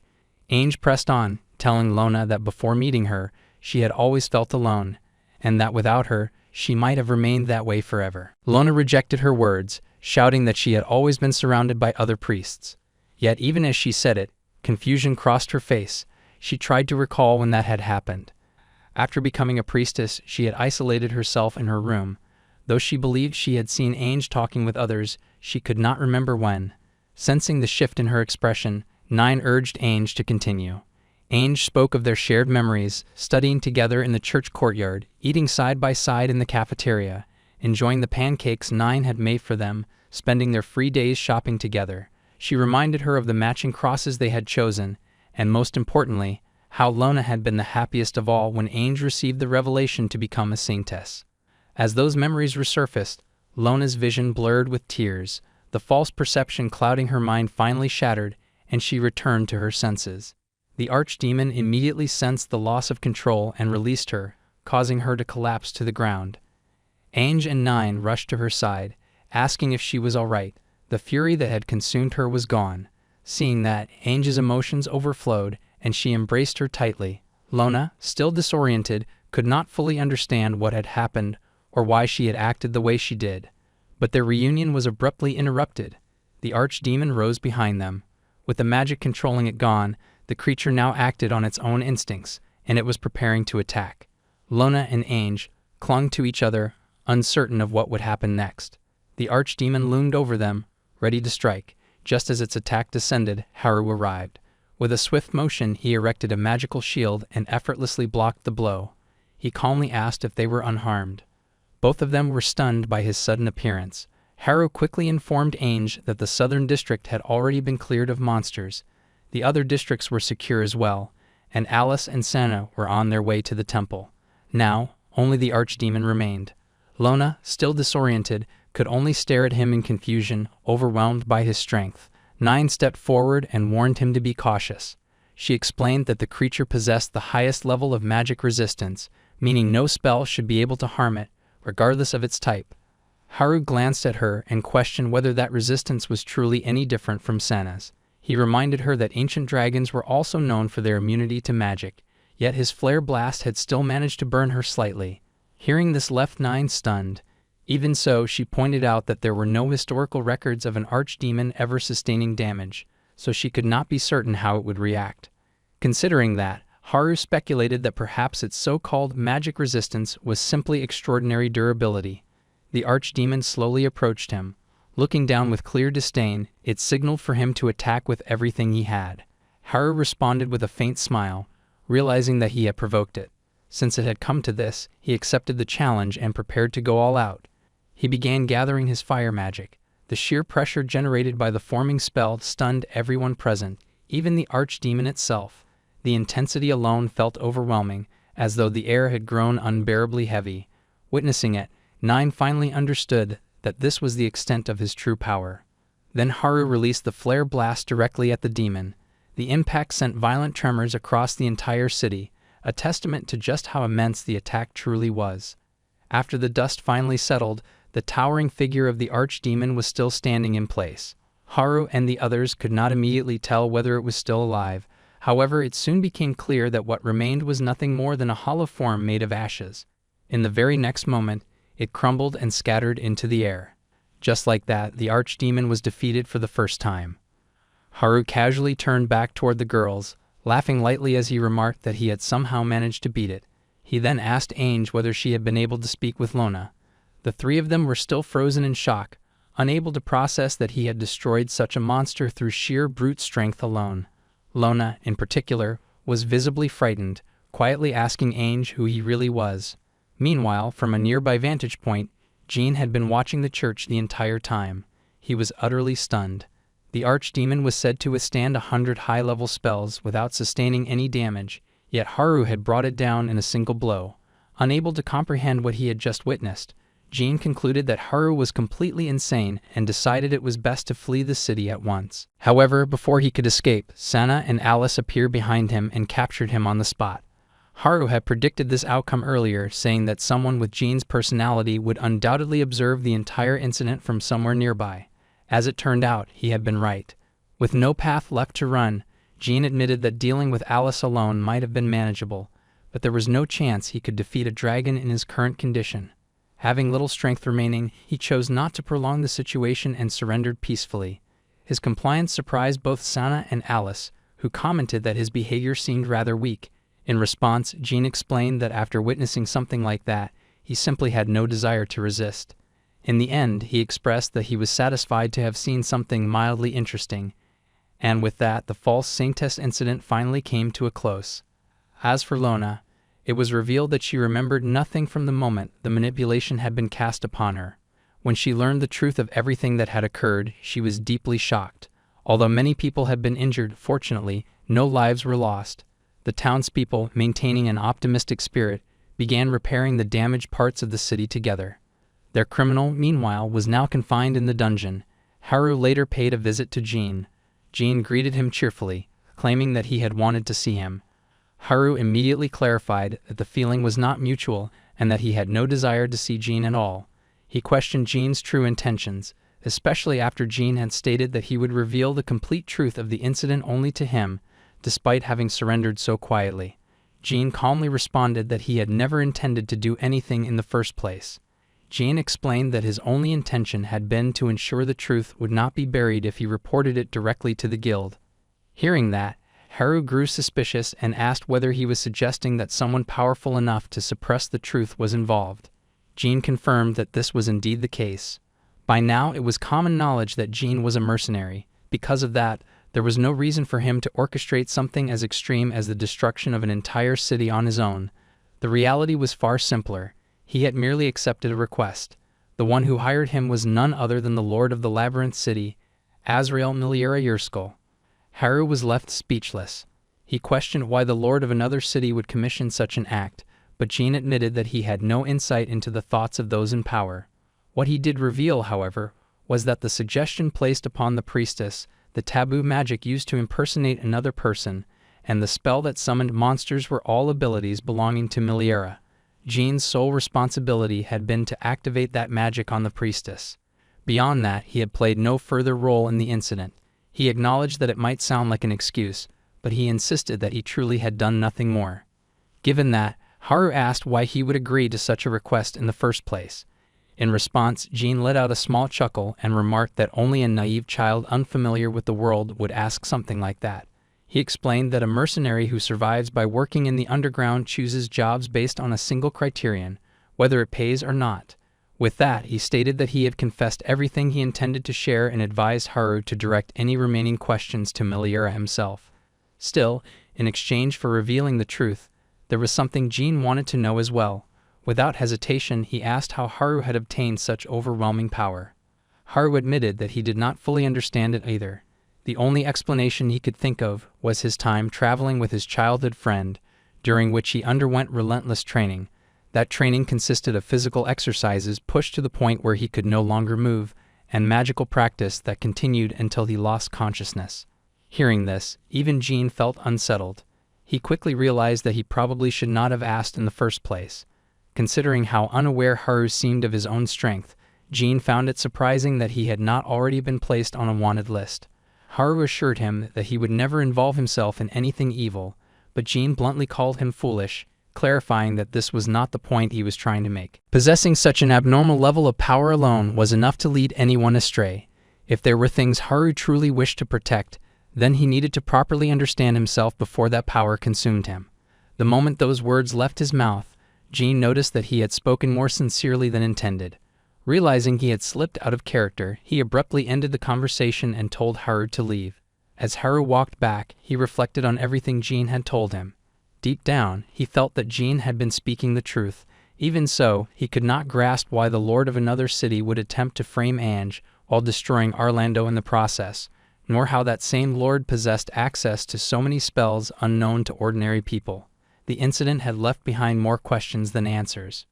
Ainge pressed on, telling Lona that before meeting her, she had always felt alone, and that without her, she might have remained that way forever. Lona rejected her words, shouting that she had always been surrounded by other priests. Yet even as she said it, confusion crossed her face. She tried to recall when that had happened. After becoming a priestess, she had isolated herself in her room. Though she believed she had seen Ainge talking with others, she could not remember when. Sensing the shift in her expression, 9 urged Ainge to continue. Ainge spoke of their shared memories, studying together in the church courtyard, eating side by side in the cafeteria, enjoying the pancakes 9 had made for them, spending their free days shopping together. She reminded her of the matching crosses they had chosen, and most importantly, how Lona had been the happiest of all when Ainge received the revelation to become a saintess. As those memories resurfaced, Lona's vision blurred with tears, the false perception clouding her mind finally shattered, and she returned to her senses. The archdemon immediately sensed the loss of control and released her, causing her to collapse to the ground. Ainge and 9 rushed to her side, asking if she was all right. The fury that had consumed her was gone. Seeing that, Ainge's emotions overflowed, and she embraced her tightly. Lona, still disoriented, could not fully understand what had happened or why she had acted the way she did. But their reunion was abruptly interrupted. The archdemon rose behind them. With the magic controlling it gone, the creature now acted on its own instincts, and it was preparing to attack. Lona and Ainge clung to each other, uncertain of what would happen next. The archdemon loomed over them, ready to strike. Just as its attack descended, Haru arrived. With a swift motion, he erected a magical shield and effortlessly blocked the blow. He calmly asked if they were unharmed. Both of them were stunned by his sudden appearance. Haru quickly informed Ainge that the southern district had already been cleared of monsters. The other districts were secure as well, and Alice and Sana were on their way to the temple. Now, only the archdemon remained. Lona, still disoriented, could only stare at him in confusion, overwhelmed by his strength. 9 stepped forward and warned him to be cautious. She explained that the creature possessed the highest level of magic resistance, meaning no spell should be able to harm it, regardless of its type. Haru glanced at her and questioned whether that resistance was truly any different from Sana's. He reminded her that ancient dragons were also known for their immunity to magic, yet his flare blast had still managed to burn her slightly. Hearing this left 9 stunned. Even so, she pointed out that there were no historical records of an archdemon ever sustaining damage, so she could not be certain how it would react. Considering that, Haru speculated that perhaps its so-called magic resistance was simply extraordinary durability. The archdemon slowly approached him. Looking down with clear disdain, it signaled for him to attack with everything he had. Haru responded with a faint smile, realizing that he had provoked it. Since it had come to this, he accepted the challenge and prepared to go all out. He began gathering his fire magic. The sheer pressure generated by the forming spell stunned everyone present, even the archdemon itself. The intensity alone felt overwhelming, as though the air had grown unbearably heavy. Witnessing it, 9 finally understood that this was the extent of his true power. Then Haru released the flare blast directly at the demon. The impact sent violent tremors across the entire city, a testament to just how immense the attack truly was. After the dust finally settled, the towering figure of the archdemon was still standing in place. Haru and the others could not immediately tell whether it was still alive. However, it soon became clear that what remained was nothing more than a hollow form made of ashes. In the very next moment, it crumbled and scattered into the air. Just like that, the archdemon was defeated for the first time. Haru casually turned back toward the girls, laughing lightly as he remarked that he had somehow managed to beat it. He then asked Ainge whether she had been able to speak with Lona. The three of them were still frozen in shock, unable to process that he had destroyed such a monster through sheer brute strength alone. Lona, in particular, was visibly frightened, quietly asking Ainge who he really was. Meanwhile, from a nearby vantage point, Jean had been watching the church the entire time. He was utterly stunned. The archdemon was said to withstand 100 high-level spells without sustaining any damage, yet Haru had brought it down in a single blow. Unable to comprehend what he had just witnessed, Jean concluded that Haru was completely insane and decided it was best to flee the city at once. However, before he could escape, Sana and Alice appeared behind him and captured him on the spot. Haru had predicted this outcome earlier, saying that someone with Jean's personality would undoubtedly observe the entire incident from somewhere nearby. As it turned out, he had been right. With no path left to run, Jean admitted that dealing with Alice alone might have been manageable, but there was no chance he could defeat a dragon in his current condition. Having little strength remaining, he chose not to prolong the situation and surrendered peacefully. His compliance surprised both Sana and Alice, who commented that his behavior seemed rather weak. In response, Jean explained that after witnessing something like that, he simply had no desire to resist. In the end, he expressed that he was satisfied to have seen something mildly interesting, and with that, the false saintess incident finally came to a close. As for Lona, it was revealed that she remembered nothing from the moment the manipulation had been cast upon her. When she learned the truth of everything that had occurred, she was deeply shocked. Although many people had been injured, fortunately, no lives were lost. The townspeople, maintaining an optimistic spirit, began repairing the damaged parts of the city together. Their criminal, meanwhile, was now confined in the dungeon. Haru later paid a visit to Jean. Jean greeted him cheerfully, claiming that he had wanted to see him. Haru immediately clarified that the feeling was not mutual and that he had no desire to see Jean at all. He questioned Jean's true intentions, especially after Jean had stated that he would reveal the complete truth of the incident only to him, despite having surrendered so quietly. Jean calmly responded that he had never intended to do anything in the first place. Jean explained that his only intention had been to ensure the truth would not be buried if he reported it directly to the guild. Hearing that, Haru grew suspicious and asked whether he was suggesting that someone powerful enough to suppress the truth was involved. Jean confirmed that this was indeed the case. By now, it was common knowledge that Jean was a mercenary. Because of that, there was no reason for him to orchestrate something as extreme as the destruction of an entire city on his own. The reality was far simpler. He had merely accepted a request. The one who hired him was none other than the Lord of the Labyrinth City, Azrael Miliera Yerskal. Haru was left speechless. He questioned why the lord of another city would commission such an act, but Jean admitted that he had no insight into the thoughts of those in power. What he did reveal, however, was that the suggestion placed upon the priestess, the taboo magic used to impersonate another person, and the spell that summoned monsters were all abilities belonging to Miliera. Jean's sole responsibility had been to activate that magic on the priestess. Beyond that, he had played no further role in the incident. He acknowledged that it might sound like an excuse, but he insisted that he truly had done nothing more. Given that, Haru asked why he would agree to such a request in the first place. In response, Jean let out a small chuckle and remarked that only a naive child unfamiliar with the world would ask something like that. He explained that a mercenary who survives by working in the underground chooses jobs based on a single criterion, whether it pays or not. With that, he stated that he had confessed everything he intended to share and advised Haru to direct any remaining questions to Miliera himself. Still, in exchange for revealing the truth, there was something Jean wanted to know as well. Without hesitation, he asked how Haru had obtained such overwhelming power. Haru admitted that he did not fully understand it either. The only explanation he could think of was his time traveling with his childhood friend, during which he underwent relentless training. That training consisted of physical exercises pushed to the point where he could no longer move, and magical practice that continued until he lost consciousness. Hearing this, even Jean felt unsettled. He quickly realized that he probably should not have asked in the first place. Considering how unaware Haru seemed of his own strength, Jean found it surprising that he had not already been placed on a wanted list. Haru assured him that he would never involve himself in anything evil, but Jean bluntly called him foolish, clarifying that this was not the point he was trying to make. Possessing such an abnormal level of power alone was enough to lead anyone astray. If there were things Haru truly wished to protect, then he needed to properly understand himself before that power consumed him. The moment those words left his mouth, Jean noticed that he had spoken more sincerely than intended. Realizing he had slipped out of character, he abruptly ended the conversation and told Haru to leave. As Haru walked back, he reflected on everything Jean had told him. Deep down, he felt that Jean had been speaking the truth. Even so, he could not grasp why the lord of another city would attempt to frame Ange while destroying Orlando in the process, nor how that same lord possessed access to so many spells unknown to ordinary people. The incident had left behind more questions than answers.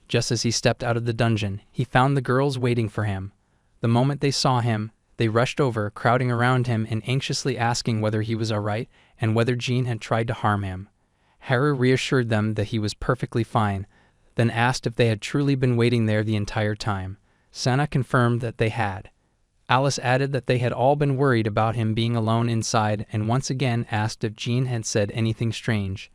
Just as he stepped out of the dungeon, he found the girls waiting for him. The moment they saw him, they rushed over, crowding around him and anxiously asking whether he was all right and whether Jean had tried to harm him. Haru reassured them that he was perfectly fine, then asked if they had truly been waiting there the entire time. Sana confirmed that they had. Alice added that they had all been worried about him being alone inside and once again asked if Jean had said anything strange.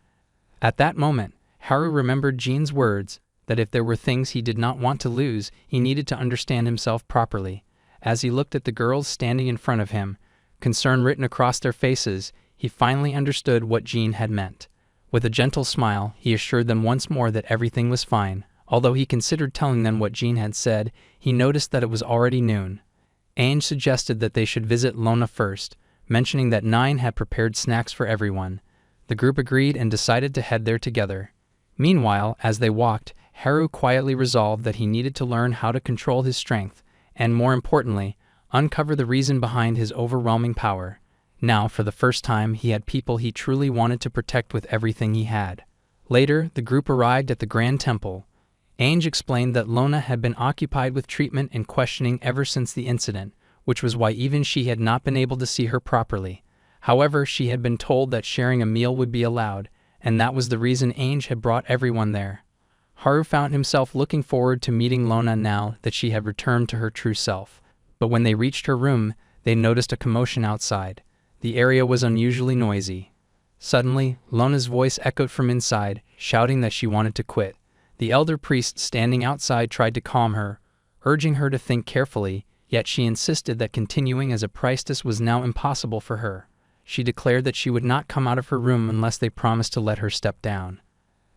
At that moment, Haru remembered Jean's words that if there were things he did not want to lose, he needed to understand himself properly. As he looked at the girls standing in front of him, concern written across their faces, he finally understood what Jean had meant. With a gentle smile, he assured them once more that everything was fine. Although he considered telling them what Jean had said, he noticed that it was already noon. Ange suggested that they should visit Lona first, mentioning that Nine had prepared snacks for everyone. The group agreed and decided to head there together. Meanwhile, as they walked, Haru quietly resolved that he needed to learn how to control his strength, and more importantly, uncover the reason behind his overwhelming power. Now, for the first time, he had people he truly wanted to protect with everything he had. Later, the group arrived at the Grand Temple. Ange explained that Lona had been occupied with treatment and questioning ever since the incident, which was why even she had not been able to see her properly. However, she had been told that sharing a meal would be allowed, and that was the reason Ange had brought everyone there. Haru found himself looking forward to meeting Lona now that she had returned to her true self. But when they reached her room, they noticed a commotion outside. The area was unusually noisy. Suddenly, Lona's voice echoed from inside, shouting that she wanted to quit. The elder priest standing outside tried to calm her, urging her to think carefully, yet she insisted that continuing as a priestess was now impossible for her. She declared that she would not come out of her room unless they promised to let her step down.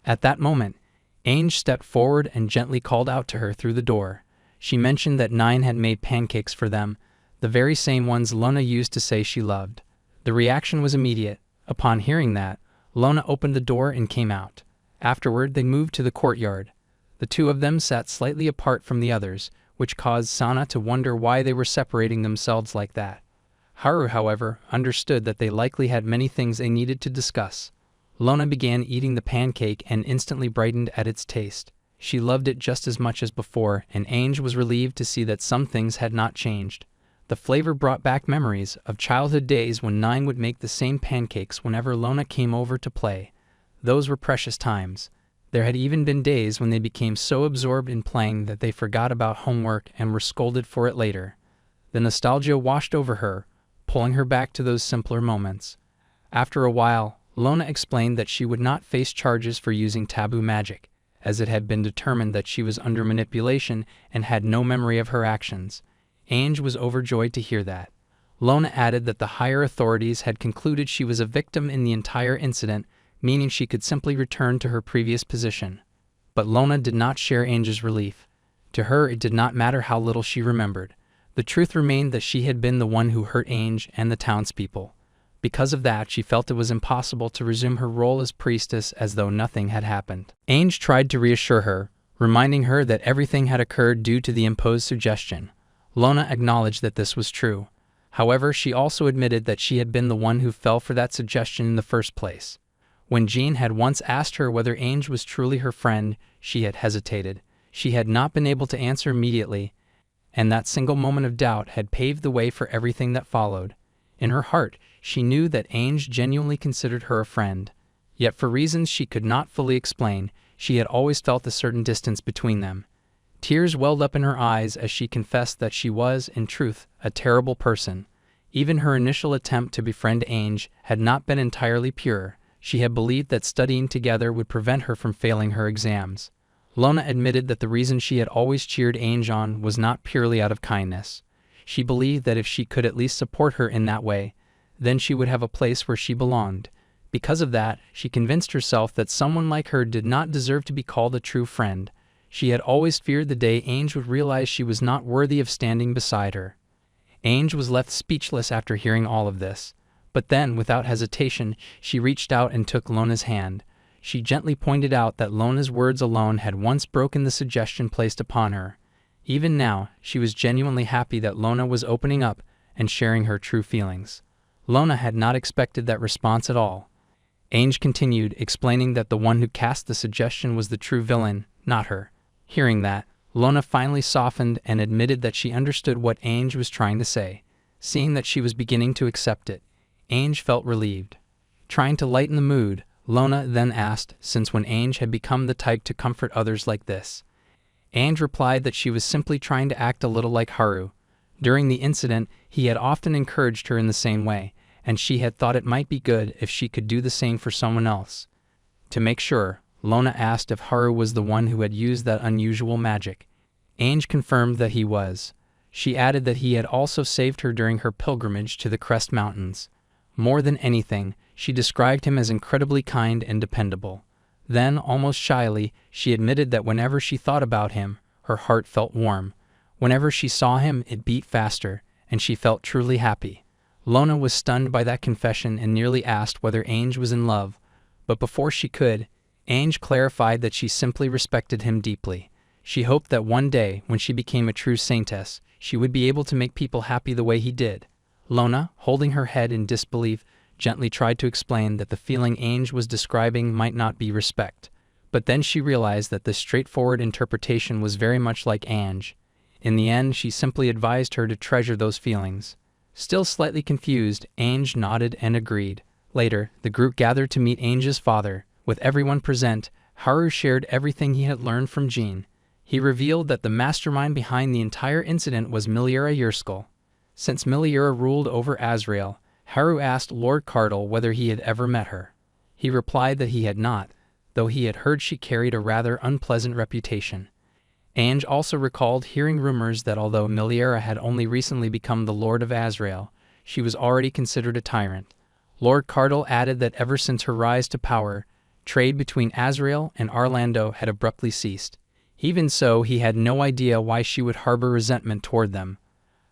At that moment, Ange stepped forward and gently called out to her through the door. She mentioned that Nine had made pancakes for them, the very same ones Lona used to say she loved. The reaction was immediate. Upon hearing that, Lona opened the door and came out. Afterward, they moved to the courtyard. The two of them sat slightly apart from the others, which caused Sana to wonder why they were separating themselves like that. Haru, however, understood that they likely had many things they needed to discuss. Lona began eating the pancake and instantly brightened at its taste. She loved it just as much as before, and Ange was relieved to see that some things had not changed. The flavor brought back memories of childhood days when Nine would make the same pancakes whenever Lona came over to play. Those were precious times. There had even been days when they became so absorbed in playing that they forgot about homework and were scolded for it later. The nostalgia washed over her, pulling her back to those simpler moments. After a while, Lona explained that she would not face charges for using taboo magic, as it had been determined that she was under manipulation and had no memory of her actions. Ange was overjoyed to hear that. Lona added that the higher authorities had concluded she was a victim in the entire incident, meaning she could simply return to her previous position. But Lona did not share Ange's relief. To her, it did not matter how little she remembered. The truth remained that she had been the one who hurt Ange and the townspeople. Because of that, she felt it was impossible to resume her role as priestess as though nothing had happened. Ange tried to reassure her, reminding her that everything had occurred due to the imposed suggestion. Lona acknowledged that this was true. However, she also admitted that she had been the one who fell for that suggestion in the first place. When Jean had once asked her whether Ange was truly her friend, she had hesitated. She had not been able to answer immediately, and that single moment of doubt had paved the way for everything that followed. In her heart, she knew that Ange genuinely considered her a friend. Yet for reasons she could not fully explain, she had always felt a certain distance between them. Tears welled up in her eyes as she confessed that she was, in truth, a terrible person. Even her initial attempt to befriend Ange had not been entirely pure. She had believed that studying together would prevent her from failing her exams. Lona admitted that the reason she had always cheered Ange on was not purely out of kindness. She believed that if she could at least support her in that way, then she would have a place where she belonged. Because of that, she convinced herself that someone like her did not deserve to be called a true friend. She had always feared the day Ange would realize she was not worthy of standing beside her. Ange was left speechless after hearing all of this. But then, without hesitation, she reached out and took Lona's hand. She gently pointed out that Lona's words alone had once broken the suggestion placed upon her. Even now, she was genuinely happy that Lona was opening up and sharing her true feelings. Lona had not expected that response at all. Ange continued, explaining that the one who cast the suggestion was the true villain, not her. Hearing that, Lona finally softened and admitted that she understood what Ange was trying to say. Seeing that she was beginning to accept it, Ange felt relieved. Trying to lighten the mood, Lona then asked since when Ange had become the type to comfort others like this. Ange replied that she was simply trying to act a little like Haru. During the incident, he had often encouraged her in the same way, and she had thought it might be good if she could do the same for someone else. To make sure, Lona asked if Haru was the one who had used that unusual magic. Ange confirmed that he was. She added that he had also saved her during her pilgrimage to the Crest Mountains. More than anything, she described him as incredibly kind and dependable. Then, almost shyly, she admitted that whenever she thought about him, her heart felt warm. Whenever she saw him, it beat faster, and she felt truly happy. Lona was stunned by that confession and nearly asked whether Ange was in love. But before she could, Ange clarified that she simply respected him deeply. She hoped that one day, when she became a true saintess, she would be able to make people happy the way he did. Lona, holding her head in disbelief, gently tried to explain that the feeling Ange was describing might not be respect. But then she realized that this straightforward interpretation was very much like Ange. In the end, she simply advised her to treasure those feelings. Still slightly confused, Ange nodded and agreed. Later, the group gathered to meet Ange's father. With everyone present, Haru shared everything he had learned from Jean. He revealed that the mastermind behind the entire incident was Miliera Yerskal. Since Miliera ruled over Azrael, Haru asked Lord Cardinal whether he had ever met her. He replied that he had not, though he had heard she carried a rather unpleasant reputation. Ange also recalled hearing rumors that although Miliera had only recently become the Lord of Azrael, she was already considered a tyrant. Lord Cardinal added that ever since her rise to power, trade between Azrael and Orlando had abruptly ceased. Even so, he had no idea why she would harbor resentment toward them.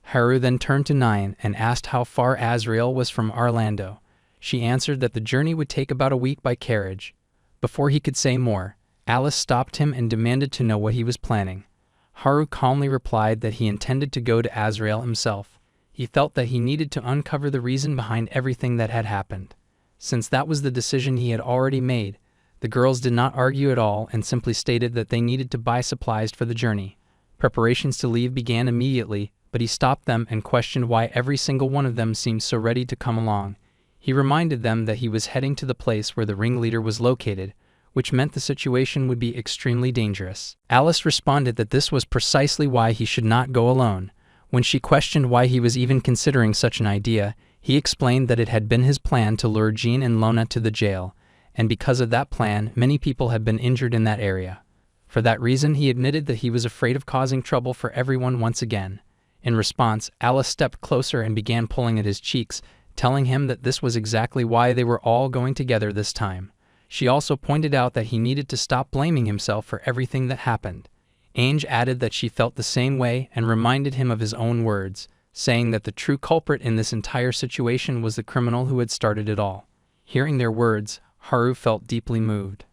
Haru then turned to Nyan and asked how far Azrael was from Orlando. She answered that the journey would take about a week by carriage. Before he could say more, Alice stopped him and demanded to know what he was planning. Haru calmly replied that he intended to go to Azrael himself. He felt that he needed to uncover the reason behind everything that had happened. Since that was the decision he had already made, the girls did not argue at all and simply stated that they needed to buy supplies for the journey. Preparations to leave began immediately, but he stopped them and questioned why every single one of them seemed so ready to come along. He reminded them that he was heading to the place where the ringleader was located, which meant the situation would be extremely dangerous. Alice responded that this was precisely why he should not go alone. When she questioned why he was even considering such an idea, he explained that it had been his plan to lure Jean and Lona to the jail, and because of that plan, many people had been injured in that area. For that reason, he admitted that he was afraid of causing trouble for everyone once again. In response, Alice stepped closer and began pulling at his cheeks, telling him that this was exactly why they were all going together this time. She also pointed out that he needed to stop blaming himself for everything that happened. Ange added that she felt the same way and reminded him of his own words, saying that the true culprit in this entire situation was the criminal who had started it all. Hearing their words, Haru felt deeply moved.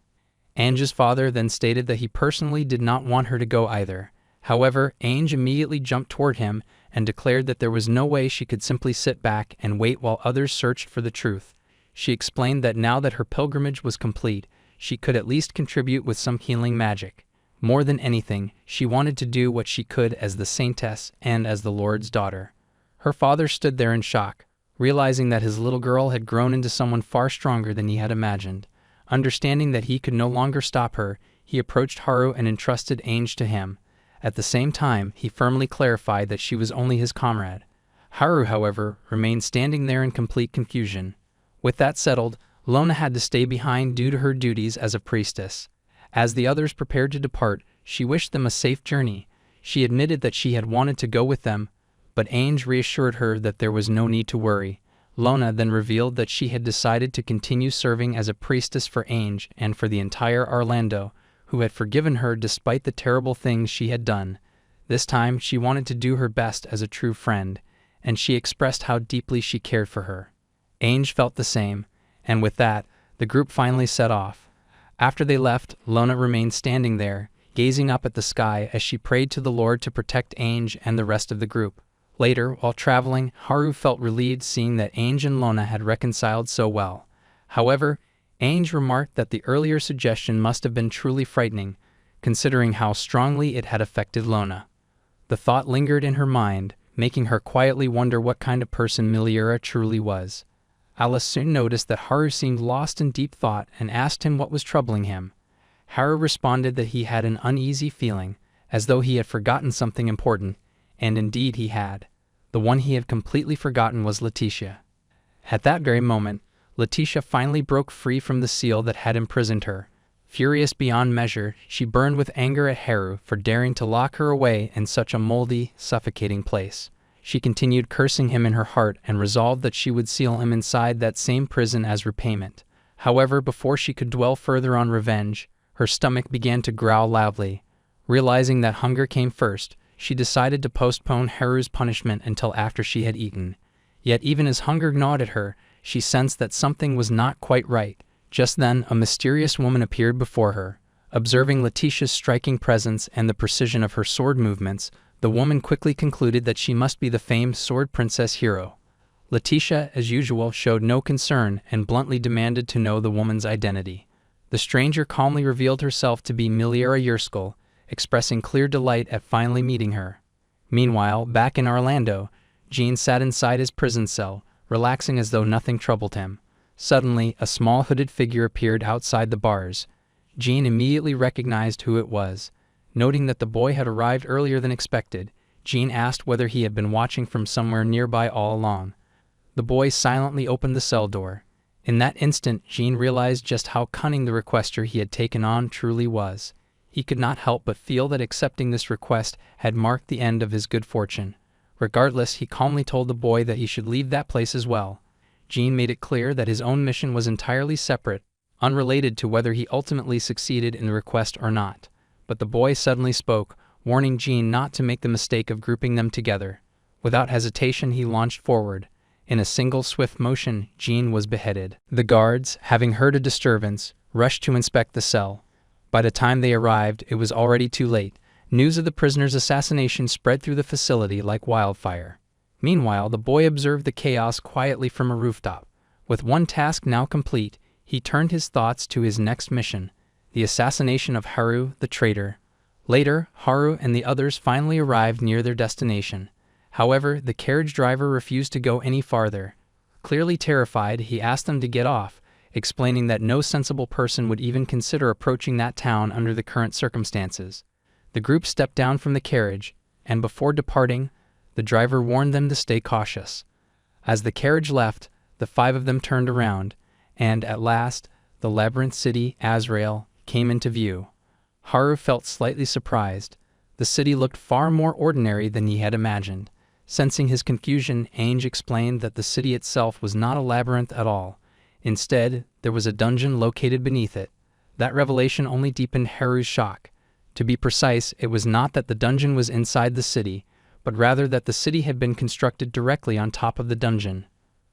Ange's father then stated that he personally did not want her to go either. However, Ange immediately jumped toward him and declared that there was no way she could simply sit back and wait while others searched for the truth. She explained that now that her pilgrimage was complete, she could at least contribute with some healing magic. More than anything, she wanted to do what she could as the saintess and as the Lord's daughter. Her father stood there in shock, realizing that his little girl had grown into someone far stronger than he had imagined. Understanding that he could no longer stop her, he approached Haru and entrusted Ange to him. At the same time, he firmly clarified that she was only his comrade. Haru, however, remained standing there in complete confusion. With that settled, Lona had to stay behind due to her duties as a priestess. As the others prepared to depart, she wished them a safe journey. She admitted that she had wanted to go with them, but Ange reassured her that there was no need to worry. Lona then revealed that she had decided to continue serving as a priestess for Ainge and for the entire Orlando, who had forgiven her despite the terrible things she had done. This time she wanted to do her best as a true friend, and she expressed how deeply she cared for her. Ainge felt the same, and with that, the group finally set off. After they left, Lona remained standing there, gazing up at the sky as she prayed to the Lord to protect Ainge and the rest of the group. Later, while traveling, Haru felt relieved seeing that Ainge and Lona had reconciled so well. However, Ainge remarked that the earlier suggestion must have been truly frightening, considering how strongly it had affected Lona. The thought lingered in her mind, making her quietly wonder what kind of person Miliura truly was. Alice soon noticed that Haru seemed lost in deep thought and asked him what was troubling him. Haru responded that he had an uneasy feeling, as though he had forgotten something important, and indeed he had. The one he had completely forgotten was Letitia. At that very moment, Letitia finally broke free from the seal that had imprisoned her. Furious beyond measure, she burned with anger at Haru for daring to lock her away in such a moldy, suffocating place. She continued cursing him in her heart and resolved that she would seal him inside that same prison as repayment. However, before she could dwell further on revenge, her stomach began to growl loudly. Realizing that hunger came first, she decided to postpone Haru's punishment until after she had eaten. Yet even as hunger gnawed at her, she sensed that something was not quite right. Just then, a mysterious woman appeared before her. Observing Letitia's striking presence and the precision of her sword movements, the woman quickly concluded that she must be the famed sword princess Hero. Letitia, as usual, showed no concern and bluntly demanded to know the woman's identity. The stranger calmly revealed herself to be Miliura Yerskal, expressing clear delight at finally meeting her. Meanwhile, back in Orlando, Jean sat inside his prison cell, relaxing as though nothing troubled him. Suddenly, a small hooded figure appeared outside the bars. Jean immediately recognized who it was. Noting that the boy had arrived earlier than expected, Jean asked whether he had been watching from somewhere nearby all along. The boy silently opened the cell door. In that instant, Jean realized just how cunning the requester he had taken on truly was. He could not help but feel that accepting this request had marked the end of his good fortune. Regardless, he calmly told the boy that he should leave that place as well. Jean made it clear that his own mission was entirely separate, unrelated to whether he ultimately succeeded in the request or not. But the boy suddenly spoke, warning Jean not to make the mistake of grouping them together. Without hesitation, he launched forward. In a single swift motion, Jean was beheaded. The guards, having heard a disturbance, rushed to inspect the cell. By the time they arrived, it was already too late. News of the prisoner's assassination spread through the facility like wildfire. Meanwhile, the boy observed the chaos quietly from a rooftop. With one task now complete, he turned his thoughts to his next mission, the assassination of Haru, the traitor. Later, Haru and the others finally arrived near their destination. However, the carriage driver refused to go any farther. Clearly terrified, he asked them to get off, explaining that no sensible person would even consider approaching that town under the current circumstances. The group stepped down from the carriage, and before departing, the driver warned them to stay cautious. As the carriage left, the five of them turned around, and at last, the labyrinth city, Azrael, came into view. Haru felt slightly surprised. The city looked far more ordinary than he had imagined. Sensing his confusion, Ainge explained that the city itself was not a labyrinth at all. Instead, there was a dungeon located beneath it. That revelation only deepened Haru's shock. To be precise, it was not that the dungeon was inside the city, but rather that the city had been constructed directly on top of the dungeon.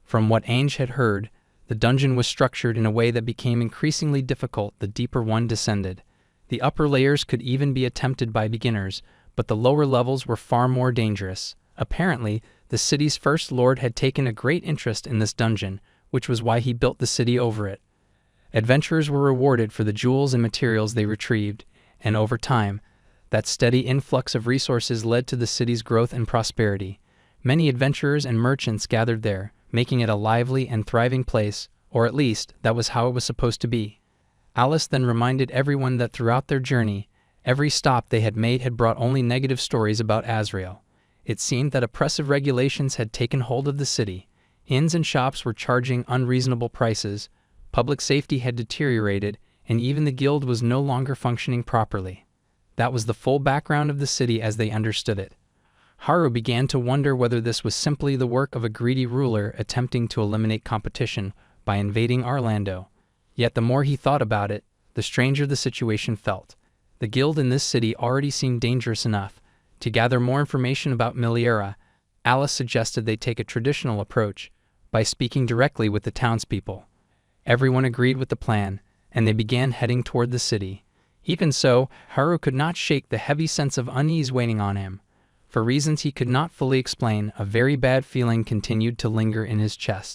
From what Ainge had heard, the dungeon was structured in a way that became increasingly difficult the deeper one descended. The upper layers could even be attempted by beginners, but the lower levels were far more dangerous. Apparently, the city's first lord had taken a great interest in this dungeon, which was why he built the city over it. Adventurers were rewarded for the jewels and materials they retrieved, and over time, that steady influx of resources led to the city's growth and prosperity. Many adventurers and merchants gathered there, making it a lively and thriving place, or at least, that was how it was supposed to be. Alice then reminded everyone that throughout their journey, every stop they had made had brought only negative stories about Azrael. It seemed that oppressive regulations had taken hold of the city. Inns and shops were charging unreasonable prices, public safety had deteriorated, and even the guild was no longer functioning properly. That was the full background of the city as they understood it. Haru began to wonder whether this was simply the work of a greedy ruler attempting to eliminate competition by invading Orlando. Yet the more he thought about it, the stranger the situation felt. The guild in this city already seemed dangerous enough. To gather more information about Miliera, Alice suggested they take a traditional approach by speaking directly with the townspeople. Everyone agreed with the plan, and they began heading toward the city. Even so, Haru could not shake the heavy sense of unease weighing on him. For reasons he could not fully explain, a very bad feeling continued to linger in his chest.